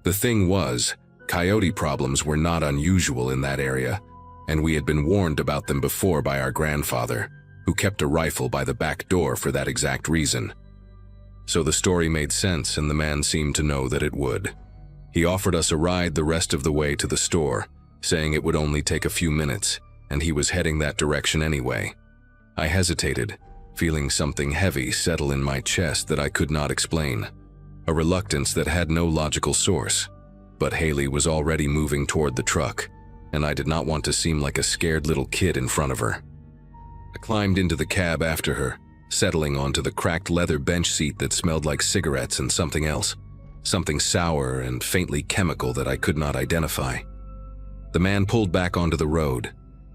S1: The thing was, coyote problems were not unusual in that area, and we had been warned about them before by our grandfather, who kept a rifle by the back door for that exact reason. So the story made sense, and the man seemed to know that it would. He offered us a ride the rest of the way to the store, saying it would only take a few minutes, and he was heading that direction anyway. I hesitated, feeling something heavy settle in my chest that I could not explain, a reluctance that had no logical source. But Haley was already moving toward the truck, and I did not want to seem like a scared little kid in front of her. I climbed into the cab after her, settling onto the cracked leather bench seat that smelled like cigarettes and something else, something sour and faintly chemical that I could not identify. The man pulled back onto the road,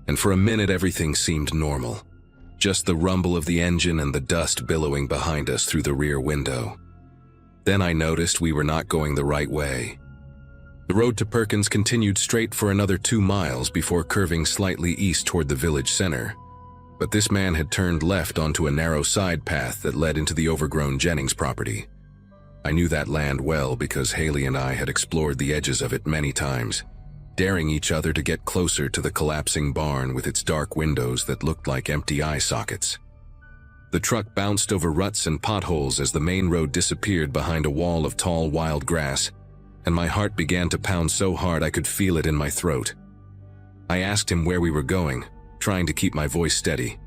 S1: and for a minute everything seemed normal. Just the rumble of the engine and the dust billowing behind us through the rear window. Then I noticed we were not going the right way. The road to Perkins continued straight for another 2 miles before curving slightly east toward the village center. But this man had turned left onto a narrow side path that led into the overgrown Jennings property. I knew that land well because Haley and I had explored the edges of it many times, daring each other to get closer to the collapsing barn with its dark windows that looked like empty eye sockets. The truck bounced over ruts and potholes as the main road disappeared behind a wall of tall wild grass, and my heart began to pound so hard I could feel it in my throat. I asked him where we were going, trying to keep my voice steady,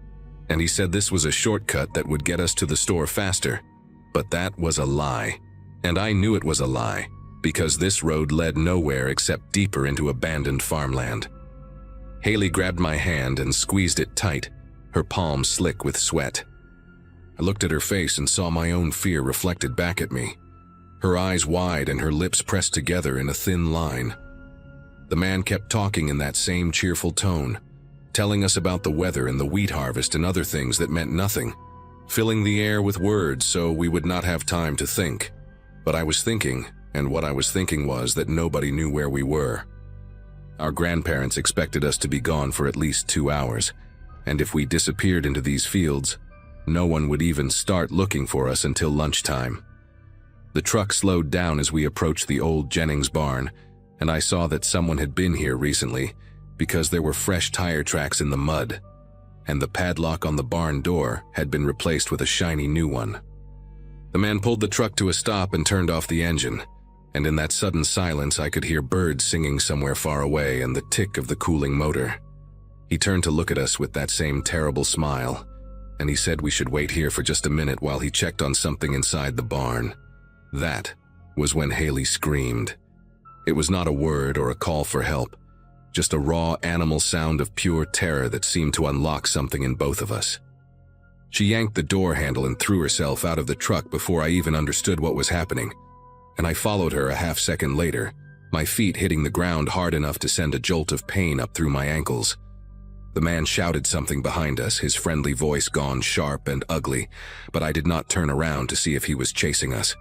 S1: and he said this was a shortcut that would get us to the store faster. But that was a lie, and I knew it was a lie, because this road led nowhere except deeper into abandoned farmland. Haley grabbed my hand and squeezed it tight, her palm slick with sweat. I looked at her face and saw my own fear reflected back at me, her eyes wide and her lips pressed together in a thin line. The man kept talking in that same cheerful tone, telling us about the weather and the wheat harvest and other things that meant nothing, filling the air with words so we would not have time to think. But I was thinking, and what I was thinking was that nobody knew where we were. Our grandparents expected us to be gone for at least 2 hours, and if we disappeared into these fields, no one would even start looking for us until lunchtime. The truck slowed down as we approached the old Jennings barn, and I saw that someone had been here recently because there were fresh tire tracks in the mud, and the padlock on the barn door had been replaced with a shiny new one. The man pulled the truck to a stop and turned off the engine, and in that sudden silence I could hear birds singing somewhere far away and the tick of the cooling motor. He turned to look at us with that same terrible smile, and he said we should wait here for just a minute while he checked on something inside the barn. That was when Haley screamed. It was not a word or a call for help, just a raw animal sound of pure terror that seemed to unlock something in both of us. She yanked the door handle and threw herself out of the truck before I even understood what was happening, and I followed her a half-second later, my feet hitting the ground hard enough to send a jolt of pain up through my ankles. The man shouted something behind us, his friendly voice gone sharp and ugly, but I did not turn around to see if he was chasing us.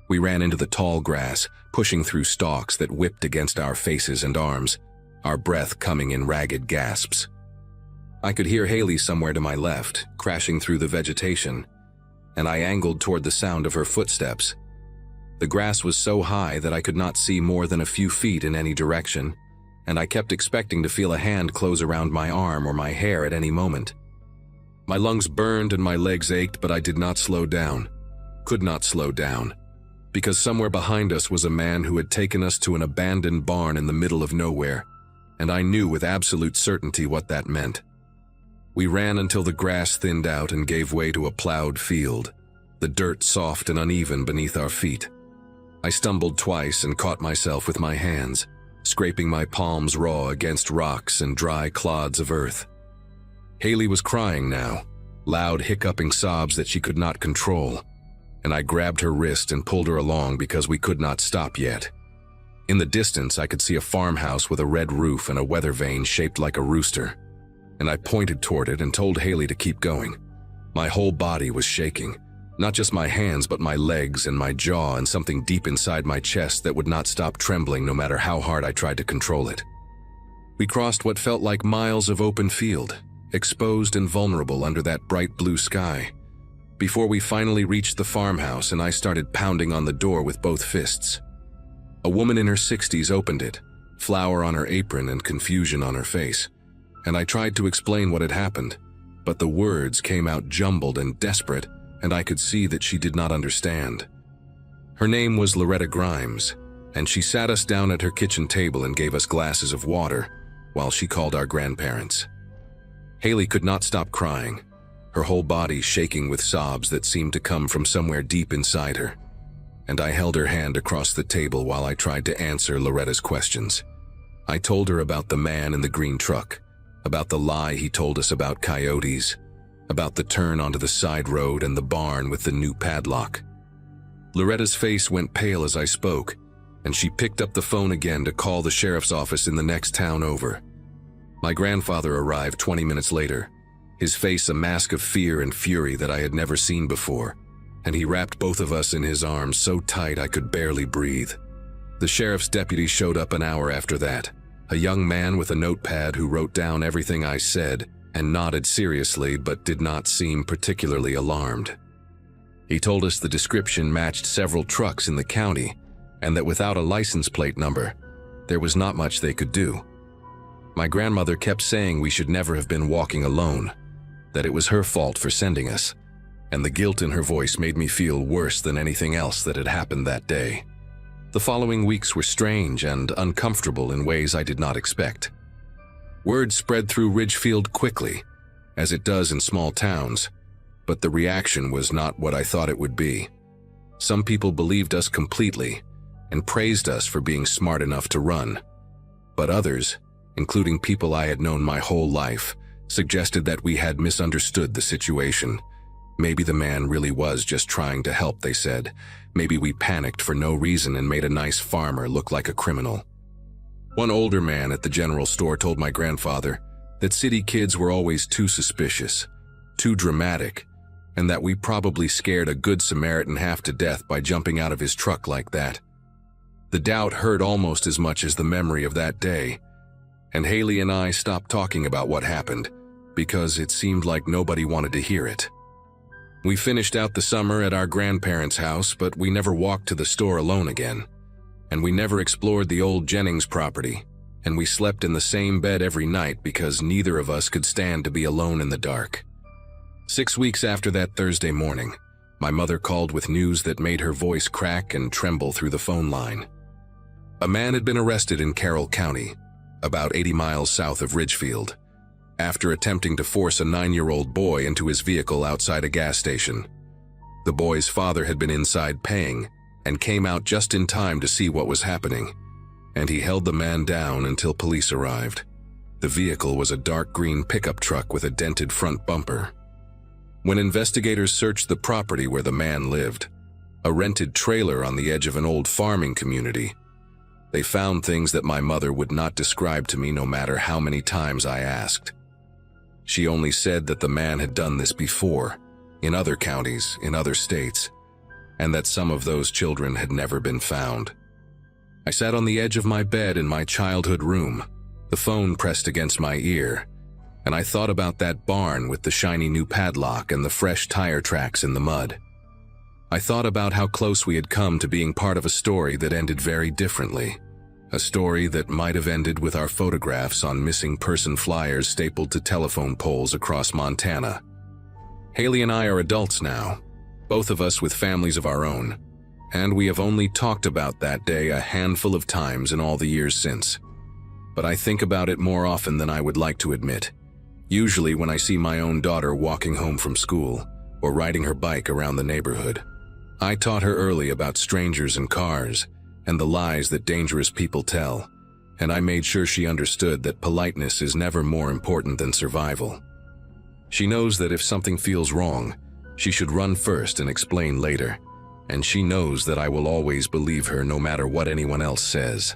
S1: We ran into the tall grass, pushing through stalks that whipped against our faces and arms, our breath coming in ragged gasps. I could hear Haley somewhere to my left, crashing through the vegetation, and I angled toward the sound of her footsteps. The grass was so high that I could not see more than a few feet in any direction, and I kept expecting to feel a hand close around my arm or my hair at any moment. My lungs burned and my legs ached, but I did not slow down, could not slow down, because somewhere behind us was a man who had taken us to an abandoned barn in the middle of nowhere, and I knew with absolute certainty what that meant. We ran until the grass thinned out and gave way to a plowed field, the dirt soft and uneven beneath our feet. I stumbled twice and caught myself with my hands, scraping my palms raw against rocks and dry clods of earth. Haley was crying now, loud hiccuping sobs that she could not control, and I grabbed her wrist and pulled her along because we could not stop yet. In the distance, I could see a farmhouse with a red roof and a weather vane shaped like a rooster, and I pointed toward it and told Haley to keep going. My whole body was shaking, not just my hands but my legs and my jaw and something deep inside my chest that would not stop trembling no matter how hard I tried to control it. We crossed what felt like miles of open field, exposed and vulnerable under that bright blue sky, before we finally reached the farmhouse and I started pounding on the door with both fists. A woman in her 60s opened it, flour on her apron and confusion on her face, and I tried to explain what had happened, but the words came out jumbled and desperate, and I could see that she did not understand. Her name was Loretta Grimes, and she sat us down at her kitchen table and gave us glasses of water while she called our grandparents. Haley could not stop crying, her whole body shaking with sobs that seemed to come from somewhere deep inside her, and I held her hand across the table while I tried to answer Loretta's questions. I told her about the man in the green truck, about the lie he told us about coyotes, about the turn onto the side road and the barn with the new padlock. Loretta's face went pale as I spoke, and she picked up the phone again to call the sheriff's office in the next town over. My grandfather arrived 20 minutes later, his face a mask of fear and fury that I had never seen before, and he wrapped both of us in his arms so tight I could barely breathe. The sheriff's deputy showed up an hour after that, a young man with a notepad who wrote down everything I said and nodded seriously but did not seem particularly alarmed. He told us the description matched several trucks in the county and that without a license plate number, there was not much they could do. My grandmother kept saying we should never have been walking alone, that it was her fault for sending us, and the guilt in her voice made me feel worse than anything else that had happened that day. The following weeks were strange and uncomfortable in ways I did not expect. Word spread through Ridgefield quickly, as it does in small towns, but the reaction was not what I thought it would be. Some people believed us completely and praised us for being smart enough to run. But others, including people I had known my whole life, suggested that we had misunderstood the situation. Maybe the man really was just trying to help, they said. Maybe we panicked for no reason and made a nice farmer look like a criminal. One older man at the general store told my grandfather that city kids were always too suspicious, too dramatic, and that we probably scared a good Samaritan half to death by jumping out of his truck like that. The doubt hurt almost as much as the memory of that day, and Haley and I stopped talking about what happened because it seemed like nobody wanted to hear it. We finished out the summer at our grandparents' house, but we never walked to the store alone again. And we never explored the old Jennings property, and we slept in the same bed every night because neither of us could stand to be alone in the dark. 6 weeks after that Thursday morning, my mother called with news that made her voice crack and tremble through the phone line. A man had been arrested in Carroll County, about 80 miles south of Ridgefield, after attempting to force a 9-year-old boy into his vehicle outside a gas station. The boy's father had been inside paying and came out just in time to see what was happening, and he held the man down until police arrived. The vehicle was a dark green pickup truck with a dented front bumper. When investigators searched the property where the man lived, a rented trailer on the edge of an old farming community, they found things that my mother would not describe to me no matter how many times I asked. She only said that the man had done this before, in other counties, in other states, and that some of those children had never been found. I sat on the edge of my bed in my childhood room, the phone pressed against my ear, and I thought about that barn with the shiny new padlock and the fresh tire tracks in the mud. I thought about how close we had come to being part of a story that ended very differently. A story that might have ended with our photographs on missing person flyers stapled to telephone poles across Montana. Haley and I are adults now, both of us with families of our own, and we have only talked about that day a handful of times in all the years since. But I think about it more often than I would like to admit, usually when I see my own daughter walking home from school or riding her bike around the neighborhood. I taught her early about strangers and cars, and the lies that dangerous people tell, and I made sure she understood that politeness is never more important than survival. She knows that if something feels wrong, she should run first and explain later, and she knows that I will always believe her no matter what anyone else says.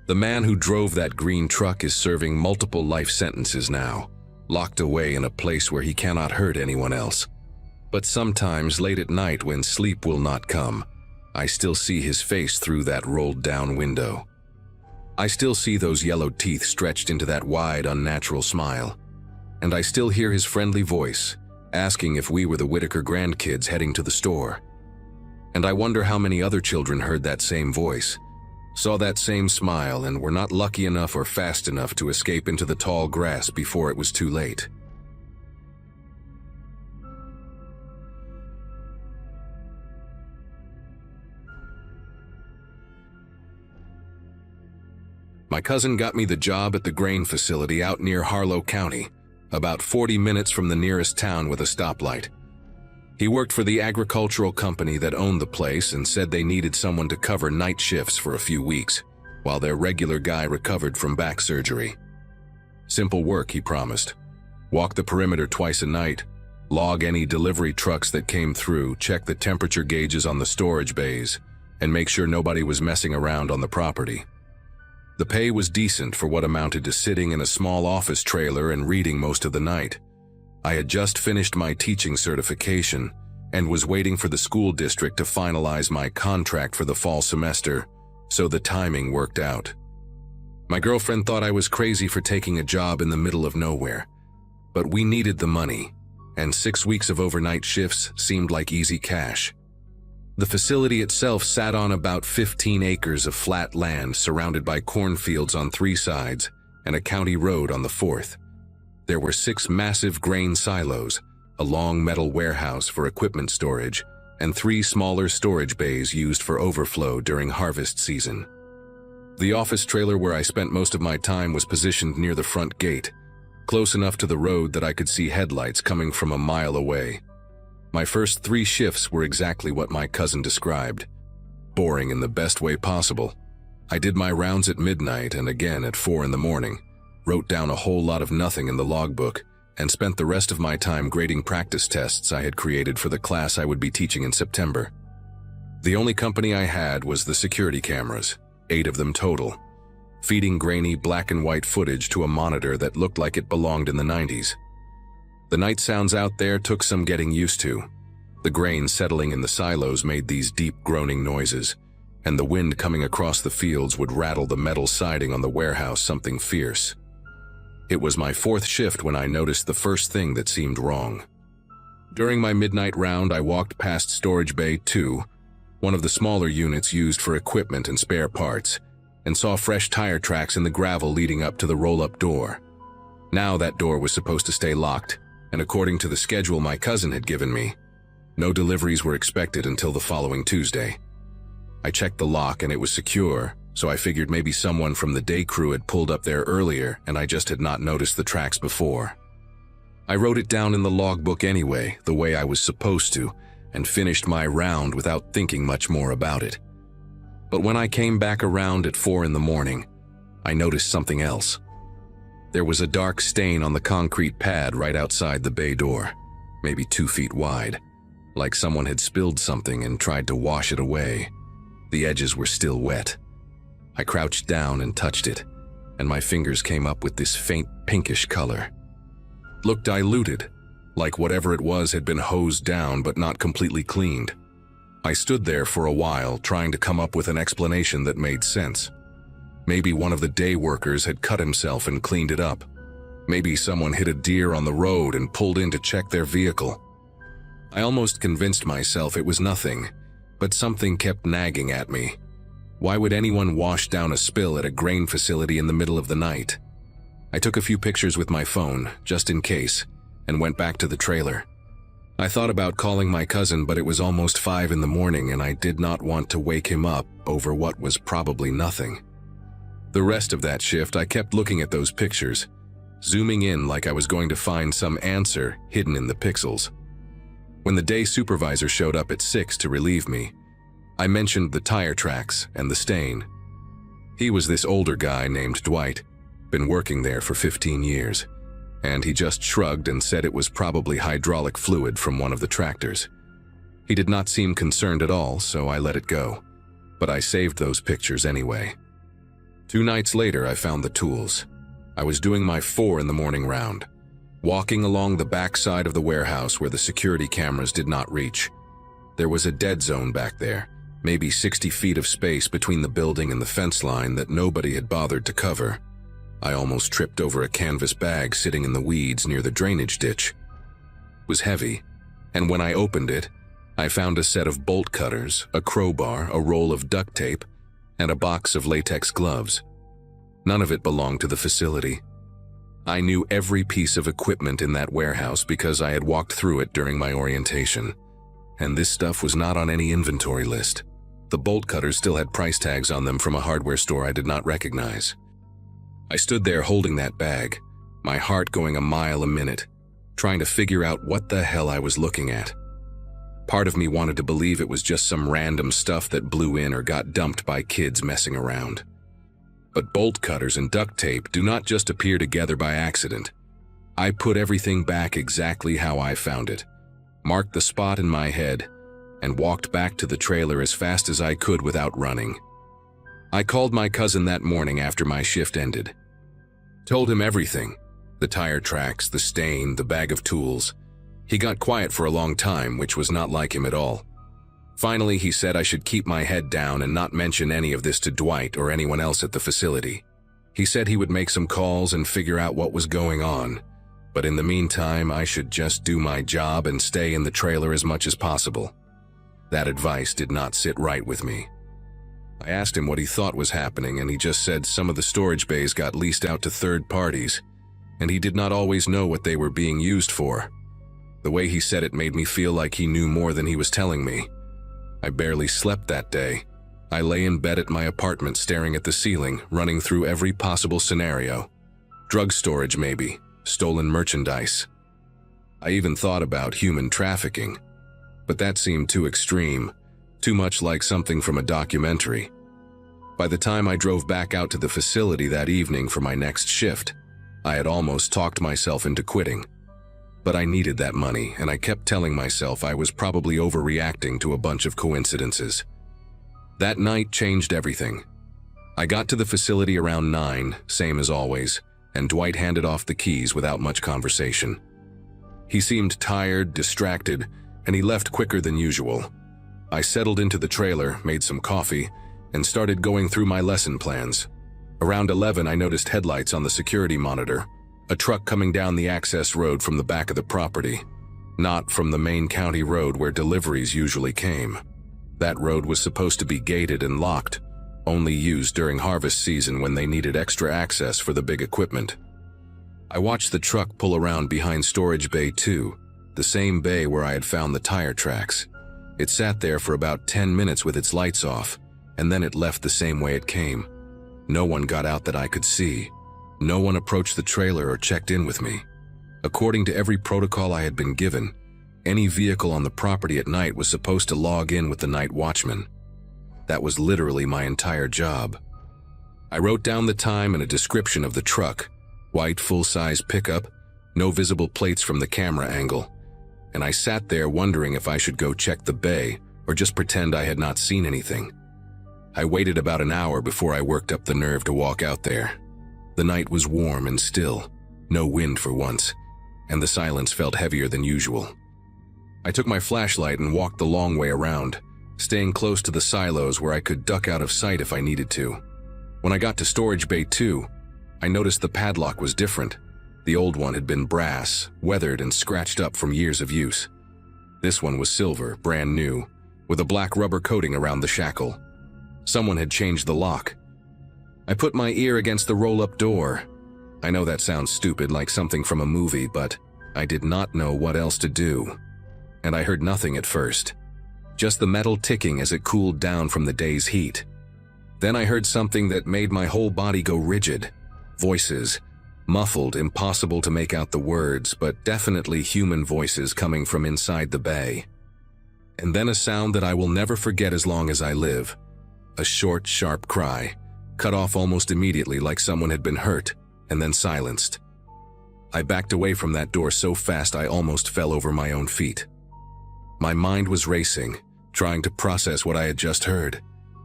S1: The man who drove that green truck is serving multiple life sentences now, locked away in a place where he cannot hurt anyone else. But sometimes late at night when sleep will not come, I still see his face through that rolled-down window. I still see those yellowed teeth stretched into that wide, unnatural smile. And I still hear his friendly voice, asking if we were the Whitaker grandkids heading to the store. And I wonder how many other children heard that same voice, saw that same smile, and were not lucky enough or fast enough to escape into the tall grass before it was too late. My cousin got me the job at the grain facility out near Harlow County, about 40 minutes from the nearest town with a stoplight. He worked for the agricultural company that owned the place and said they needed someone to cover night shifts for a few weeks, while their regular guy recovered from back surgery. Simple work, he promised. Walk the perimeter twice a night, log any delivery trucks that came through, check the temperature gauges on the storage bays, and make sure nobody was messing around on the property. The pay was decent for what amounted to sitting in a small office trailer and reading most of the night. I had just finished my teaching certification and was waiting for the school district to finalize my contract for the fall semester, so the timing worked out. My girlfriend thought I was crazy for taking a job in the middle of nowhere, but we needed the money, and 6 weeks of overnight shifts seemed like easy cash. The facility itself sat on about 15 acres of flat land surrounded by cornfields on 3 sides and a county road on the 4th. There were 6 massive grain silos, a long metal warehouse for equipment storage, and 3 smaller storage bays used for overflow during harvest season. The office trailer where I spent most of my time was positioned near the front gate, close enough to the road that I could see headlights coming from a mile away. My first 3 shifts were exactly what my cousin described. Boring in the best way possible. I did my rounds at midnight and again at 4 in the morning, wrote down a whole lot of nothing in the logbook, and spent the rest of my time grading practice tests I had created for the class I would be teaching in September. The only company I had was the security cameras, 8 of them total, feeding grainy black and white footage to a monitor that looked like it belonged in the 90s. The night sounds out there took some getting used to. The grain settling in the silos made these deep groaning noises, and the wind coming across the fields would rattle the metal siding on the warehouse something fierce. It was my 4th shift when I noticed the first thing that seemed wrong. During my midnight round, I walked past Storage Bay 2, one of the smaller units used for equipment and spare parts, and saw fresh tire tracks in the gravel leading up to the roll-up door. Now that door was supposed to stay locked, and according to the schedule my cousin had given me, no deliveries were expected until the following Tuesday. I checked the lock and it was secure, so I figured maybe someone from the day crew had pulled up there earlier and I just had not noticed the tracks before. I wrote it down in the logbook anyway, the way I was supposed to, and finished my round without thinking much more about it. But when I came back around at 4 in the morning, I noticed something else. There was a dark stain on the concrete pad right outside the bay door, maybe 2 feet wide, like someone had spilled something and tried to wash it away. The edges were still wet. I crouched down and touched it, and my fingers came up with this faint pinkish color. Looked diluted, like whatever it was had been hosed down but not completely cleaned. I stood there for a while trying to come up with an explanation that made sense. Maybe one of the day workers had cut himself and cleaned it up. Maybe someone hit a deer on the road and pulled in to check their vehicle. I almost convinced myself it was nothing, but something kept nagging at me. Why would anyone wash down a spill at a grain facility in the middle of the night? I took a few pictures with my phone, just in case, and went back to the trailer. I thought about calling my cousin, but it was almost 5 in the morning and I did not want to wake him up over what was probably nothing. The rest of that shift, I kept looking at those pictures, zooming in like I was going to find some answer hidden in the pixels. When the day supervisor showed up at 6 to relieve me, I mentioned the tire tracks and the stain. He was this older guy named Dwight, been working there for 15 years, and he just shrugged and said it was probably hydraulic fluid from one of the tractors. He did not seem concerned at all, so I let it go, but I saved those pictures anyway. 2 nights later, I found the tools. I was doing my 4 in the morning round, walking along the back side of the warehouse where the security cameras did not reach. There was a dead zone back there, maybe 60 feet of space between the building and the fence line that nobody had bothered to cover. I almost tripped over a canvas bag sitting in the weeds near the drainage ditch. It was heavy, and when I opened it, I found a set of bolt cutters, a crowbar, a roll of duct tape, and a box of latex gloves. None of it belonged to the facility. I knew every piece of equipment in that warehouse because I had walked through it during my orientation, and this stuff was not on any inventory list. The bolt cutters still had price tags on them from a hardware store I did not recognize. I stood there holding that bag, my heart going a mile a minute, trying to figure out what the hell I was looking at. Part of me wanted to believe it was just some random stuff that blew in or got dumped by kids messing around. But bolt cutters and duct tape do not just appear together by accident. I put everything back exactly how I found it, marked the spot in my head, and walked back to the trailer as fast as I could without running. I called my cousin that morning after my shift ended. Told him everything, the tire tracks, the stain, the bag of tools. He got quiet for a long time, which was not like him at all. Finally, he said I should keep my head down and not mention any of this to Dwight or anyone else at the facility. He said he would make some calls and figure out what was going on, but in the meantime, I should just do my job and stay in the trailer as much as possible. That advice did not sit right with me. I asked him what he thought was happening, and he just said some of the storage bays got leased out to third parties, and he did not always know what they were being used for. The way he said it made me feel like he knew more than he was telling me. I barely slept that day. I lay in bed at my apartment staring at the ceiling, running through every possible scenario. Drug storage maybe, stolen merchandise. I even thought about human trafficking, but that seemed too extreme, too much like something from a documentary. By the time I drove back out to the facility that evening for my next shift, I had almost talked myself into quitting. But I needed that money, and I kept telling myself I was probably overreacting to a bunch of coincidences. That night changed everything. I got to the facility around 9, same as always, and Dwight handed off the keys without much conversation. He seemed tired, distracted, and he left quicker than usual. I settled into the trailer, made some coffee, and started going through my lesson plans. Around 11, I noticed headlights on the security monitor, a truck coming down the access road from the back of the property, not from the main county road where deliveries usually came. That road was supposed to be gated and locked, only used during harvest season when they needed extra access for the big equipment. I watched the truck pull around behind Storage Bay 2, the same bay where I had found the tire tracks. It sat there for about 10 minutes with its lights off, and then it left the same way it came. No one got out that I could see. No one approached the trailer or checked in with me. According to every protocol I had been given, any vehicle on the property at night was supposed to log in with the night watchman. That was literally my entire job. I wrote down the time and a description of the truck, white full-size pickup, no visible plates from the camera angle, and I sat there wondering if I should go check the bay or just pretend I had not seen anything. I waited about an hour before I worked up the nerve to walk out there. The night was warm and still, no wind for once, and the silence felt heavier than usual. I took my flashlight and walked the long way around, staying close to the silos where I could duck out of sight if I needed to. When I got to Storage Bay 2, I noticed the padlock was different. The old one had been brass, weathered and scratched up from years of use. This one was silver, brand new, with a black rubber coating around the shackle. Someone had changed the lock. I put my ear against the roll-up door. I know that sounds stupid, like something from a movie, but I did not know what else to do. And I heard nothing at first. Just the metal ticking as it cooled down from the day's heat. Then I heard something that made my whole body go rigid. Voices. Muffled, impossible to make out the words, but definitely human voices coming from inside the bay. And then a sound that I will never forget as long as I live. A short, sharp cry, cut off almost immediately like someone had been hurt, and then silenced. I backed away from that door so fast I almost fell over my own feet. My mind was racing, trying to process what I had just heard,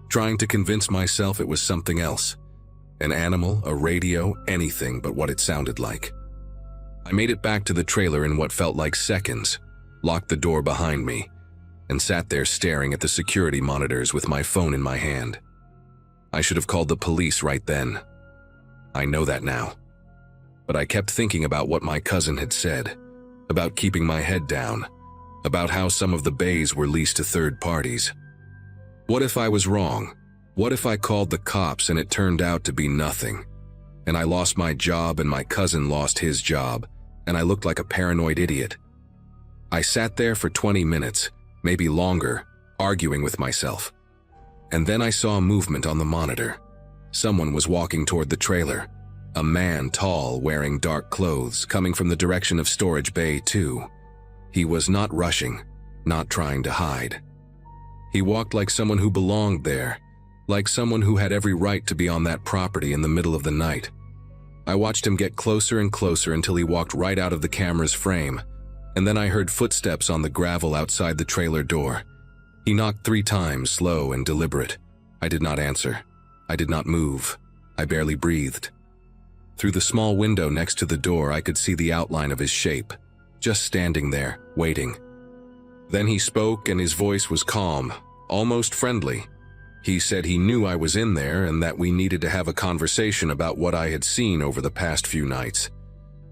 S1: trying to convince myself it was something else. An animal, a radio, anything but what it sounded like. I made it back to the trailer in what felt like seconds, locked the door behind me, and sat there staring at the security monitors with my phone in my hand. I should have called the police right then. I know that now. But I kept thinking about what my cousin had said, about keeping my head down, about how some of the bays were leased to third parties. What if I was wrong? What if I called the cops and it turned out to be nothing? And I lost my job and my cousin lost his job, and I looked like a paranoid idiot. I sat there for 20 minutes, maybe longer, arguing with myself. And then I saw movement on the monitor. Someone was walking toward the trailer. A man, tall, wearing dark clothes, coming from the direction of Storage Bay 2. He was not rushing, not trying to hide. He walked like someone who belonged there, like someone who had every right to be on that property in the middle of the night. I watched him get closer and closer until he walked right out of the camera's frame, and then I heard footsteps on the gravel outside the trailer door. He knocked 3 times, slow and deliberate. I did not answer. I did not move. I barely breathed. Through the small window next to the door, I could see the outline of his shape, just standing there, waiting. Then he spoke and his voice was calm, almost friendly. He said he knew I was in there and that we needed to have a conversation about what I had seen over the past few nights.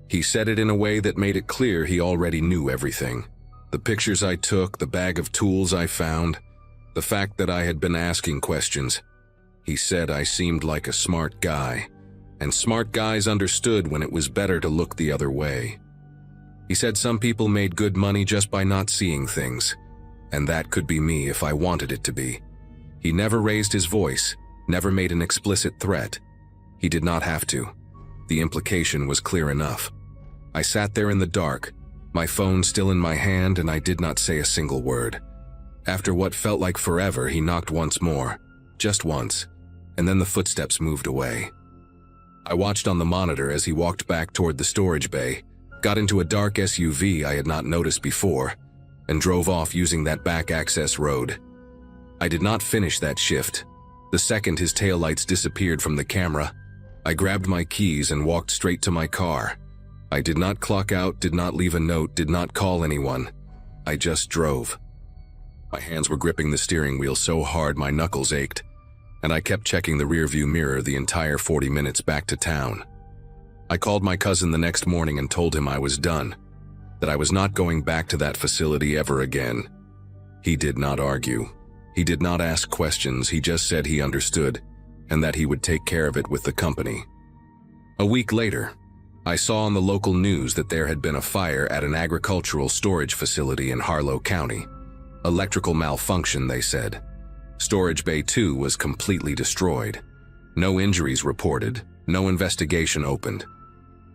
S1: He said it in a way that made it clear he already knew everything. The pictures I took, the bag of tools I found, the fact that I had been asking questions. He said I seemed like a smart guy, and smart guys understood when it was better to look the other way. He said some people made good money just by not seeing things, and that could be me if I wanted it to be. He never raised his voice, never made an explicit threat. He did not have to. The implication was clear enough. I sat there in the dark, my phone still in my hand, and I did not say a single word. After what felt like forever, he knocked once more, just once, and then the footsteps moved away. I watched on the monitor as he walked back toward the storage bay, got into a dark SUV I had not noticed before, and drove off using that back access road. I did not finish that shift. The second his taillights disappeared from the camera, I grabbed my keys and walked straight to my car. I did not clock out, did not leave a note, did not call anyone. I just drove. My hands were gripping the steering wheel so hard my knuckles ached, and I kept checking the rearview mirror the entire 40 minutes back to town. I called my cousin the next morning and told him I was done, that I was not going back to that facility ever again. He did not argue. He did not ask questions, he just said he understood, and that he would take care of it with the company. A week later, I saw on the local news that there had been a fire at an agricultural storage facility in Harlow County. Electrical malfunction, they said. Storage Bay 2 was completely destroyed. No injuries reported, no investigation opened.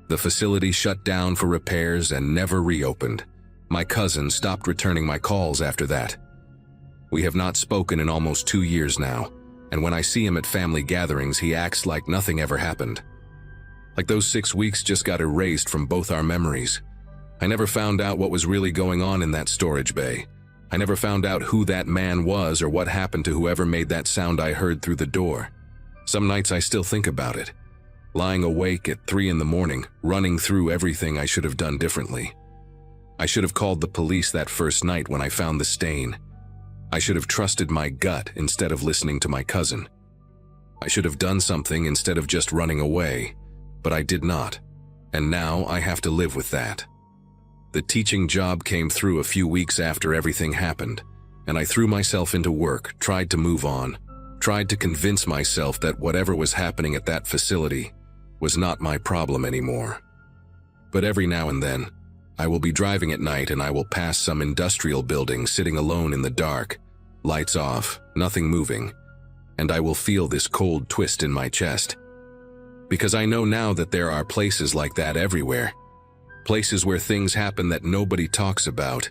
S1: The facility shut down for repairs and never reopened. My cousin stopped returning my calls after that. We have not spoken in almost 2 years now, and when I see him at family gatherings, he acts like nothing ever happened. Like those 6 weeks just got erased from both our memories. I never found out what was really going on in that storage bay. I never found out who that man was or what happened to whoever made that sound I heard through the door. Some nights I still think about it. Lying awake at 3 in the morning, running through everything I should have done differently. I should have called the police that first night when I found the stain. I should have trusted my gut instead of listening to my cousin. I should have done something instead of just running away, but I did not, and now I have to live with that. The teaching job came through a few weeks after everything happened, and I threw myself into work, tried to move on, tried to convince myself that whatever was happening at that facility was not my problem anymore. But every now and then, I will be driving at night and I will pass some industrial building sitting alone in the dark, lights off, nothing moving, and I will feel this cold twist in my chest. Because I know now that there are places like that everywhere. Places where things happen that nobody talks about,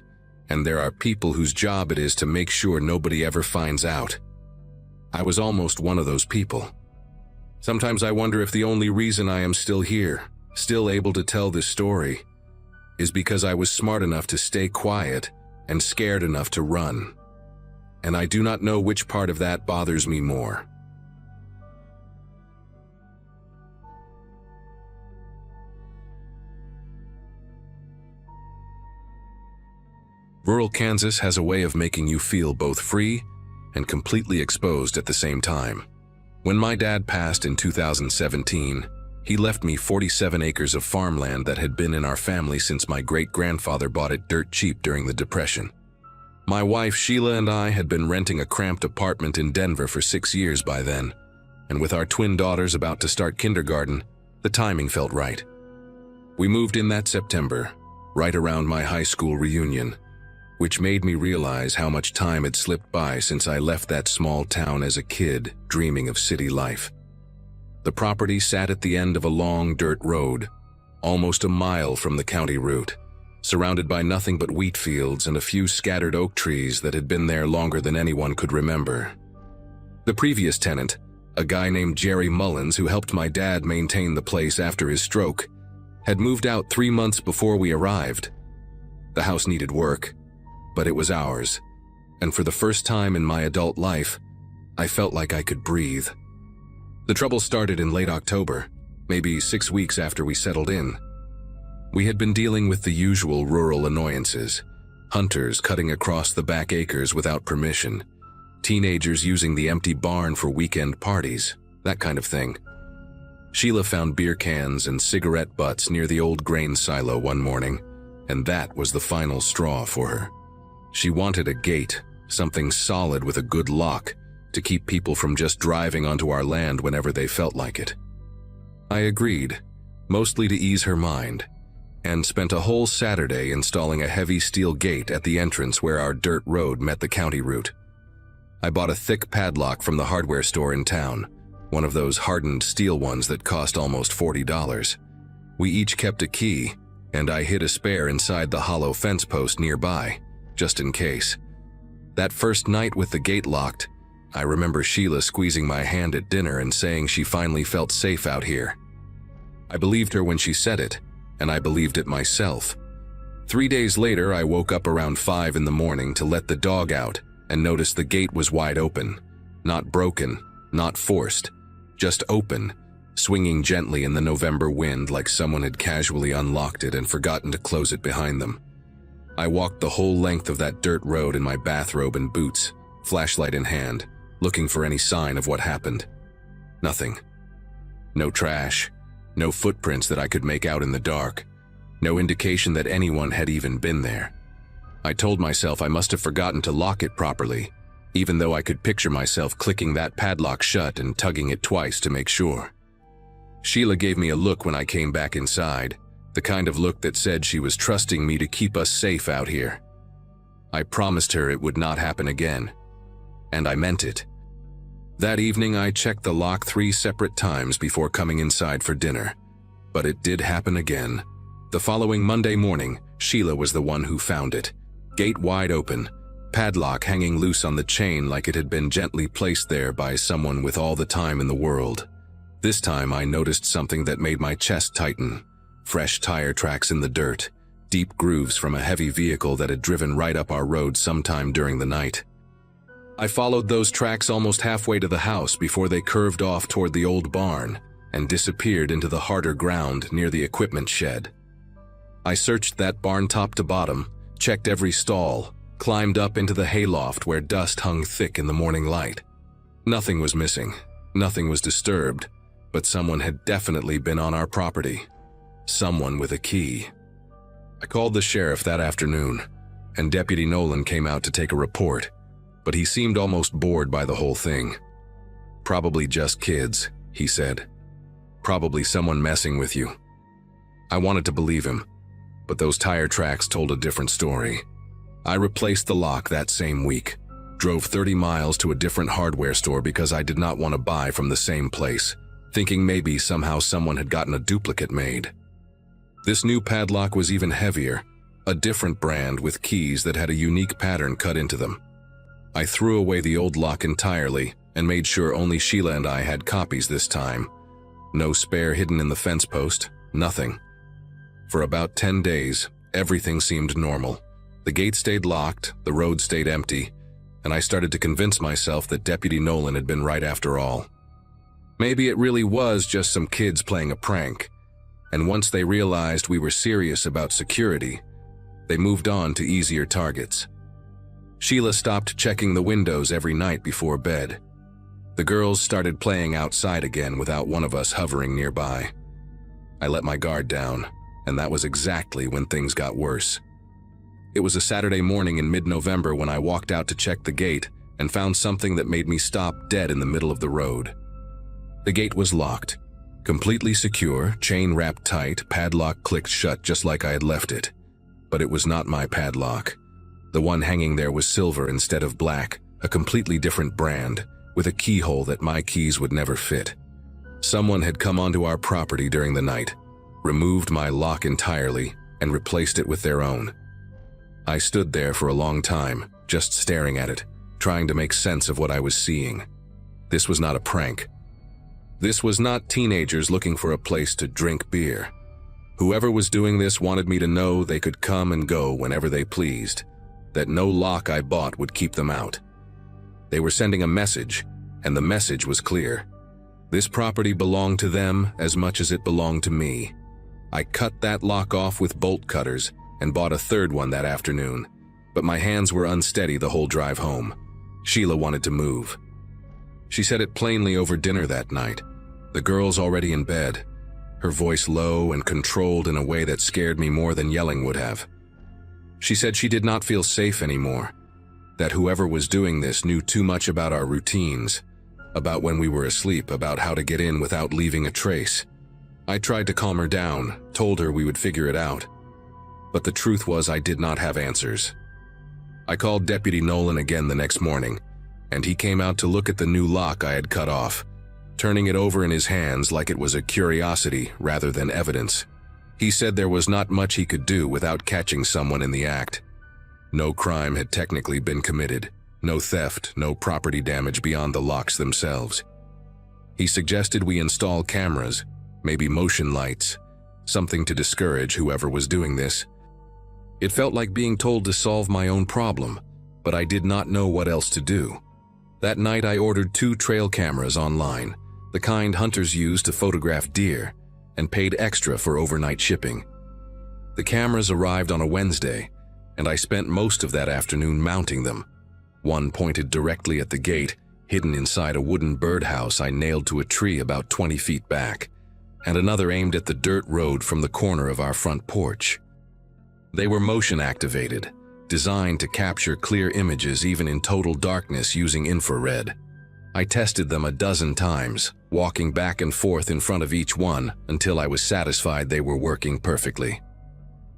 S1: and there are people whose job it is to make sure nobody ever finds out. I was almost one of those people. Sometimes I wonder if the only reason I am still here, still able to tell this story, is because I was smart enough to stay quiet and scared enough to run. And I do not know which part of that bothers me more. Rural Kansas has a way of making you feel both free and completely exposed at the same time. When my dad passed in 2017, he left me 47 acres of farmland that had been in our family since my great-grandfather bought it dirt cheap during the Depression. My wife Sheila and I had been renting a cramped apartment in Denver for 6 years by then, and with our twin daughters about to start kindergarten, the timing felt right. We moved in that September, right around my high school reunion, which made me realize how much time had slipped by since I left that small town as a kid, dreaming of city life. The property sat at the end of a long dirt road, almost a mile from the county route, surrounded by nothing but wheat fields and a few scattered oak trees that had been there longer than anyone could remember. The previous tenant, a guy named Jerry Mullins who helped my dad maintain the place after his stroke, had moved out 3 months before we arrived. The house needed work, but it was ours, and for the first time in my adult life, I felt like I could breathe. The trouble started in late October, maybe 6 weeks after we settled in. We had been dealing with the usual rural annoyances, hunters cutting across the back acres without permission, teenagers using the empty barn for weekend parties, that kind of thing. Sheila found beer cans and cigarette butts near the old grain silo one morning, and that was the final straw for her. She wanted a gate, something solid with a good lock, to keep people from just driving onto our land whenever they felt like it. I agreed, mostly to ease her mind, and spent a whole Saturday installing a heavy steel gate at the entrance where our dirt road met the county route. I bought a thick padlock from the hardware store in town, one of those hardened steel ones that cost almost $40. We each kept a key, and I hid a spare inside the hollow fence post nearby, just in case. That first night with the gate locked, I remember Sheila squeezing my hand at dinner and saying she finally felt safe out here. I believed her when she said it, and I believed it myself. 3 days later, I woke up around 5 in the morning to let the dog out and noticed the gate was wide open. Not broken, not forced, just open, swinging gently in the November wind like someone had casually unlocked it and forgotten to close it behind them. I walked the whole length of that dirt road in my bathrobe and boots, flashlight in hand, looking for any sign of what happened. Nothing. No trash, no footprints that I could make out in the dark, no indication that anyone had even been there. I told myself I must have forgotten to lock it properly, even though I could picture myself clicking that padlock shut and tugging it twice to make sure. Sheila gave me a look when I came back inside, the kind of look that said she was trusting me to keep us safe out here. I promised her it would not happen again, and I meant it. That evening I checked the lock 3 separate times before coming inside for dinner, but it did happen again. The following Monday morning, Sheila was the one who found it, gate wide open, padlock hanging loose on the chain like it had been gently placed there by someone with all the time in the world. This time I noticed something that made my chest tighten. Fresh tire tracks in the dirt, deep grooves from a heavy vehicle that had driven right up our road sometime during the night. I followed those tracks almost halfway to the house before they curved off toward the old barn and disappeared into the harder ground near the equipment shed. I searched that barn top to bottom, checked every stall, climbed up into the hayloft where dust hung thick in the morning light. Nothing was missing, nothing was disturbed, but someone had definitely been on our property. Someone with a key. I called the sheriff that afternoon, and Deputy Nolan came out to take a report, but he seemed almost bored by the whole thing. "Probably just kids," he said. "Probably someone messing with you." I wanted to believe him, but those tire tracks told a different story. I replaced the lock that same week, drove 30 miles to a different hardware store because I did not want to buy from the same place, thinking maybe somehow someone had gotten a duplicate made. This new padlock was even heavier, a different brand with keys that had a unique pattern cut into them. I threw away the old lock entirely and made sure only Sheila and I had copies this time. No spare hidden in the fence post, nothing. For about 10 days, everything seemed normal. The gate stayed locked, the road stayed empty, and I started to convince myself that Deputy Nolan had been right after all. Maybe it really was just some kids playing a prank, and once they realized we were serious about security, they moved on to easier targets. Sheila stopped checking the windows every night before bed. The girls started playing outside again without one of us hovering nearby. I let my guard down, and that was exactly when things got worse. It was a Saturday morning in mid-November when I walked out to check the gate and found something that made me stop dead in the middle of the road. The gate was locked, completely secure, chain wrapped tight, padlock clicked shut just like I had left it. But it was not my padlock. The one hanging there was silver instead of black, a completely different brand, with a keyhole that my keys would never fit. Someone had come onto our property during the night, removed my lock entirely, and replaced it with their own. I stood there for a long time, just staring at it, trying to make sense of what I was seeing. This was not a prank. This was not teenagers looking for a place to drink beer. Whoever was doing this wanted me to know they could come and go whenever they pleased, that no lock I bought would keep them out. They were sending a message, and the message was clear. This property belonged to them as much as it belonged to me. I cut that lock off with bolt cutters and bought a third one that afternoon, but my hands were unsteady the whole drive home. Sheila wanted to move. She said it plainly over dinner that night. The girls already in bed, her voice low and controlled in a way that scared me more than yelling would have. She said she did not feel safe anymore, that whoever was doing this knew too much about our routines, about when we were asleep, about how to get in without leaving a trace. I tried to calm her down, told her we would figure it out. But the truth was I did not have answers. I called Deputy Nolan again the next morning, and he came out to look at the new lock I had cut off, turning it over in his hands like it was a curiosity rather than evidence. He said there was not much he could do without catching someone in the act. No crime had technically been committed, no theft, no property damage beyond the locks themselves. He suggested we install cameras, maybe motion lights, something to discourage whoever was doing this. It felt like being told to solve my own problem, but I did not know what else to do. That night I ordered 2 trail cameras online, the kind hunters use to photograph deer, and paid extra for overnight shipping. The cameras arrived on a Wednesday, and I spent most of that afternoon mounting them. One pointed directly at the gate, hidden inside a wooden birdhouse I nailed to a tree about 20 feet back, and another aimed at the dirt road from the corner of our front porch. They were motion-activated, designed to capture clear images even in total darkness using infrared. I tested them a dozen times, walking back and forth in front of each one until I was satisfied they were working perfectly.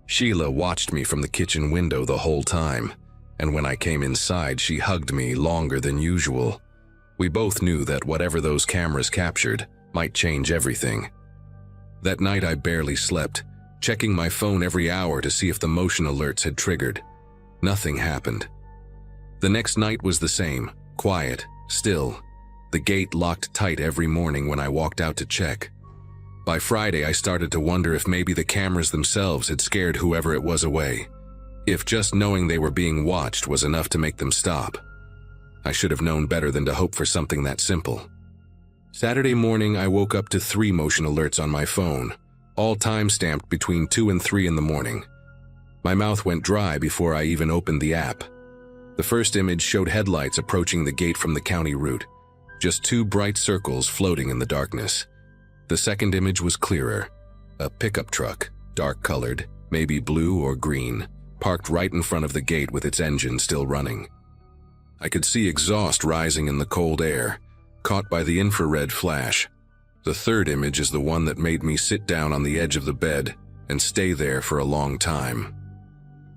S1: Sheila watched me from the kitchen window the whole time, and when I came inside, she hugged me longer than usual. We both knew that whatever those cameras captured might change everything. That night I barely slept, checking my phone every hour to see if the motion alerts had triggered. Nothing happened. The next night was the same, quiet, still. The gate locked tight every morning when I walked out to check. By Friday, I started to wonder if maybe the cameras themselves had scared whoever it was away. If just knowing they were being watched was enough to make them stop. I should have known better than to hope for something that simple. Saturday morning, I woke up to 3 motion alerts on my phone, all time-stamped between 2 and 3 in the morning. My mouth went dry before I even opened the app. The first image showed headlights approaching the gate from the county route, just 2 bright circles floating in the darkness. The second image was clearer. A pickup truck, dark-colored, maybe blue or green, parked right in front of the gate with its engine still running. I could see exhaust rising in the cold air, caught by the infrared flash. The third image is the one that made me sit down on the edge of the bed and stay there for a long time.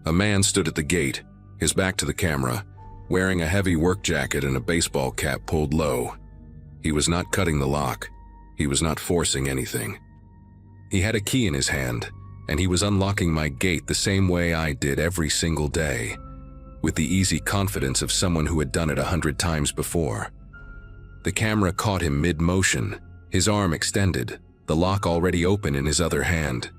S1: A man stood at the gate, his back to the camera, wearing a heavy work jacket and a baseball cap pulled low. He was not cutting the lock. He was not forcing anything. He had a key in his hand, and he was unlocking my gate the same way I did every single day, with the easy confidence of someone who had done it 100 times before. The camera caught him mid-motion, his arm extended, the lock already open in his other hand.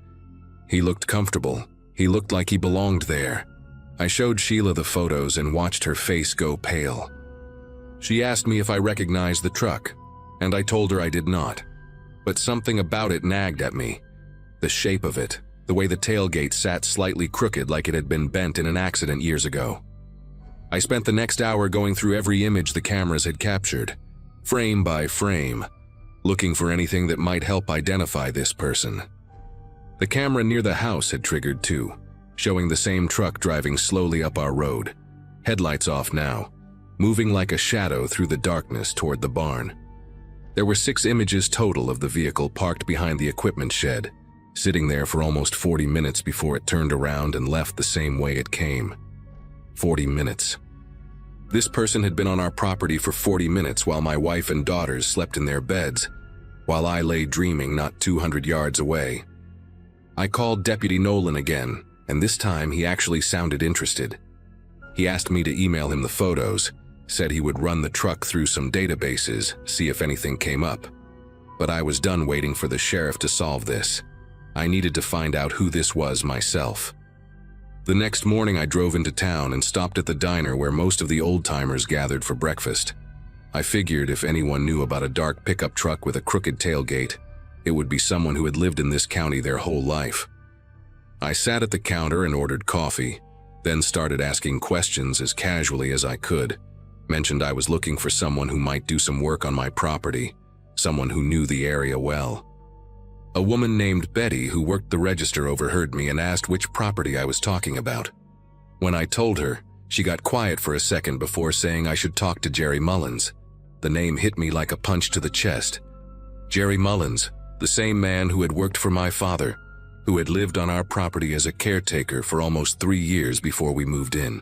S1: He looked comfortable. He looked like he belonged there. I showed Sheila the photos and watched her face go pale. She asked me if I recognized the truck, and I told her I did not. But something about it nagged at me. The shape of it, the way the tailgate sat slightly crooked like it had been bent in an accident years ago. I spent the next hour going through every image the cameras had captured, frame by frame, looking for anything that might help identify this person. The camera near the house had triggered too, showing the same truck driving slowly up our road, headlights off now, moving like a shadow through the darkness toward the barn. There were 6 images total of the vehicle parked behind the equipment shed, sitting there for almost 40 minutes before it turned around and left the same way it came. 40 minutes. This person had been on our property for 40 minutes while my wife and daughters slept in their beds, while I lay dreaming not 200 yards away. I called Deputy Nolan again, and this time he actually sounded interested. He asked me to email him the photos, said he would run the truck through some databases, see if anything came up. But I was done waiting for the sheriff to solve this. I needed to find out who this was myself. The next morning I drove into town and stopped at the diner where most of the old-timers gathered for breakfast. I figured if anyone knew about a dark pickup truck with a crooked tailgate, it would be someone who had lived in this county their whole life. I sat at the counter and ordered coffee. then started asking questions as casually as I could. Mentioned I was looking for someone who might do some work on my property, someone who knew the area well. A woman named Betty who worked the register overheard me and asked which property I was talking about. When I told her, she got quiet for a second before saying I should talk to Jerry Mullins. The name hit me like a punch to the chest. Jerry Mullins, the same man who had worked for my father, who had lived on our property as a caretaker for almost 3 years before we moved in.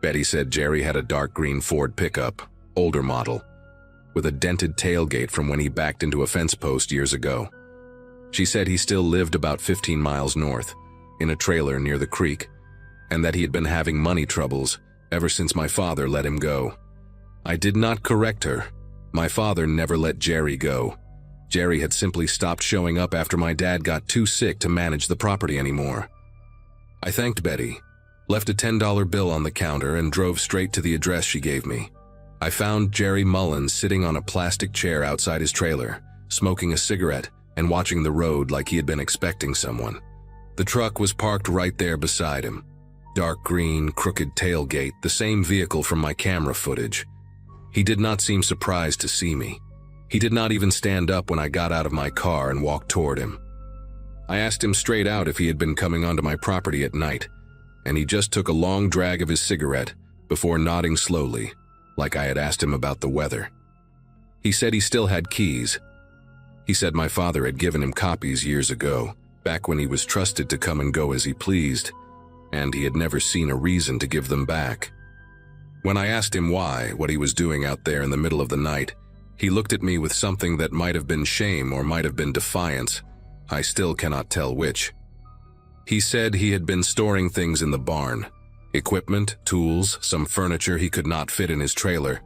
S1: Betty said Jerry had a dark green Ford pickup, older model, with a dented tailgate from when he backed into a fence post years ago. She said he still lived about 15 miles north, in a trailer near the creek, and that he had been having money troubles ever since my father let him go. I did not correct her. My father never let Jerry go. Jerry had simply stopped showing up after my dad got too sick to manage the property anymore. I thanked Betty, left a $10 bill on the counter, and drove straight to the address she gave me. I found Jerry Mullins sitting on a plastic chair outside his trailer, smoking a cigarette and watching the road like he had been expecting someone. The truck was parked right there beside him. Dark green, crooked tailgate, the same vehicle from my camera footage. He did not seem surprised to see me. He did not even stand up when I got out of my car and walked toward him. I asked him straight out if he had been coming onto my property at night, and he just took a long drag of his cigarette before nodding slowly, like I had asked him about the weather. He said he still had keys. He said my father had given him copies years ago, back when he was trusted to come and go as he pleased, and he had never seen a reason to give them back. When I asked him why, what he was doing out there in the middle of the night, he looked at me with something that might have been shame or might have been defiance. I still cannot tell which. He said he had been storing things in the barn. Equipment, tools, some furniture he could not fit in his trailer.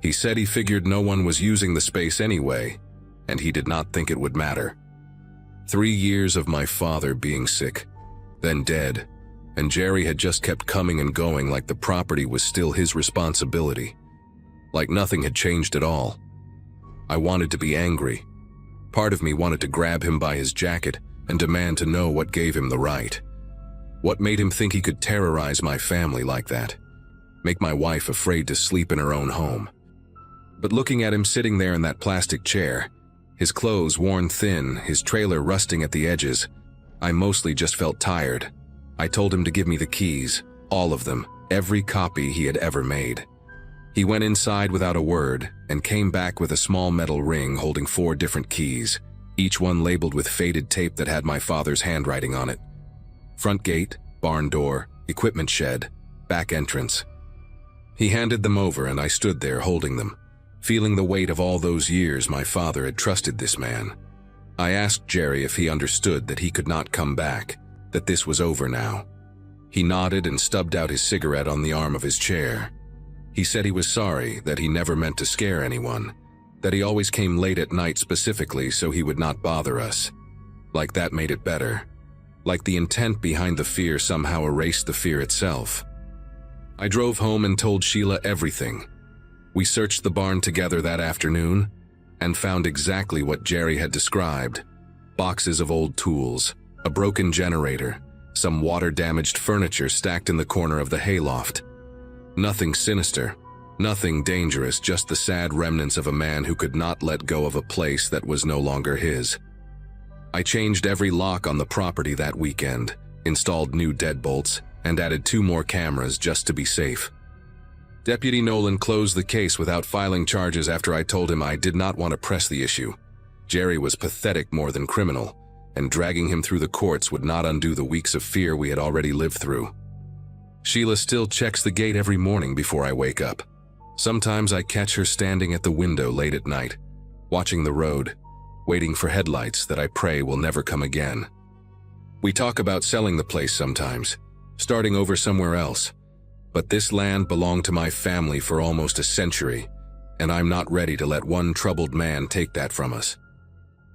S1: He said he figured no one was using the space anyway, and he did not think it would matter. 3 years of my father being sick, then dead, and Jerry had just kept coming and going like the property was still his responsibility. Like nothing had changed at all. I wanted to be angry. Part of me wanted to grab him by his jacket and demand to know what gave him the right. What made him think he could terrorize my family like that? Make my wife afraid to sleep in her own home. But looking at him sitting there in that plastic chair, his clothes worn thin, his trailer rusting at the edges, I mostly just felt tired. I told him to give me the keys, all of them, every copy he had ever made. He went inside without a word and came back with a small metal ring holding 4 different keys, each one labeled with faded tape that had my father's handwriting on it. Front gate, barn door, equipment shed, back entrance. He handed them over and I stood there holding them, feeling the weight of all those years my father had trusted this man. I asked Jerry if he understood that he could not come back, that this was over now. He nodded and stubbed out his cigarette on the arm of his chair. He said he was sorry, that he never meant to scare anyone, that he always came late at night specifically so he would not bother us. Like that made it better. Like the intent behind the fear somehow erased the fear itself. I drove home and told Sheila everything. We searched the barn together that afternoon and found exactly what Jerry had described. Boxes of old tools, a broken generator, some water-damaged furniture stacked in the corner of the hayloft. Nothing sinister, nothing dangerous, just the sad remnants of a man who could not let go of a place that was no longer his. I changed every lock on the property that weekend, installed new deadbolts, and added 2 more cameras just to be safe. Deputy Nolan closed the case without filing charges after I told him I did not want to press the issue. Jerry was pathetic more than criminal, and dragging him through the courts would not undo the weeks of fear we had already lived through. Sheila still checks the gate every morning before I wake up. Sometimes I catch her standing at the window late at night, watching the road, waiting for headlights that I pray will never come again. We talk about selling the place sometimes, starting over somewhere else, but this land belonged to my family for almost a century, and I'm not ready to let one troubled man take that from us.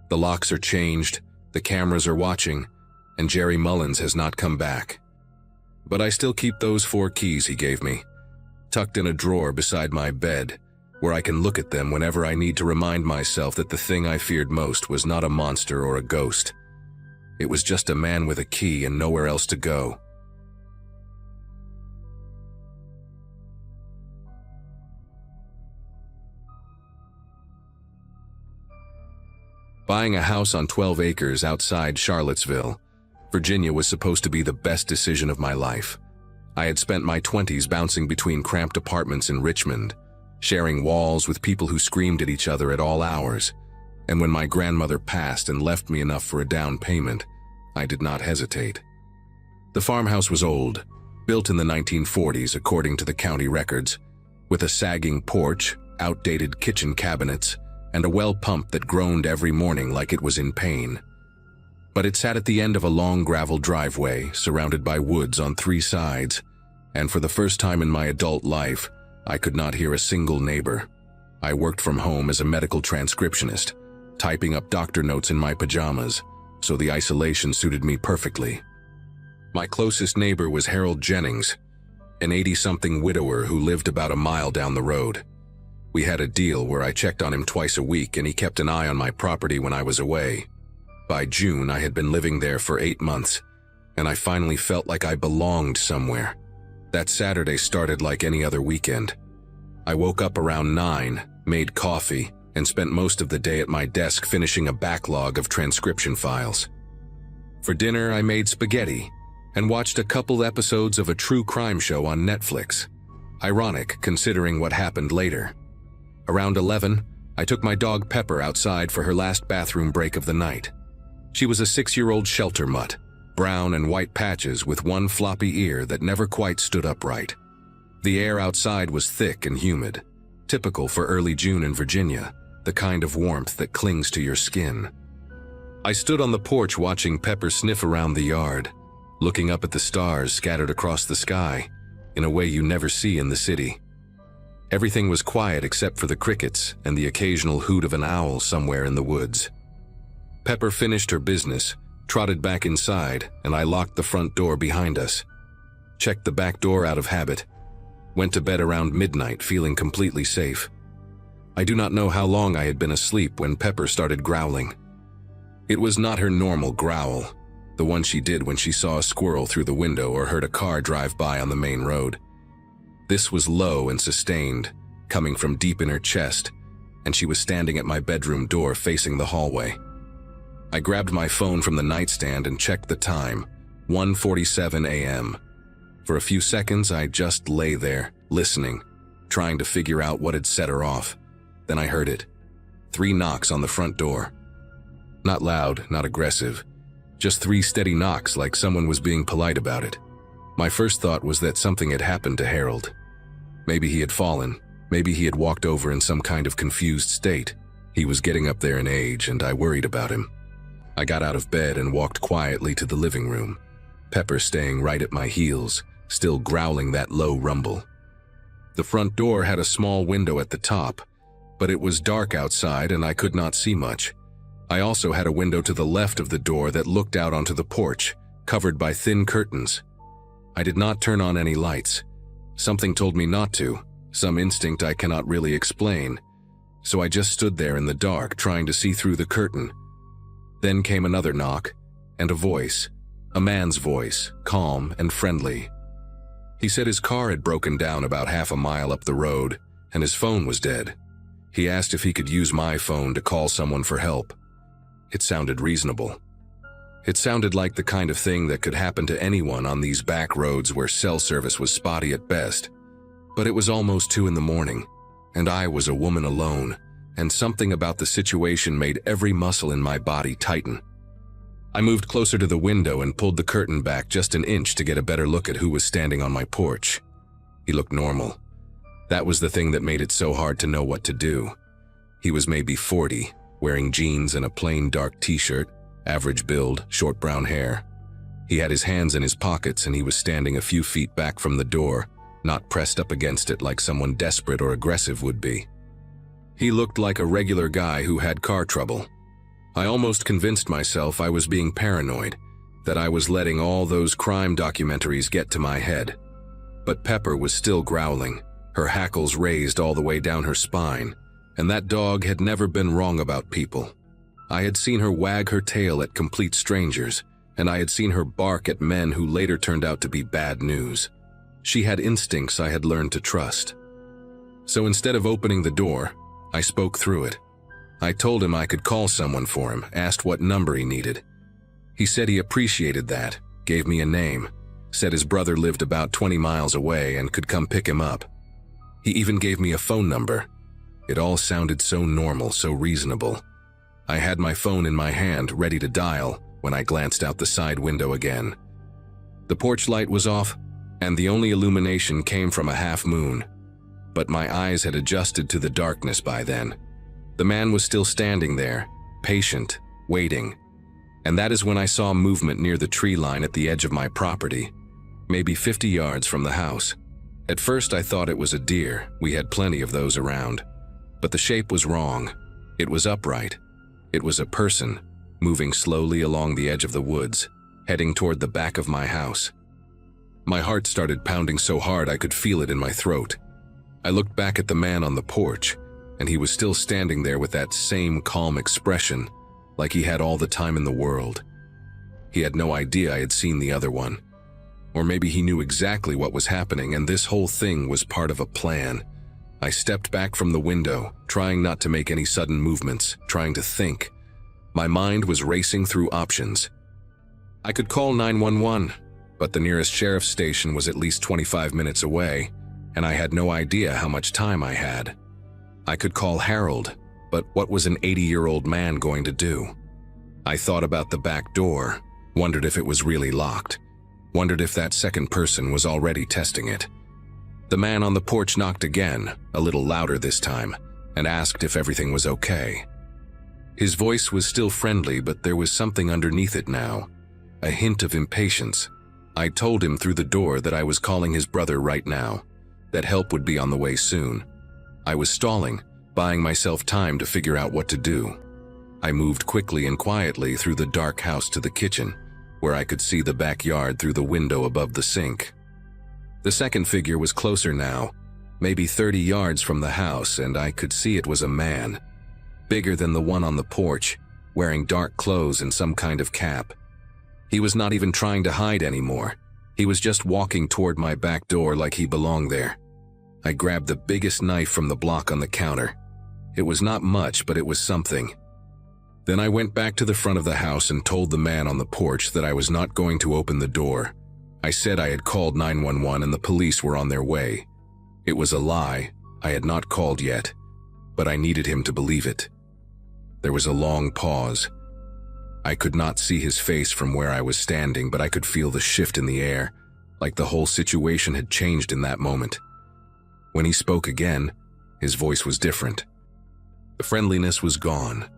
S1: The locks are changed, the cameras are watching, and Jerry Mullins has not come back. But I still keep those 4 keys he gave me, tucked in a drawer beside my bed, where I can look at them whenever I need to remind myself that the thing I feared most was not a monster or a ghost. It was just a man with a key and nowhere else to go. Buying a house on 12 acres outside Charlottesville, Virginia was supposed to be the best decision of my life. I had spent my 20s bouncing between cramped apartments in Richmond, sharing walls with people who screamed at each other at all hours, and when my grandmother passed and left me enough for a down payment, I did not hesitate. The farmhouse was old, built in the 1940s according to the county records, with a sagging porch, outdated kitchen cabinets, and a well pump that groaned every morning like it was in pain. But it sat at the end of a long gravel driveway, surrounded by woods on 3 sides, and for the first time in my adult life, I could not hear a single neighbor. I worked from home as a medical transcriptionist, typing up doctor notes in my pajamas, so the isolation suited me perfectly. My closest neighbor was Harold Jennings, an 80-something widower who lived about a mile down the road. We had a deal where I checked on him twice a week and he kept an eye on my property when I was away. By June, I had been living there for 8 months, and I finally felt like I belonged somewhere. That Saturday started like any other weekend. I woke up around 9, made coffee, and spent most of the day at my desk finishing a backlog of transcription files. For dinner, I made spaghetti and watched a couple episodes of a true crime show on Netflix. Ironic, considering what happened later. Around 11, I took my dog Pepper outside for her last bathroom break of the night. She was a 6-year-old shelter mutt, brown and white patches with one floppy ear that never quite stood upright. The air outside was thick and humid, typical for early June in Virginia, the kind of warmth that clings to your skin. I stood on the porch watching Pepper sniff around the yard, looking up at the stars scattered across the sky, in a way you never see in the city. Everything was quiet except for the crickets and the occasional hoot of an owl somewhere in the woods. Pepper finished her business, trotted back inside, and I locked the front door behind us. Checked the back door out of habit. Went to bed around midnight feeling completely safe. I do not know how long I had been asleep when Pepper started growling. It was not her normal growl, the one she did when she saw a squirrel through the window or heard a car drive by on the main road. This was low and sustained, coming from deep in her chest, and she was standing at my bedroom door facing the hallway. I grabbed my phone from the nightstand and checked the time, 1:47 a.m. For a few seconds, I just lay there, listening, trying to figure out what had set her off. Then I heard it. 3 knocks on the front door. Not loud, not aggressive. Just 3 steady knocks like someone was being polite about it. My first thought was that something had happened to Harold. Maybe he had fallen. Maybe he had walked over in some kind of confused state. He was getting up there in age, and I worried about him. I got out of bed and walked quietly to the living room, Pepper staying right at my heels, still growling that low rumble. The front door had a small window at the top, but it was dark outside and I could not see much. I also had a window to the left of the door that looked out onto the porch, covered by thin curtains. I did not turn on any lights. Something told me not to, some instinct I cannot really explain. So I just stood there in the dark, trying to see through the curtain. Then came another knock, and a voice, a man's voice, calm and friendly. He said his car had broken down about half a mile up the road, and his phone was dead. He asked if he could use my phone to call someone for help. It sounded reasonable. It sounded like the kind of thing that could happen to anyone on these back roads where cell service was spotty at best. But it was almost 2 in the morning, and I was a woman alone, and something about the situation made every muscle in my body tighten. I moved closer to the window and pulled the curtain back just an inch to get a better look at who was standing on my porch. He looked normal. That was the thing that made it so hard to know what to do. He was maybe 40, wearing jeans and a plain dark t-shirt, average build, short brown hair. He had his hands in his pockets and he was standing a few feet back from the door, not pressed up against it like someone desperate or aggressive would be. He looked like a regular guy who had car trouble. I almost convinced myself I was being paranoid, that I was letting all those crime documentaries get to my head. But Pepper was still growling, her hackles raised all the way down her spine, and that dog had never been wrong about people. I had seen her wag her tail at complete strangers, and I had seen her bark at men who later turned out to be bad news. She had instincts I had learned to trust. So instead of opening the door, I spoke through it. I told him I could call someone for him, asked what number he needed. He said he appreciated that, gave me a name, said his brother lived about 20 miles away and could come pick him up. He even gave me a phone number. It all sounded so normal, so reasonable. I had my phone in my hand, ready to dial, when I glanced out the side window again. The porch light was off, and the only illumination came from a half moon. But my eyes had adjusted to the darkness by then. The man was still standing there, patient, waiting. And that is when I saw movement near the tree line at the edge of my property, maybe 50 yards from the house. At first I thought it was a deer, we had plenty of those around. But the shape was wrong. It was upright. It was a person, moving slowly along the edge of the woods, heading toward the back of my house. My heart started pounding so hard I could feel it in my throat. I looked back at the man on the porch, and he was still standing there with that same calm expression, like he had all the time in the world. He had no idea I had seen the other one. Or maybe he knew exactly what was happening and this whole thing was part of a plan. I stepped back from the window, trying not to make any sudden movements, trying to think. My mind was racing through options. I could call 911, but the nearest sheriff's station was at least 25 minutes away, and I had no idea how much time I had. I could call Harold, but what was an 80-year-old man going to do? I thought about the back door, wondered if it was really locked, wondered if that second person was already testing it. The man on the porch knocked again, a little louder this time, and asked if everything was okay. His voice was still friendly, but there was something underneath it now, a hint of impatience. I told him through the door that I was calling his brother right now, that help would be on the way soon. I was stalling, buying myself time to figure out what to do. I moved quickly and quietly through the dark house to the kitchen, where I could see the backyard through the window above the sink. The second figure was closer now, maybe 30 yards from the house, and I could see it was a man, bigger than the one on the porch, wearing dark clothes and some kind of cap. He was not even trying to hide anymore. He was just walking toward my back door like he belonged there. I grabbed the biggest knife from the block on the counter. It was not much, but it was something. Then I went back to the front of the house and told the man on the porch that I was not going to open the door. I said I had called 911 and the police were on their way. It was a lie. I had not called yet, but I needed him to believe it. There was a long pause. I could not see his face from where I was standing, but I could feel the shift in the air, like the whole situation had changed in that moment. When he spoke again, his voice was different. The friendliness was gone.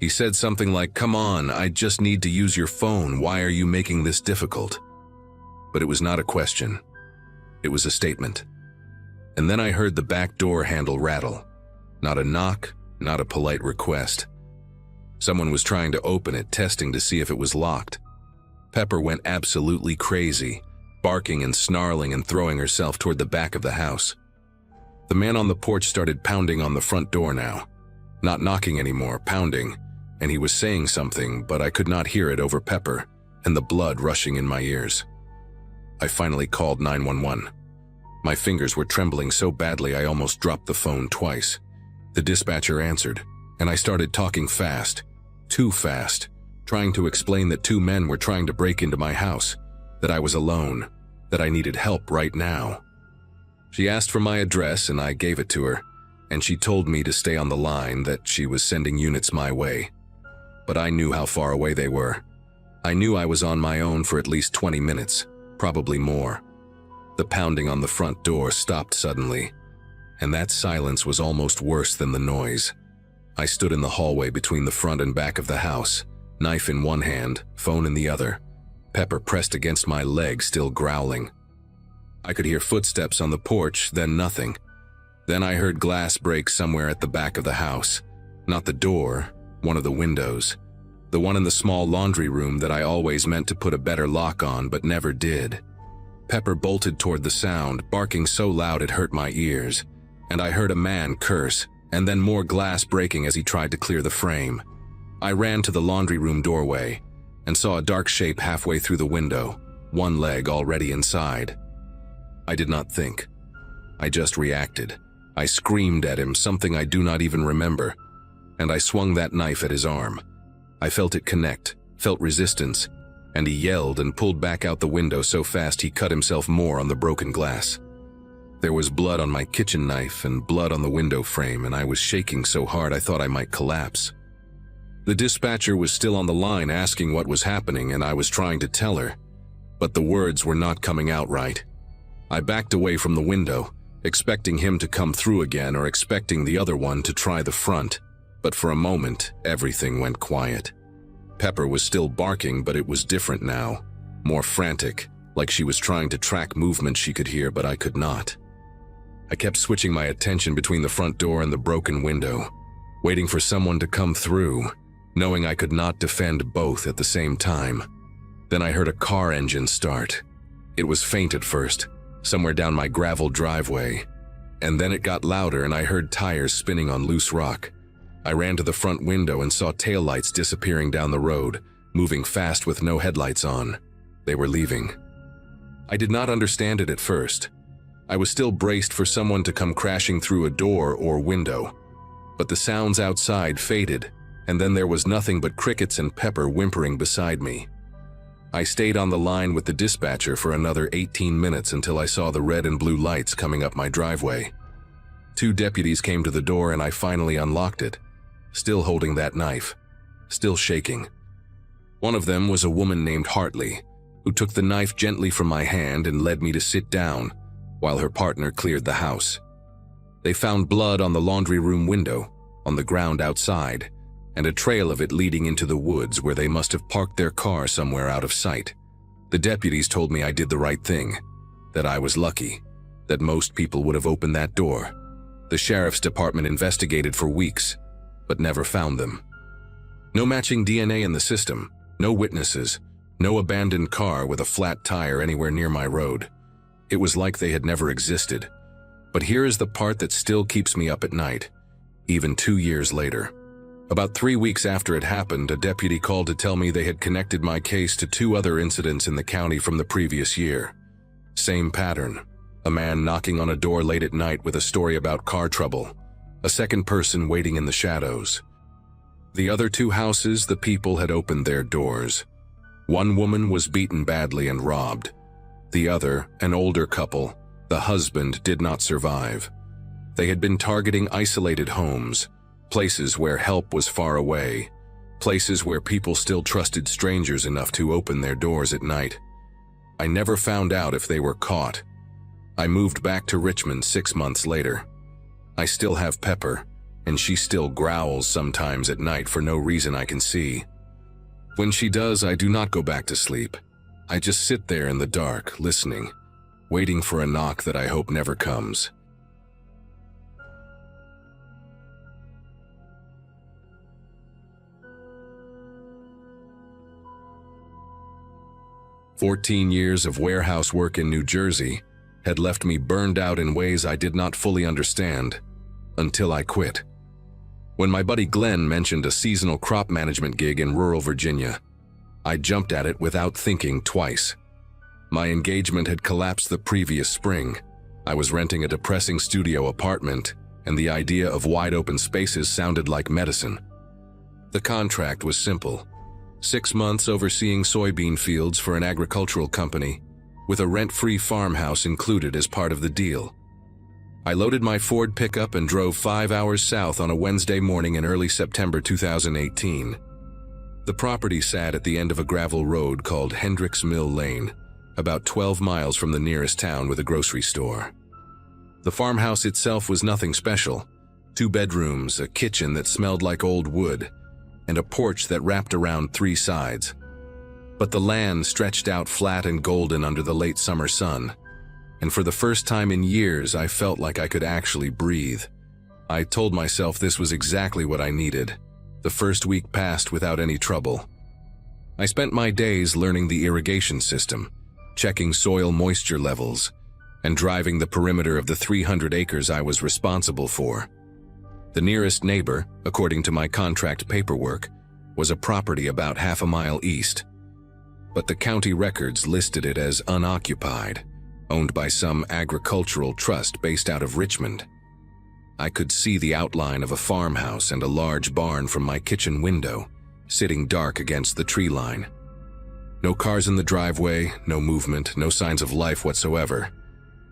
S1: He said something like, "Come on, I just need to use your phone. Why are you making this difficult?" But it was not a question. It was a statement. And then I heard the back door handle rattle. Not a knock, not a polite request. Someone was trying to open it, testing to see if it was locked. Pepper went absolutely crazy, barking and snarling and throwing herself toward the back of the house. The man on the porch started pounding on the front door now. Not knocking anymore, pounding, and he was saying something, but I could not hear it over Pepper and the blood rushing in my ears. I finally called 911. My fingers were trembling so badly I almost dropped the phone twice. The dispatcher answered, and I started talking fast, too fast, trying to explain that two men were trying to break into my house, that I was alone, that I needed help right now. She asked for my address and I gave it to her, and she told me to stay on the line, that she was sending units my way. But I knew how far away they were. I knew I was on my own for at least 20 minutes, probably more. The pounding on the front door stopped suddenly, and that silence was almost worse than the noise. I stood in the hallway between the front and back of the house, knife in one hand, phone in the other. Pepper pressed against my leg, still growling. I could hear footsteps on the porch, then nothing. Then I heard glass break somewhere at the back of the house. Not the door, one of the windows. The one in the small laundry room that I always meant to put a better lock on but never did. Pepper bolted toward the sound, barking so loud it hurt my ears, and I heard a man curse, and then more glass breaking as he tried to clear the frame. I ran to the laundry room doorway and saw a dark shape halfway through the window, one leg already inside. I did not think. I just reacted. I screamed at him, something I do not even remember. and I swung that knife at his arm. I felt it connect, felt resistance, and he yelled and pulled back out the window so fast he cut himself more on the broken glass. There was blood on my kitchen knife and blood on the window frame, and I was shaking so hard I thought I might collapse. The dispatcher was still on the line asking what was happening, and I was trying to tell her, but the words were not coming out right. I backed away from the window, expecting him to come through again or expecting the other one to try the front, but for a moment, everything went quiet. Pepper was still barking, but it was different now, more frantic, like she was trying to track movements she could hear, but I could not. I kept switching my attention between the front door and the broken window, waiting for someone to come through, knowing I could not defend both at the same time. Then I heard a car engine start. It was faint at first, somewhere down my gravel driveway, and then it got louder and I heard tires spinning on loose rock. I ran to the front window and saw taillights disappearing down the road, moving fast with no headlights on. They were leaving. I did not understand it at first. I was still braced for someone to come crashing through a door or window. But the sounds outside faded, and then there was nothing but crickets and Pepper whimpering beside me. I stayed on the line with the dispatcher for another 18 minutes until I saw the red and blue lights coming up my driveway. 2 deputies came to the door and I finally unlocked it, still holding that knife, still shaking. One of them was a woman named Hartley, who took the knife gently from my hand and led me to sit down, while her partner cleared the house. They found blood on the laundry room window, on the ground outside, and a trail of it leading into the woods where they must have parked their car somewhere out of sight. The deputies told me I did the right thing, that I was lucky, that most people would have opened that door. The sheriff's department investigated for weeks, but never found them. No matching DNA in the system, no witnesses, no abandoned car with a flat tire anywhere near my road. It was like they had never existed. But here is the part that still keeps me up at night, even 2 years later. About 3 weeks after it happened, a deputy called to tell me they had connected my case to 2 other incidents in the county from the previous year. Same pattern. A man knocking on a door late at night with a story about car trouble. A second person waiting in the shadows. The other 2 houses, the people had opened their doors. One woman was beaten badly and robbed. The other, an older couple, the husband did not survive. They had been targeting isolated homes, places where help was far away, places where people still trusted strangers enough to open their doors at night. I never found out if they were caught. I moved back to Richmond 6 months later. I still have Pepper, and she still growls sometimes at night for no reason I can see. When she does, I do not go back to sleep. I just sit there in the dark, listening, waiting for a knock that I hope never comes. "14 years of warehouse work in New Jersey had left me burned out in ways I did not fully understand, until I quit. When my buddy Glenn mentioned a seasonal crop management gig in rural Virginia, I jumped at it without thinking twice. My engagement had collapsed the previous spring. I was renting a depressing studio apartment, and the idea of wide-open spaces sounded like medicine. The contract was simple. 6 months overseeing soybean fields for an agricultural company, with a rent-free farmhouse included as part of the deal. I loaded my Ford pickup and drove 5 hours south on a Wednesday morning in early September 2018. The property sat at the end of a gravel road called Hendricks Mill Lane, about 12 miles from the nearest town with a grocery store. The farmhouse itself was nothing special. 2 bedrooms, a kitchen that smelled like old wood, and a porch that wrapped around 3 sides. But the land stretched out flat and golden under the late summer sun, and for the first time in years I felt like I could actually breathe. I told myself this was exactly what I needed. The first week passed without any trouble. I spent my days learning the irrigation system, checking soil moisture levels, and driving the perimeter of the 300 acres I was responsible for. The nearest neighbor, according to my contract paperwork, was a property about half a mile east, but the county records listed it as unoccupied, owned by some agricultural trust based out of Richmond. I could see the outline of a farmhouse and a large barn from my kitchen window, sitting dark against the tree line. No cars in the driveway, no movement, no signs of life whatsoever.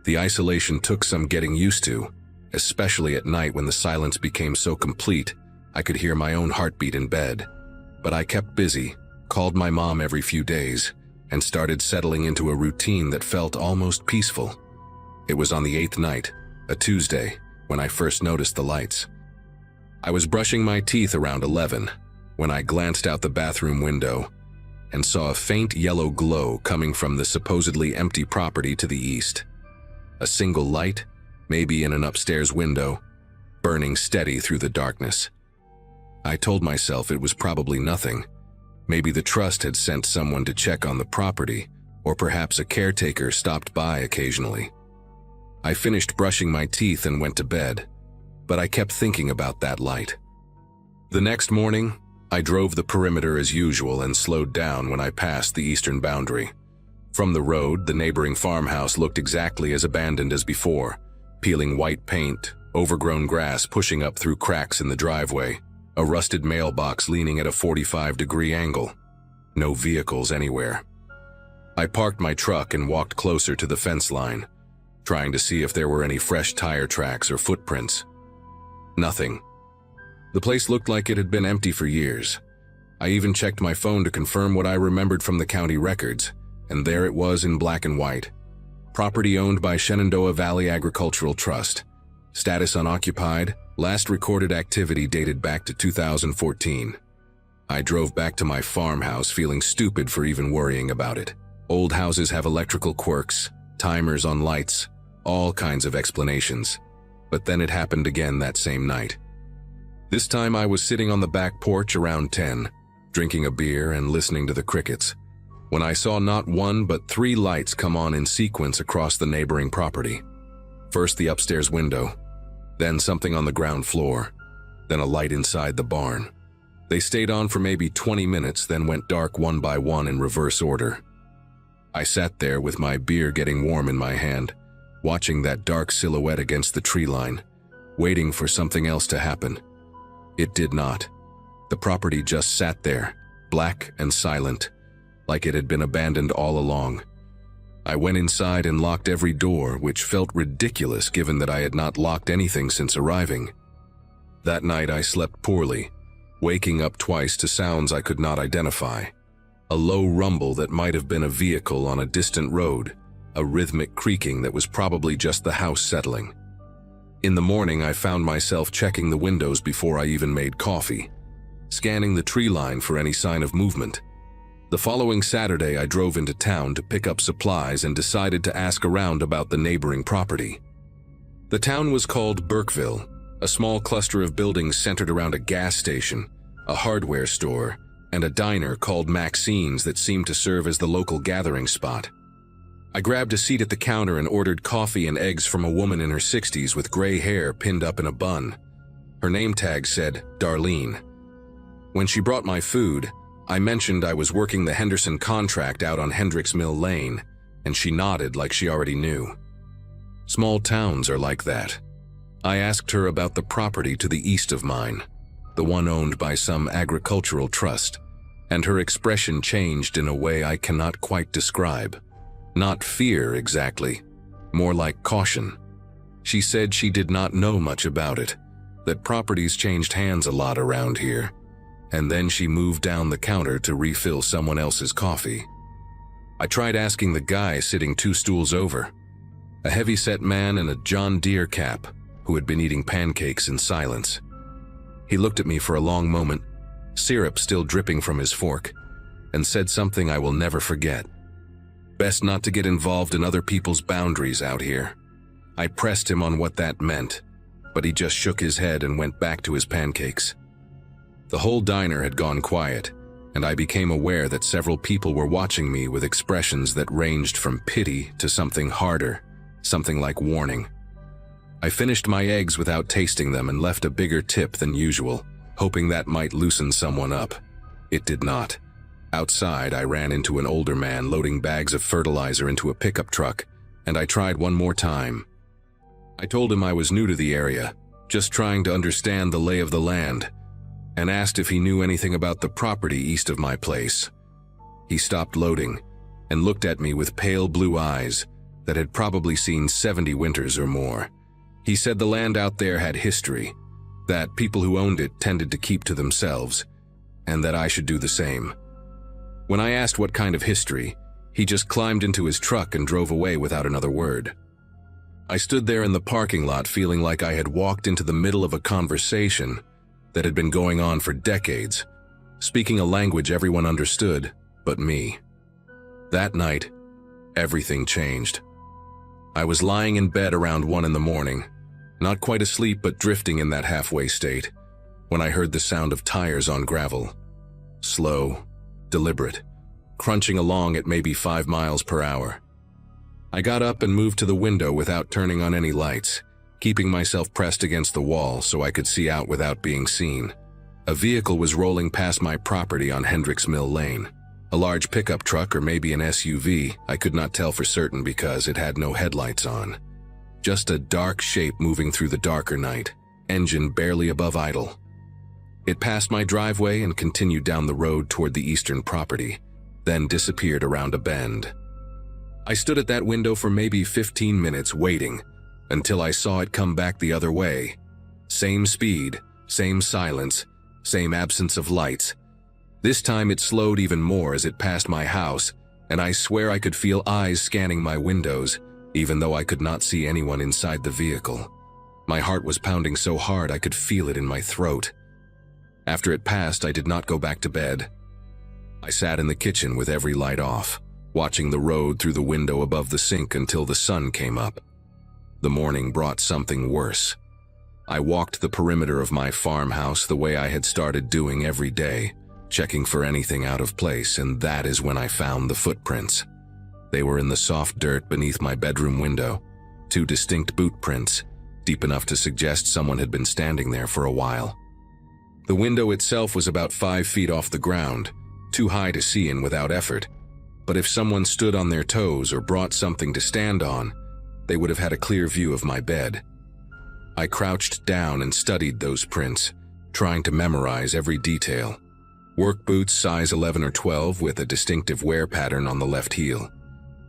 S1: The isolation took some getting used to, especially at night when the silence became so complete I could hear my own heartbeat in bed. But I kept busy, called my mom every few days, and started settling into a routine that felt almost peaceful. It was on the 8th night, a Tuesday, when I first noticed the lights. I was brushing my teeth around 11 when I glanced out the bathroom window and saw a faint yellow glow coming from the supposedly empty property to the east. A single light, maybe in an upstairs window, burning steady through the darkness. I told myself it was probably nothing. Maybe the trust had sent someone to check on the property, or perhaps a caretaker stopped by occasionally. I finished brushing my teeth and went to bed, but I kept thinking about that light. The next morning, I drove the perimeter as usual and slowed down when I passed the eastern boundary. From the road, the neighboring farmhouse looked exactly as abandoned as before, peeling white paint, overgrown grass pushing up through cracks in the driveway, a rusted mailbox leaning at a 45-degree angle. No vehicles anywhere. I parked my truck and walked closer to the fence line, trying to see if there were any fresh tire tracks or footprints. Nothing. The place looked like it had been empty for years. I even checked my phone to confirm what I remembered from the county records, and there it was in black and white. Property owned by Shenandoah Valley Agricultural Trust. Status unoccupied, last recorded activity dated back to 2014. I drove back to my farmhouse feeling stupid for even worrying about it. Old houses have electrical quirks, timers on lights, all kinds of explanations. But then it happened again that same night. This time I was sitting on the back porch around 10, drinking a beer and listening to the crickets, when I saw not one but 3 lights come on in sequence across the neighboring property. First the upstairs window, then something on the ground floor, then a light inside the barn. They stayed on for maybe 20 minutes, then went dark one by one in reverse order. I sat there with my beer getting warm in my hand, watching that dark silhouette against the tree line, waiting for something else to happen. It did not. The property just sat there, black and silent, like it had been abandoned all along. I went inside and locked every door, which felt ridiculous given that I had not locked anything since arriving. That night I slept poorly, waking up twice to sounds I could not identify. A low rumble that might have been a vehicle on a distant road, a rhythmic creaking that was probably just the house settling. In the morning, I found myself checking the windows before I even made coffee, scanning the tree line for any sign of movement. The following Saturday, I drove into town to pick up supplies and decided to ask around about the neighboring property. The town was called Burkeville, a small cluster of buildings centered around a gas station, a hardware store, and a diner called Maxine's that seemed to serve as the local gathering spot. I grabbed a seat at the counter and ordered coffee and eggs from a woman in her 60s with gray hair pinned up in a bun. Her name tag said Darlene. When she brought my food, I mentioned I was working the Henderson contract out on Hendricks Mill Lane, and she nodded like she already knew. Small towns are like that. I asked her about the property to the east of mine, the one owned by some agricultural trust, and her expression changed in a way I cannot quite describe. Not fear exactly, more like caution. She said she did not know much about it, that properties changed hands a lot around here, and then she moved down the counter to refill someone else's coffee. I tried asking the guy sitting 2 stools over, a heavy-set man in a John Deere cap who had been eating pancakes in silence. He looked at me for a long moment, syrup still dripping from his fork, and said something I will never forget. Best not to get involved in other people's boundaries out here. I pressed him on what that meant, but he just shook his head and went back to his pancakes. The whole diner had gone quiet, and I became aware that several people were watching me with expressions that ranged from pity to something harder, something like warning. I finished my eggs without tasting them and left a bigger tip than usual, hoping that might loosen someone up. It did not. Outside, I ran into an older man loading bags of fertilizer into a pickup truck, and I tried one more time. I told him I was new to the area, just trying to understand the lay of the land, and asked if he knew anything about the property east of my place. He stopped loading and looked at me with pale blue eyes that had probably seen 70 winters or more. He said the land out there had history, that people who owned it tended to keep to themselves, and that I should do the same. When I asked what kind of history, he just climbed into his truck and drove away without another word. I stood there in the parking lot feeling like I had walked into the middle of a conversation that had been going on for decades, speaking a language everyone understood but me. That night, everything changed. I was lying in bed around 1 in the morning, not quite asleep but drifting in that halfway state, when I heard the sound of tires on gravel. Slow, deliberate, crunching along at maybe 5 miles per hour. I got up and moved to the window without turning on any lights, keeping myself pressed against the wall so I could see out without being seen. A vehicle was rolling past my property on Hendricks Mill Lane. A large pickup truck or maybe an SUV, I could not tell for certain because it had no headlights on. Just a dark shape moving through the darker night, engine barely above idle. It passed my driveway and continued down the road toward the eastern property, then disappeared around a bend. I stood at that window for maybe 15 minutes waiting until I saw it come back the other way. Same speed, same silence, same absence of lights. This time it slowed even more as it passed my house, and I swear I could feel eyes scanning my windows, even though I could not see anyone inside the vehicle. My heart was pounding so hard I could feel it in my throat. After it passed, I did not go back to bed. I sat in the kitchen with every light off, watching the road through the window above the sink until the sun came up. The morning brought something worse. I walked the perimeter of my farmhouse the way I had started doing every day, checking for anything out of place, and that is when I found the footprints. They were in the soft dirt beneath my bedroom window, 2 distinct boot prints, deep enough to suggest someone had been standing there for a while. The window itself was about 5 feet off the ground, too high to see in without effort, but if someone stood on their toes or brought something to stand on, they would have had a clear view of my bed. I crouched down and studied those prints, trying to memorize every detail. Work boots size 11 or 12 with a distinctive wear pattern on the left heel.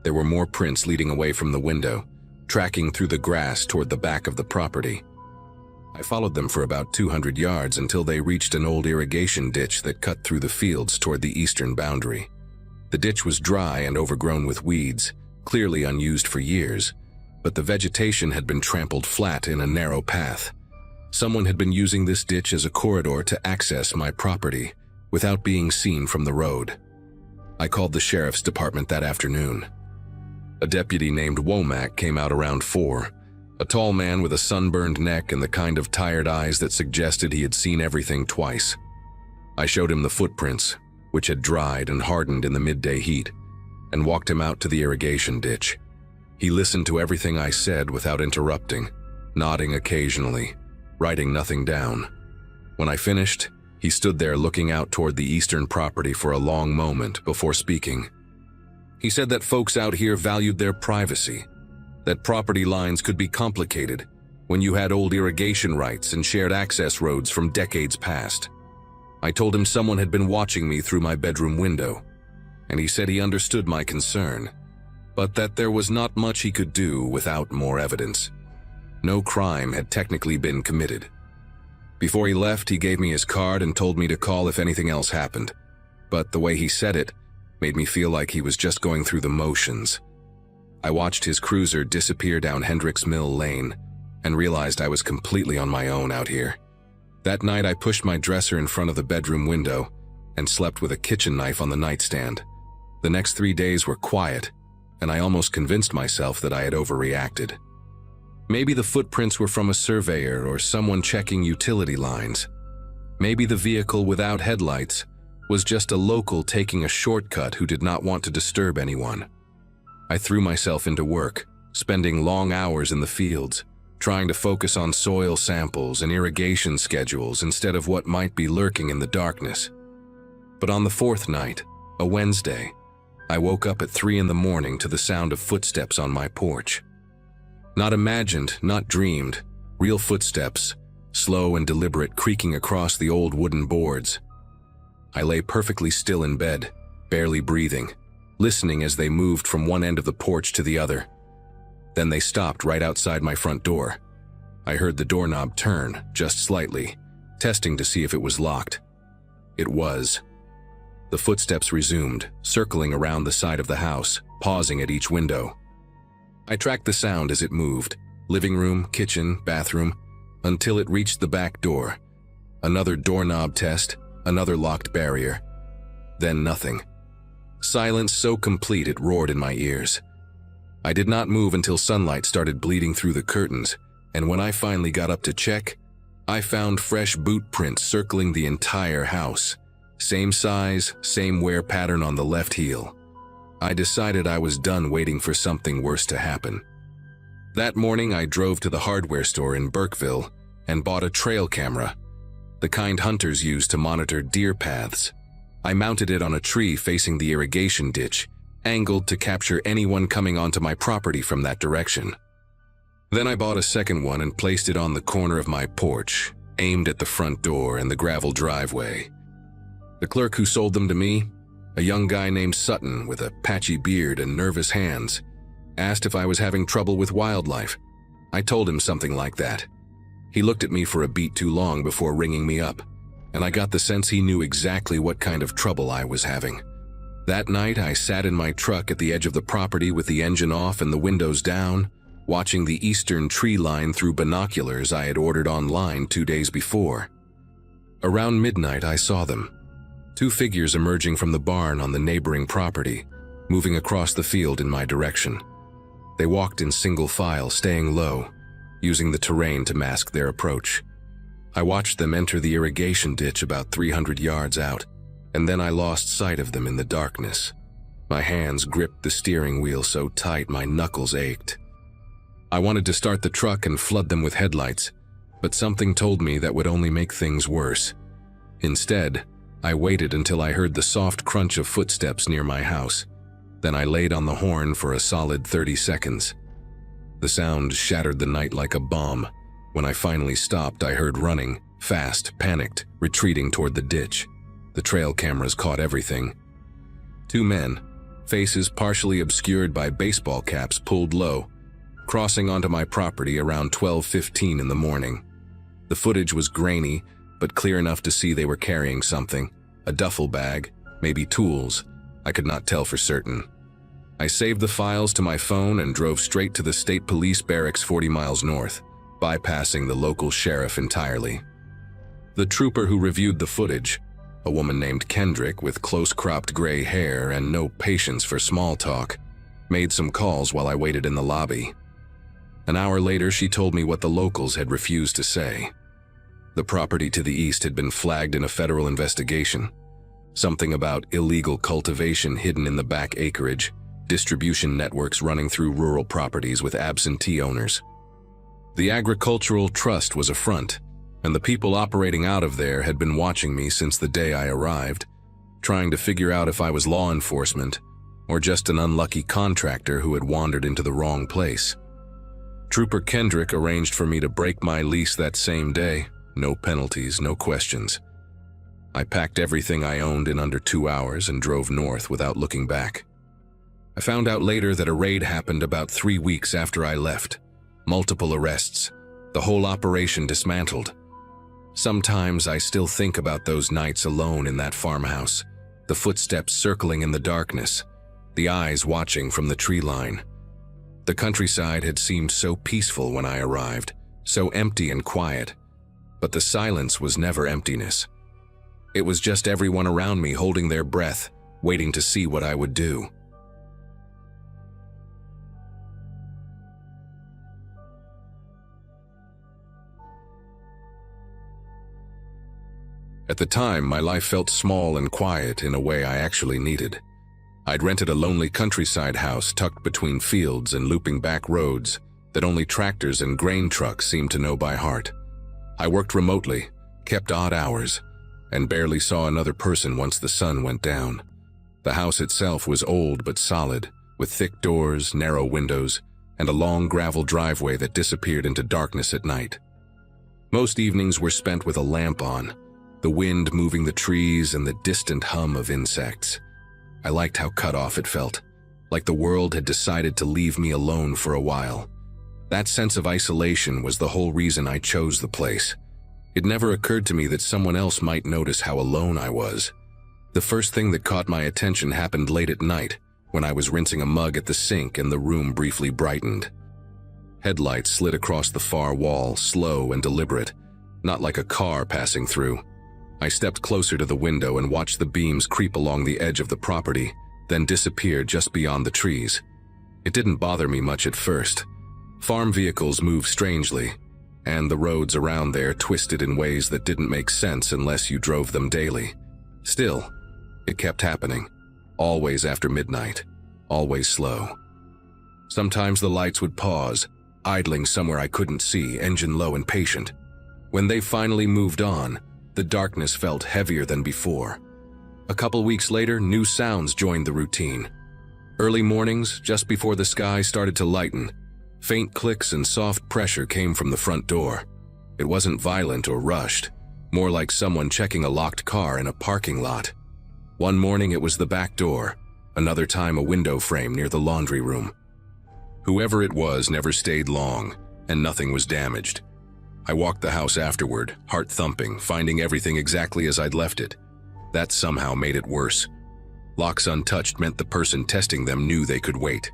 S1: There were more prints leading away from the window, tracking through the grass toward the back of the property. I followed them for about 200 yards until they reached an old irrigation ditch that cut through the fields toward the eastern boundary. The ditch was dry and overgrown with weeds, clearly unused for years, but the vegetation had been trampled flat in a narrow path. Someone had been using this ditch as a corridor to access my property, without being seen from the road. I called the sheriff's department that afternoon. A deputy named Womack came out around 4, a tall man with a sunburned neck and the kind of tired eyes that suggested he had seen everything twice. I showed him the footprints, which had dried and hardened in the midday heat, and walked him out to the irrigation ditch. He listened to everything I said without interrupting, nodding occasionally, writing nothing down. When I finished, he stood there looking out toward the eastern property for a long moment before speaking. He said that folks out here valued their privacy, that property lines could be complicated when you had old irrigation rights and shared access roads from decades past. I told him someone had been watching me through my bedroom window, and he said he understood my concern, but that there was not much he could do without more evidence. No crime had technically been committed. Before he left, he gave me his card and told me to call if anything else happened, but the way he said it made me feel like he was just going through the motions. I watched his cruiser disappear down Hendricks Mill Lane and realized I was completely on my own out here. That night, I pushed my dresser in front of the bedroom window and slept with a kitchen knife on the nightstand. The next 3 days were quiet, and I almost convinced myself that I had overreacted. Maybe the footprints were from a surveyor or someone checking utility lines. Maybe the vehicle without headlights was just a local taking a shortcut who did not want to disturb anyone. I threw myself into work, spending long hours in the fields, trying to focus on soil samples and irrigation schedules instead of what might be lurking in the darkness. But on the 4th night, a Wednesday, I woke up at 3 in the morning to the sound of footsteps on my porch. Not imagined, not dreamed, real footsteps slow and deliberate, creaking across the old wooden boards. I lay perfectly still in bed, barely breathing, listening as they moved from one end of the porch to the other. Then they stopped right outside my front door. I heard the doorknob turn, just slightly, testing to see if it was locked. It was. The footsteps resumed, circling around the side of the house, pausing at each window. I tracked the sound as it moved, living room, kitchen, bathroom, until it reached the back door. Another doorknob test, another locked barrier. Then nothing. Silence so complete it roared in my ears. I did not move until sunlight started bleeding through the curtains, and when I finally got up to check, I found fresh boot prints circling the entire house. Same size, same wear pattern on the left heel. I decided I was done waiting for something worse to happen. That morning I drove to the hardware store in Burkeville and bought a trail camera, the kind hunters use to monitor deer paths. I mounted it on a tree facing the irrigation ditch, angled to capture anyone coming onto my property from that direction. Then I bought a second one and placed it on the corner of my porch, aimed at the front door and the gravel driveway. The clerk who sold them to me, a young guy named Sutton with a patchy beard and nervous hands, asked if I was having trouble with wildlife. I told him something like that. He looked at me for a beat too long before ringing me up, and I got the sense he knew exactly what kind of trouble I was having. That night, I sat in my truck at the edge of the property with the engine off and the windows down, watching the eastern tree line through binoculars I had ordered online 2 days before. Around midnight, I saw them. 2 figures emerging from the barn on the neighboring property, moving across the field in my direction. They walked in single file, staying low, using the terrain to mask their approach. I watched them enter the irrigation ditch about 300 yards out, and then I lost sight of them in the darkness. My hands gripped the steering wheel so tight my knuckles ached. I wanted to start the truck and flood them with headlights, but something told me that would only make things worse. Instead, I waited until I heard the soft crunch of footsteps near my house. Then I laid on the horn for a solid 30 seconds. The sound shattered the night like a bomb. When I finally stopped, I heard running, fast, panicked, retreating toward the ditch. The trail cameras caught everything. 2 men, faces partially obscured by baseball caps pulled low, crossing onto my property around 12:15 in the morning. The footage was grainy, but clear enough to see they were carrying something, a duffel bag, maybe tools. I could not tell for certain. I saved the files to my phone and drove straight to the state police barracks 40 miles north, bypassing the local sheriff entirely. The trooper who reviewed the footage, a woman named Kendrick with close-cropped gray hair and no patience for small talk, made some calls while I waited in the lobby. An hour later, she told me what the locals had refused to say. The property to the east had been flagged in a federal investigation. Something about illegal cultivation hidden in the back acreage, distribution networks running through rural properties with absentee owners. The agricultural trust was a front, and the people operating out of there had been watching me since the day I arrived, trying to figure out if I was law enforcement or just an unlucky contractor who had wandered into the wrong place. Trooper Kendrick arranged for me to break my lease that same day. No penalties, no questions. I packed everything I owned in under 2 hours and drove north without looking back. I found out later that a raid happened about 3 weeks after I left. Multiple arrests, the whole operation dismantled. Sometimes I still think about those nights alone in that farmhouse, the footsteps circling in the darkness, the eyes watching from the tree line. The countryside had seemed so peaceful when I arrived, so empty and quiet, but the silence was never emptiness. It was just everyone around me holding their breath, waiting to see what I would do. At the time, my life felt small and quiet in a way I actually needed. I'd rented a lonely countryside house tucked between fields and looping back roads that only tractors and grain trucks seemed to know by heart. I worked remotely, kept odd hours, and barely saw another person once the sun went down. The house itself was old but solid, with thick doors, narrow windows, and a long gravel driveway that disappeared into darkness at night. Most evenings were spent with a lamp on, the wind moving the trees and the distant hum of insects. I liked how cut off it felt, like the world had decided to leave me alone for a while. That sense of isolation was the whole reason I chose the place. It never occurred to me that someone else might notice how alone I was. The first thing that caught my attention happened late at night, when I was rinsing a mug at the sink and the room briefly brightened. Headlights slid across the far wall, slow and deliberate, not like a car passing through. I stepped closer to the window and watched the beams creep along the edge of the property, then disappear just beyond the trees. It didn't bother me much at first. Farm vehicles move strangely, and the roads around there twisted in ways that didn't make sense unless you drove them daily. Still, it kept happening, always after midnight, always slow. Sometimes the lights would pause, idling somewhere I couldn't see, engine low and patient. When they finally moved on, the darkness felt heavier than before. A couple weeks later, new sounds joined the routine. Early mornings, just before the sky started to lighten, faint clicks and soft pressure came from the front door. It wasn't violent or rushed, more like someone checking a locked car in a parking lot. One morning it was the back door, another time a window frame near the laundry room. Whoever it was never stayed long, and nothing was damaged. I walked the house afterward, heart thumping, finding everything exactly as I'd left it. That somehow made it worse. Locks untouched meant the person testing them knew they could wait.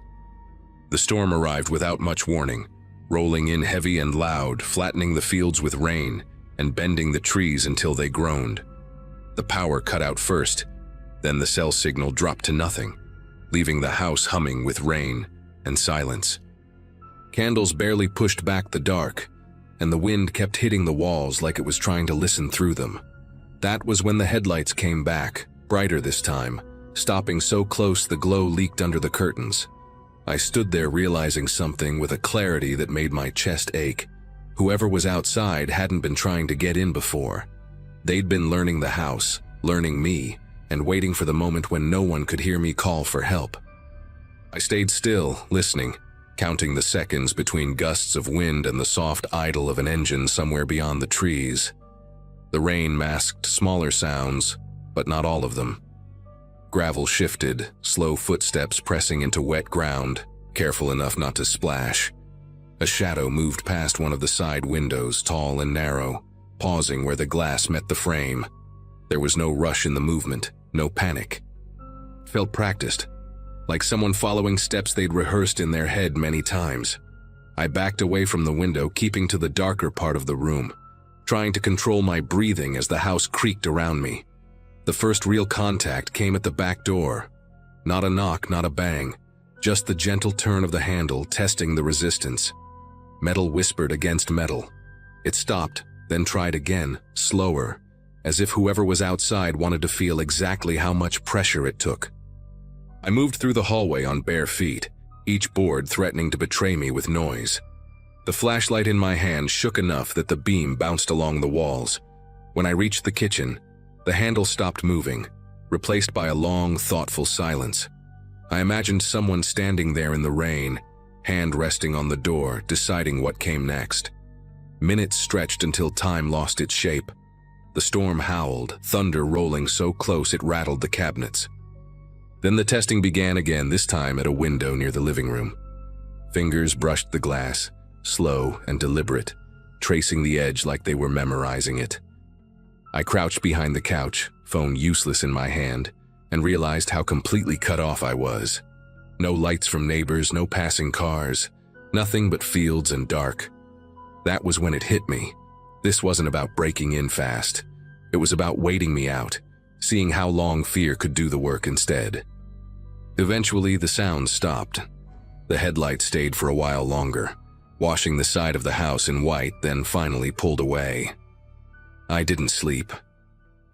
S1: The storm arrived without much warning, rolling in heavy and loud, flattening the fields with rain, and bending the trees until they groaned. The power cut out first, then the cell signal dropped to nothing, leaving the house humming with rain and silence. Candles barely pushed back the dark, and the wind kept hitting the walls like it was trying to listen through them. That was when the headlights came back, brighter this time, stopping so close the glow leaked under the curtains. I stood there realizing something with a clarity that made my chest ache. Whoever was outside hadn't been trying to get in before. They'd been learning the house, learning me, and waiting for the moment when no one could hear me call for help. I stayed still, listening, counting the seconds between gusts of wind and the soft idle of an engine somewhere beyond the trees. The rain masked smaller sounds, but not all of them. Gravel shifted, slow footsteps pressing into wet ground, careful enough not to splash. A shadow moved past one of the side windows, tall and narrow, pausing where the glass met the frame. There was no rush in the movement, no panic. It felt practiced, like someone following steps they'd rehearsed in their head many times. I backed away from the window, keeping to the darker part of the room, trying to control my breathing as the house creaked around me. The first real contact came at the back door. Not a knock, not a bang, just the gentle turn of the handle testing the resistance. Metal whispered against metal. It stopped, then tried again, slower, as if whoever was outside wanted to feel exactly how much pressure it took. I moved through the hallway on bare feet, each board threatening to betray me with noise. The flashlight in my hand shook enough that the beam bounced along the walls. When I reached the kitchen, the handle stopped moving, replaced by a long, thoughtful silence. I imagined someone standing there in the rain, hand resting on the door, deciding what came next. Minutes stretched until time lost its shape. The storm howled, thunder rolling so close it rattled the cabinets. Then the testing began again, this time at a window near the living room. Fingers brushed the glass, slow and deliberate, tracing the edge like they were memorizing it. I crouched behind the couch, phone useless in my hand, and realized how completely cut off I was. No lights from neighbors, no passing cars, nothing but fields and dark. That was when it hit me. This wasn't about breaking in fast. It was about waiting me out, seeing how long fear could do the work instead. Eventually, the sounds stopped. The headlights stayed for a while longer, washing the side of the house in white, then finally pulled away. I didn't sleep.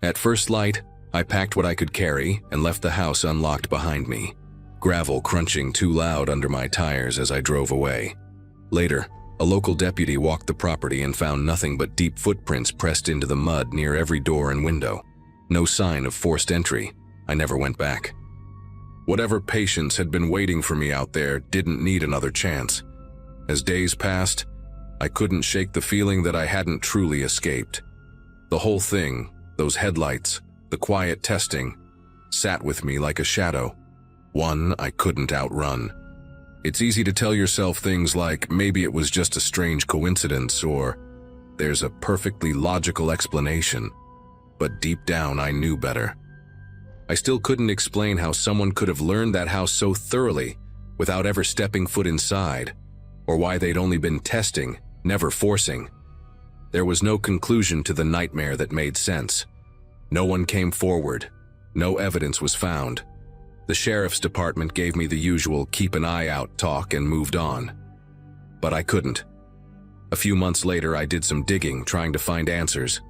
S1: At first light, I packed what I could carry and left the house unlocked behind me, gravel crunching too loud under my tires as I drove away. Later, a local deputy walked the property and found nothing but deep footprints pressed into the mud near every door and window. No sign of forced entry. I never went back. Whatever patience had been waiting for me out there didn't need another chance. As days passed, I couldn't shake the feeling that I hadn't truly escaped. The whole thing, those headlights, the quiet testing, sat with me like a shadow, one I couldn't outrun. It's easy to tell yourself things like, maybe it was just a strange coincidence, or there's a perfectly logical explanation. But deep down, I knew better. I still couldn't explain how someone could have learned that house so thoroughly without ever stepping foot inside, or why they'd only been testing, never forcing. There was no conclusion to the nightmare that made sense. No one came forward. No evidence was found. The sheriff's department gave me the usual keep an eye out talk and moved on. But I couldn't. A few months later, I did some digging, trying to find answers,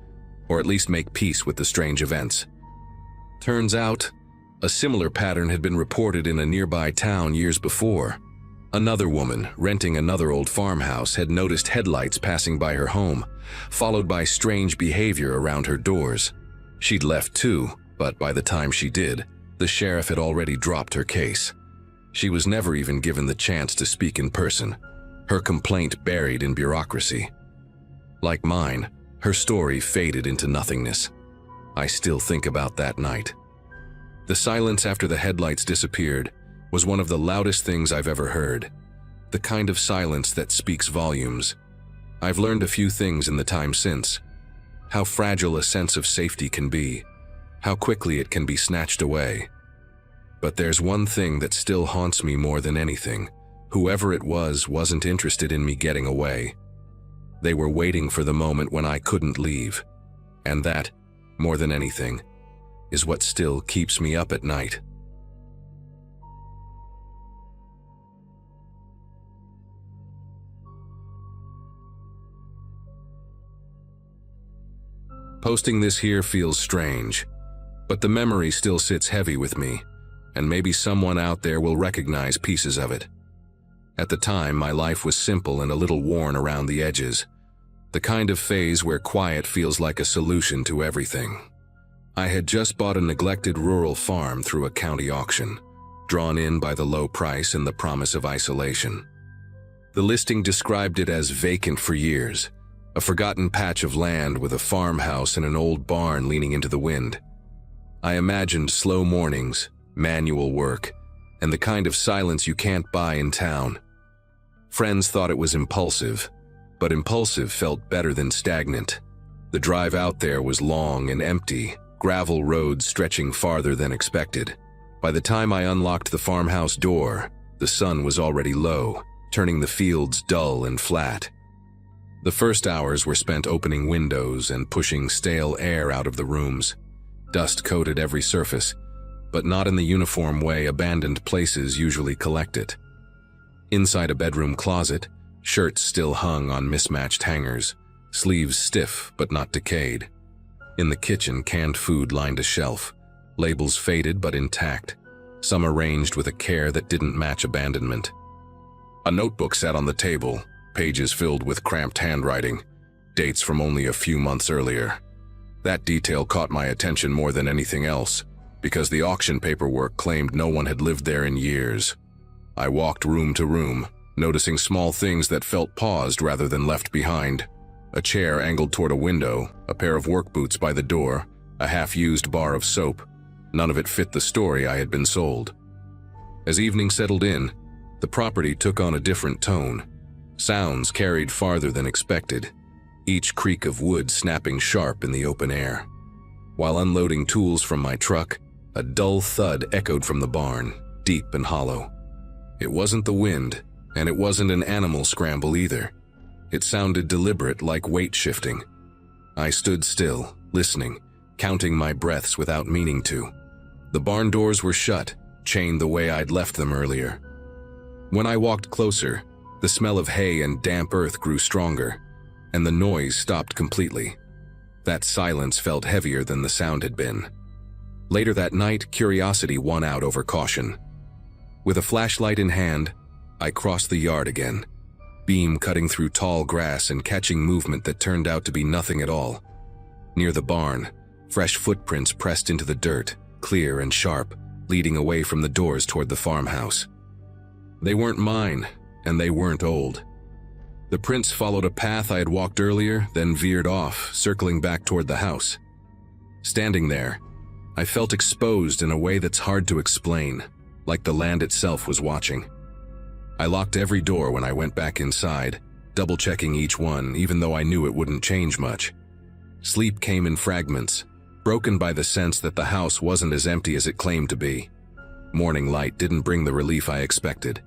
S1: or at least make peace with the strange events. Turns out, a similar pattern had been reported in a nearby town years before. Another woman, renting another old farmhouse, had noticed headlights passing by her home, followed by strange behavior around her doors. She'd left too, but by the time she did, the sheriff had already dropped her case. She was never even given the chance to speak in person, her complaint buried in bureaucracy. Like mine, her story faded into nothingness. I still think about that night. The silence after the headlights disappeared was one of the loudest things I've ever heard. The kind of silence that speaks volumes. I've learned a few things in the time since. How fragile a sense of safety can be. How quickly it can be snatched away. But there's one thing that still haunts me more than anything. Whoever it was wasn't interested in me getting away. They were waiting for the moment when I couldn't leave. And that, more than anything, is what still keeps me up at night. Posting this here feels strange, but the memory still sits heavy with me, and maybe someone out there will recognize pieces of it. At the time, my life was simple and a little worn around the edges, the kind of phase where quiet feels like a solution to everything. I had just bought a neglected rural farm through a county auction, drawn in by the low price and the promise of isolation. The listing described it as vacant for years, a forgotten patch of land with a farmhouse and an old barn leaning into the wind. I imagined slow mornings, manual work, and the kind of silence you can't buy in town. Friends thought it was impulsive, but impulsive felt better than stagnant. The drive out there was long and empty, gravel roads stretching farther than expected. By the time I unlocked the farmhouse door, the sun was already low, turning the fields dull and flat. The first hours were spent opening windows and pushing stale air out of the rooms. Dust coated every surface, but not in the uniform way abandoned places usually collect it. Inside a bedroom closet, shirts still hung on mismatched hangers, sleeves stiff but not decayed. In the kitchen, canned food lined a shelf, labels faded but intact, some arranged with a care that didn't match abandonment. A notebook sat on the table, pages filled with cramped handwriting, dates from only a few months earlier. That detail caught my attention more than anything else, because the auction paperwork claimed no one had lived there in years. I walked room to room, noticing small things that felt paused rather than left behind. A chair angled toward a window, a pair of work boots by the door, a half-used bar of soap. None of it fit the story I had been sold. As evening settled in, the property took on a different tone. Sounds carried farther than expected, each creak of wood snapping sharp in the open air. While unloading tools from my truck, a dull thud echoed from the barn, deep and hollow. It wasn't the wind, and it wasn't an animal scramble either. It sounded deliberate, like weight shifting. I stood still, listening, counting my breaths without meaning to. The barn doors were shut, chained the way I'd left them earlier. When I walked closer, the smell of hay and damp earth grew stronger, and the noise stopped completely. That silence felt heavier than the sound had been. Later that night, curiosity won out over caution. With a flashlight in hand, I crossed the yard again, beam cutting through tall grass and catching movement that turned out to be nothing at all. Near the barn, fresh footprints pressed into the dirt, clear and sharp, leading away from the doors toward the farmhouse. They weren't mine, and they weren't old. The prints followed a path I had walked earlier, then veered off, circling back toward the house. Standing there, I felt exposed in a way that's hard to explain, like the land itself was watching. I locked every door when I went back inside, double-checking each one, even though I knew it wouldn't change much. Sleep came in fragments, broken by the sense that the house wasn't as empty as it claimed to be. Morning light didn't bring the relief I expected.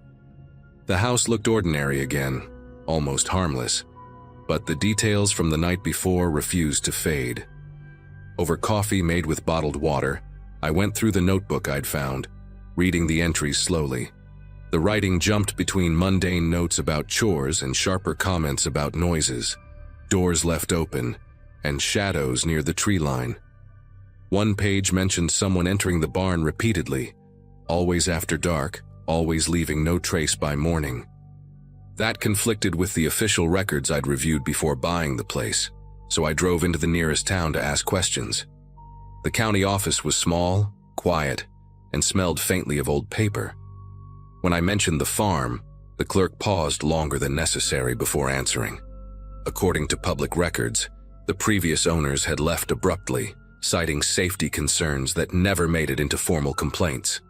S1: The house looked ordinary again, almost harmless, but the details from the night before refused to fade. Over coffee made with bottled water, I went through the notebook I'd found, reading the entries slowly. The writing jumped between mundane notes about chores and sharper comments about noises, doors left open, and shadows near the tree line. One page mentioned someone entering the barn repeatedly, always after dark, always leaving no trace by morning. That conflicted with the official records I'd reviewed before buying the place, so I drove into the nearest town to ask questions. The county office was small, quiet, and smelled faintly of old paper. When I mentioned the farm, the clerk paused longer than necessary before answering. According to public records, the previous owners had left abruptly, citing safety concerns that never made it into formal complaints.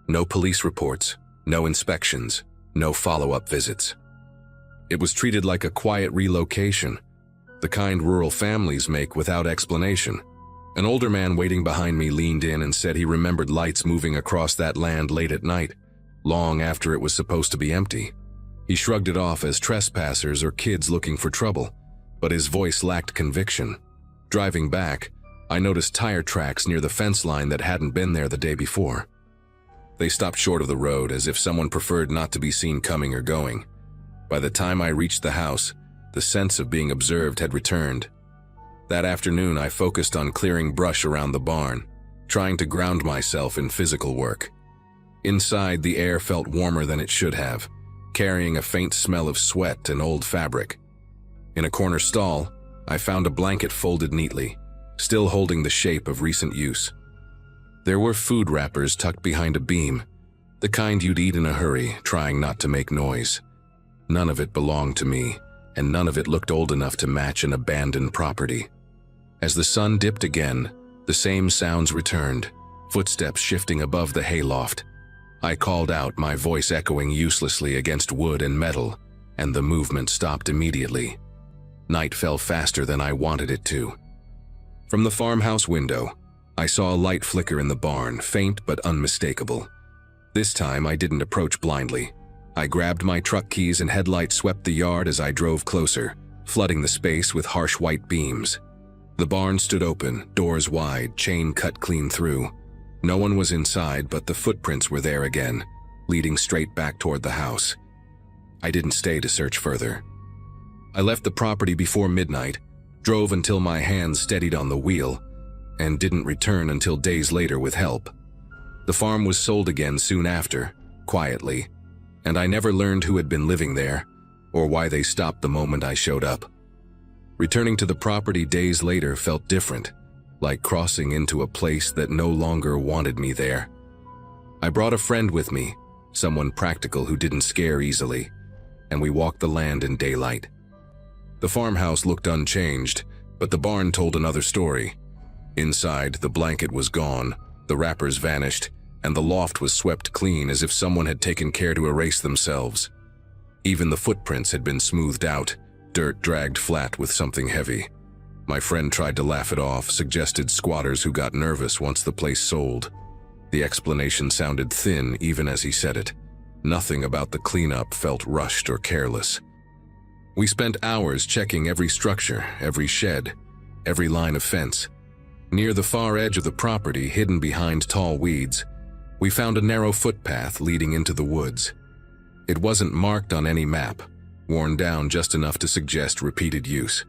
S1: No police reports, no inspections, no follow-up visits. It was treated like a quiet relocation, the kind rural families make without explanation. An older man waiting behind me leaned in and said he remembered lights moving across that land late at night, long after it was supposed to be empty. He shrugged it off as trespassers or kids looking for trouble, but his voice lacked conviction. Driving back, I noticed tire tracks near the fence line that hadn't been there the day before. They stopped short of the road as if someone preferred not to be seen coming or going. By the time I reached the house, the sense of being observed had returned. That afternoon, I focused on clearing brush around the barn, trying to ground myself in physical work. Inside, the air felt warmer than it should have, carrying a faint smell of sweat and old fabric. In a corner stall, I found a blanket folded neatly, still holding the shape of recent use. There were food wrappers tucked behind a beam, the kind you'd eat in a hurry, trying not to make noise. None of it belonged to me, and none of it looked old enough to match an abandoned property. As the sun dipped again, the same sounds returned, footsteps shifting above the hayloft. I called out, my voice echoing uselessly against wood and metal, and the movement stopped immediately. Night fell faster than I wanted it to. From the farmhouse window, I saw a light flicker in the barn, faint but unmistakable. This time I didn't approach blindly. I grabbed my truck keys and headlights swept the yard as I drove closer, flooding the space with harsh white beams. The barn stood open, doors wide, chain cut clean through. No one was inside, but the footprints were there again, leading straight back toward the house. I didn't stay to search further. I left the property before midnight, drove until my hands steadied on the wheel, and didn't return until days later with help. The farm was sold again soon after, quietly, and I never learned who had been living there, or why they stopped the moment I showed up. Returning to the property days later felt different, like crossing into a place that no longer wanted me there. I brought a friend with me, someone practical who didn't scare easily, and we walked the land in daylight. The farmhouse looked unchanged, but the barn told another story. Inside, the blanket was gone, the wrappers vanished, and the loft was swept clean as if someone had taken care to erase themselves. Even the footprints had been smoothed out, dirt dragged flat with something heavy. My friend tried to laugh it off, suggested squatters who got nervous once the place sold. The explanation sounded thin even as he said it. Nothing about the cleanup felt rushed or careless. We spent hours checking every structure, every shed, every line of fence. Near the far edge of the property, hidden behind tall weeds, we found a narrow footpath leading into the woods. It wasn't marked on any map, worn down just enough to suggest repeated use.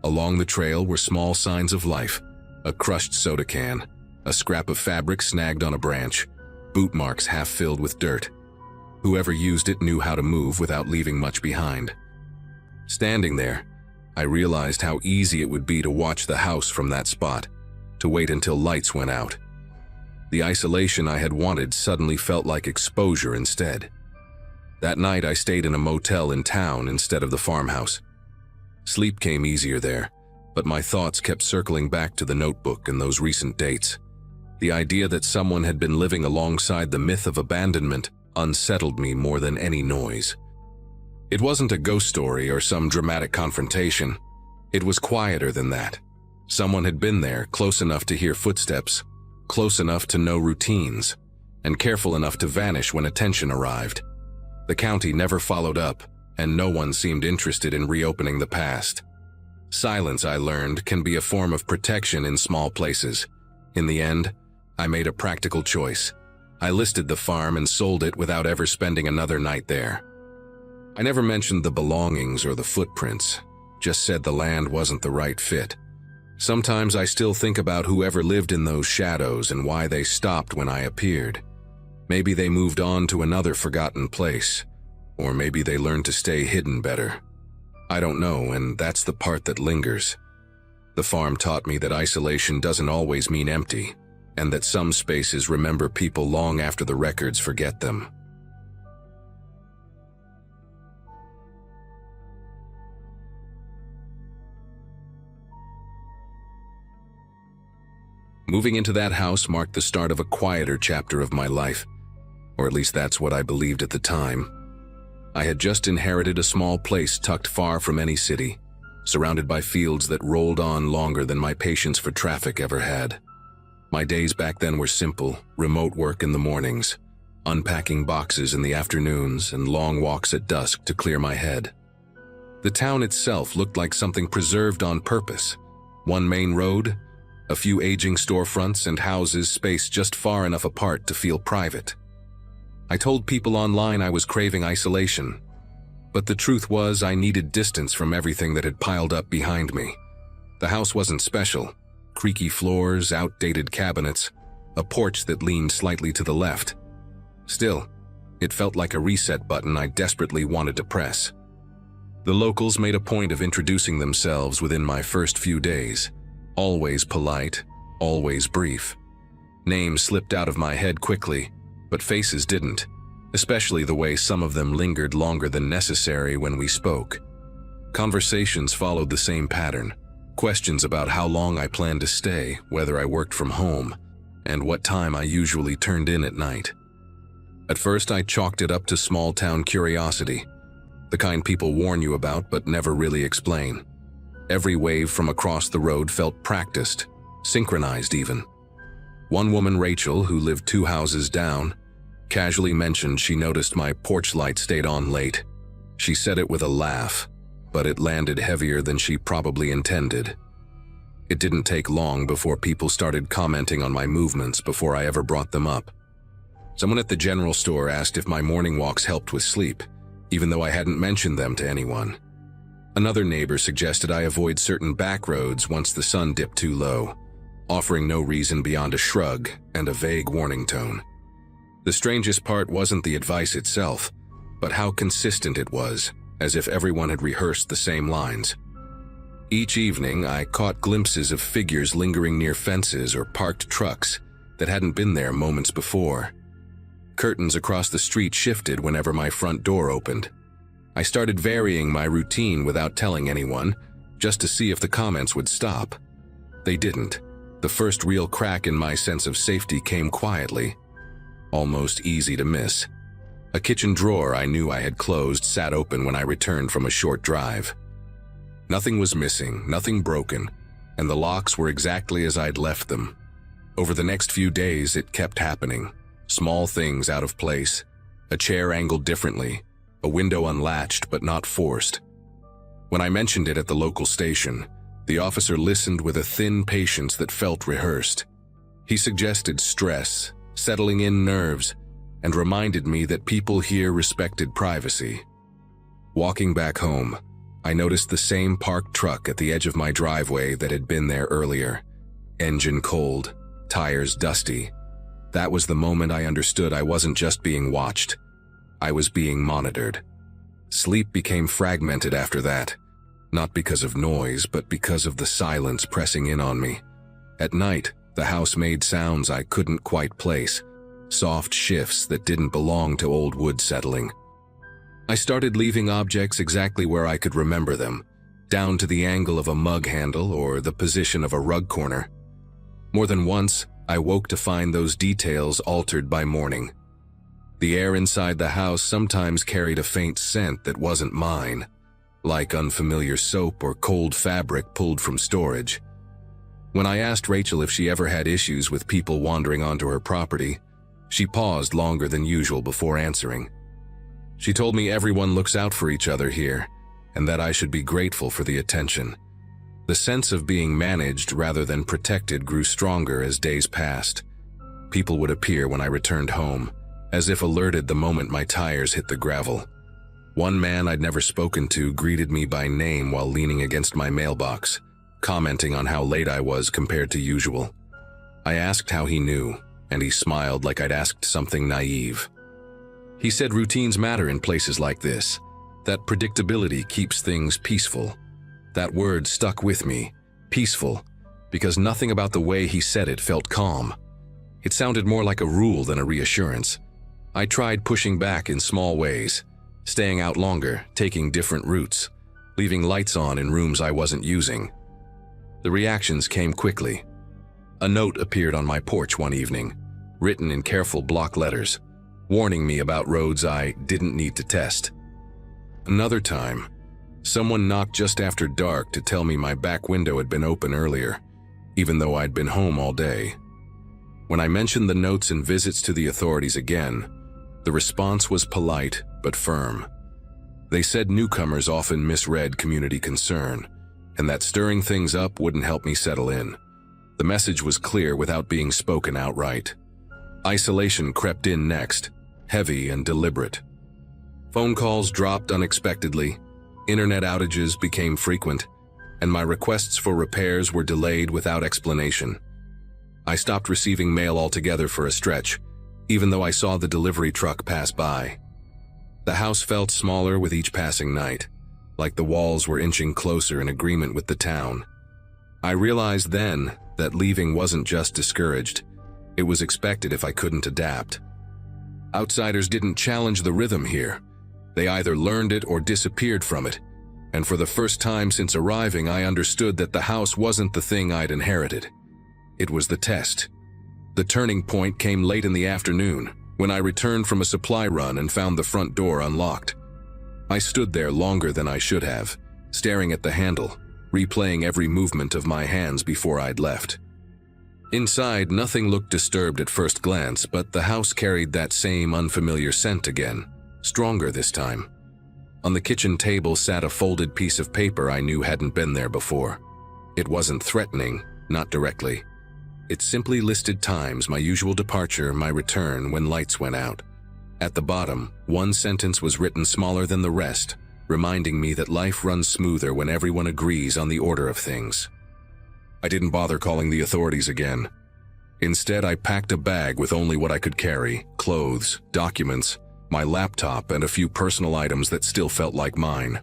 S1: Along the trail were small signs of life, a crushed soda can, a scrap of fabric snagged on a branch, boot marks half filled with dirt. Whoever used it knew how to move without leaving much behind. Standing there, I realized how easy it would be to watch the house from that spot, to wait until lights went out. The isolation I had wanted suddenly felt like exposure instead. That night I stayed in a motel in town instead of the farmhouse. Sleep came easier there, but my thoughts kept circling back to the notebook and those recent dates. The idea that someone had been living alongside the myth of abandonment unsettled me more than any noise. It wasn't a ghost story or some dramatic confrontation. It was quieter than that. Someone had been there, close enough to hear footsteps, close enough to know routines, and careful enough to vanish when attention arrived. The county never followed up, and no one seemed interested in reopening the past. Silence, I learned, can be a form of protection in small places. In the end, I made a practical choice. I listed the farm and sold it without ever spending another night there. I never mentioned the belongings or the footprints, just said the land wasn't the right fit. Sometimes I still think about whoever lived in those shadows and why they stopped when I appeared. Maybe they moved on to another forgotten place, or maybe they learned to stay hidden better. I don't know, and that's the part that lingers. The farm taught me that isolation doesn't always mean empty, and that some spaces remember people long after the records forget them. Moving into that house marked the start of a quieter chapter of my life, or at least that's what I believed at the time. I had just inherited a small place tucked far from any city, surrounded by fields that rolled on longer than my patience for traffic ever had. My days back then were simple: remote work in the mornings, unpacking boxes in the afternoons, and long walks at dusk to clear my head. The town itself looked like something preserved on purpose. One main road, a few aging storefronts, and houses spaced just far enough apart to feel private. I told people online I was craving isolation, but the truth was I needed distance from everything that had piled up behind me. The house wasn't special: creaky floors, outdated cabinets, a porch that leaned slightly to the left. Still, it felt like a reset button I desperately wanted to press. The locals made a point of introducing themselves within my first few days. Always polite, always brief. Names slipped out of my head quickly, but faces didn't, especially the way some of them lingered longer than necessary when we spoke. Conversations followed the same pattern: questions about how long I planned to stay, whether I worked from home, and what time I usually turned in at night. At first, I chalked it up to small-town curiosity, the kind people warn you about but never really explain. Every wave from across the road felt practiced, synchronized even. One woman, Rachel, who lived 2 houses down, casually mentioned she noticed my porch light stayed on late. She said it with a laugh, but it landed heavier than she probably intended. It didn't take long before people started commenting on my movements before I ever brought them up. Someone at the general store asked if my morning walks helped with sleep, even though I hadn't mentioned them to anyone. Another neighbor suggested I avoid certain back roads once the sun dipped too low, offering no reason beyond a shrug and a vague warning tone. The strangest part wasn't the advice itself, but how consistent it was, as if everyone had rehearsed the same lines. Each evening, I caught glimpses of figures lingering near fences or parked trucks that hadn't been there moments before. Curtains across the street shifted whenever my front door opened. I started varying my routine without telling anyone, just to see if the comments would stop. They didn't. The first real crack in my sense of safety came quietly, almost easy to miss. A kitchen drawer I knew I had closed sat open when I returned from a short drive. Nothing was missing, nothing broken, and the locks were exactly as I'd left them. Over the next few days, it kept happening. Small things out of place, a chair angled differently, a window unlatched but not forced. When I mentioned it at the local station, the officer listened with a thin patience that felt rehearsed. He suggested stress, settling in nerves, and reminded me that people here respected privacy. Walking back home, I noticed the same parked truck at the edge of my driveway that had been there earlier. Engine cold, tires dusty. That was the moment I understood I wasn't just being watched. I was being monitored. Sleep became fragmented after that, not because of noise, but because of the silence pressing in on me. At night, the house made sounds I couldn't quite place, soft shifts that didn't belong to old wood settling. I started leaving objects exactly where I could remember them, down to the angle of a mug handle or the position of a rug corner. More than once, I woke to find those details altered by morning. The air inside the house sometimes carried a faint scent that wasn't mine, like unfamiliar soap or cold fabric pulled from storage. When I asked Rachel if she ever had issues with people wandering onto her property, she paused longer than usual before answering. She told me everyone looks out for each other here, and that I should be grateful for the attention. The sense of being managed rather than protected grew stronger as days passed. People would appear when I returned home, as if alerted the moment my tires hit the gravel. One man I'd never spoken to greeted me by name while leaning against my mailbox, commenting on how late I was compared to usual. I asked how he knew, and he smiled like I'd asked something naive. He said routines matter in places like this, that predictability keeps things peaceful. That word stuck with me, peaceful, because nothing about the way he said it felt calm. It sounded more like a rule than a reassurance. I tried pushing back in small ways, staying out longer, taking different routes, leaving lights on in rooms I wasn't using. The reactions came quickly. A note appeared on my porch one evening, written in careful block letters, warning me about roads I didn't need to test. Another time, someone knocked just after dark to tell me my back window had been open earlier, even though I'd been home all day. When I mentioned the notes and visits to the authorities again, the response was polite but firm. They said newcomers often misread community concern, and that stirring things up wouldn't help me settle in. The message was clear without being spoken outright. Isolation crept in next, heavy and deliberate. Phone calls dropped unexpectedly, internet outages became frequent, and my requests for repairs were delayed without explanation. I stopped receiving mail altogether for a stretch, even though I saw the delivery truck pass by. The house felt smaller with each passing night, like the walls were inching closer in agreement with the town. I realized then that leaving wasn't just discouraged, it was expected if I couldn't adapt. Outsiders didn't challenge the rhythm here. They either learned it or disappeared from it, and for the first time since arriving I understood that the house wasn't the thing I'd inherited. It was the test. The turning point came late in the afternoon, when I returned from a supply run and found the front door unlocked. I stood there longer than I should have, staring at the handle, replaying every movement of my hands before I'd left. Inside, nothing looked disturbed at first glance, but the house carried that same unfamiliar scent again, stronger this time. On the kitchen table sat a folded piece of paper I knew hadn't been there before. It wasn't threatening, not directly. It simply listed times, my usual departure, my return when lights went out. At the bottom, one sentence was written smaller than the rest, reminding me that life runs smoother when everyone agrees on the order of things. I didn't bother calling the authorities again. Instead, I packed a bag with only what I could carry: clothes, documents, my laptop, and a few personal items that still felt like mine.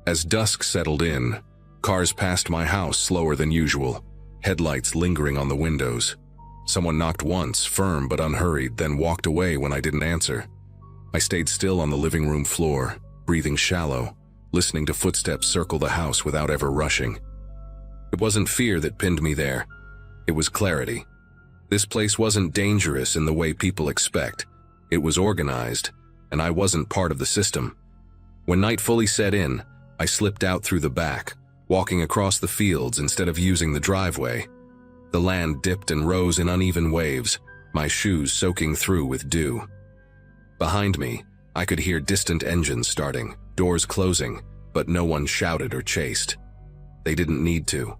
S1: As dusk settled in, cars passed my house slower than usual, headlights lingering on the windows. Someone knocked once, firm but unhurried, then walked away when I didn't answer. I stayed still on the living room floor, breathing shallow, listening to footsteps circle the house without ever rushing. It wasn't fear that pinned me there. It was clarity. This place wasn't dangerous in the way people expect. It was organized, and I wasn't part of the system. When night fully set in, I slipped out through the back, walking across the fields instead of using the driveway. The land dipped and rose in uneven waves, my shoes soaking through with dew. Behind me, I could hear distant engines starting, doors closing, but no one shouted or chased. They didn't need to.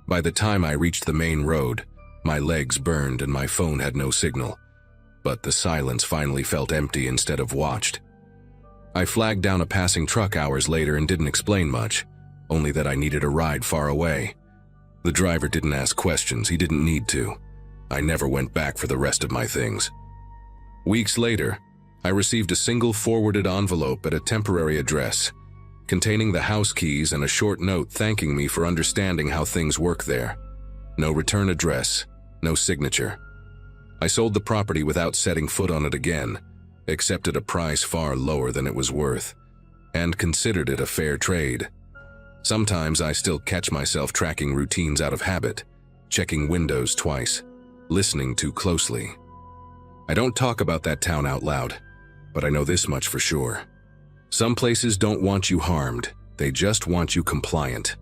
S1: By the time I reached the main road, my legs burned and my phone had no signal, but the silence finally felt empty instead of watched. I flagged down a passing truck hours later and didn't explain much, only that I needed a ride far away. The driver didn't ask questions, he didn't need to. I never went back for the rest of my things. Weeks later, I received a single forwarded envelope at a temporary address, containing the house keys and a short note thanking me for understanding how things work there. No return address, no signature. I sold the property without setting foot on it again, accepted a price far lower than it was worth, and considered it a fair trade. Sometimes I still catch myself tracking routines out of habit, checking windows twice, listening too closely. I don't talk about that town out loud, but I know this much for sure. Some places don't want you harmed, they just want you compliant.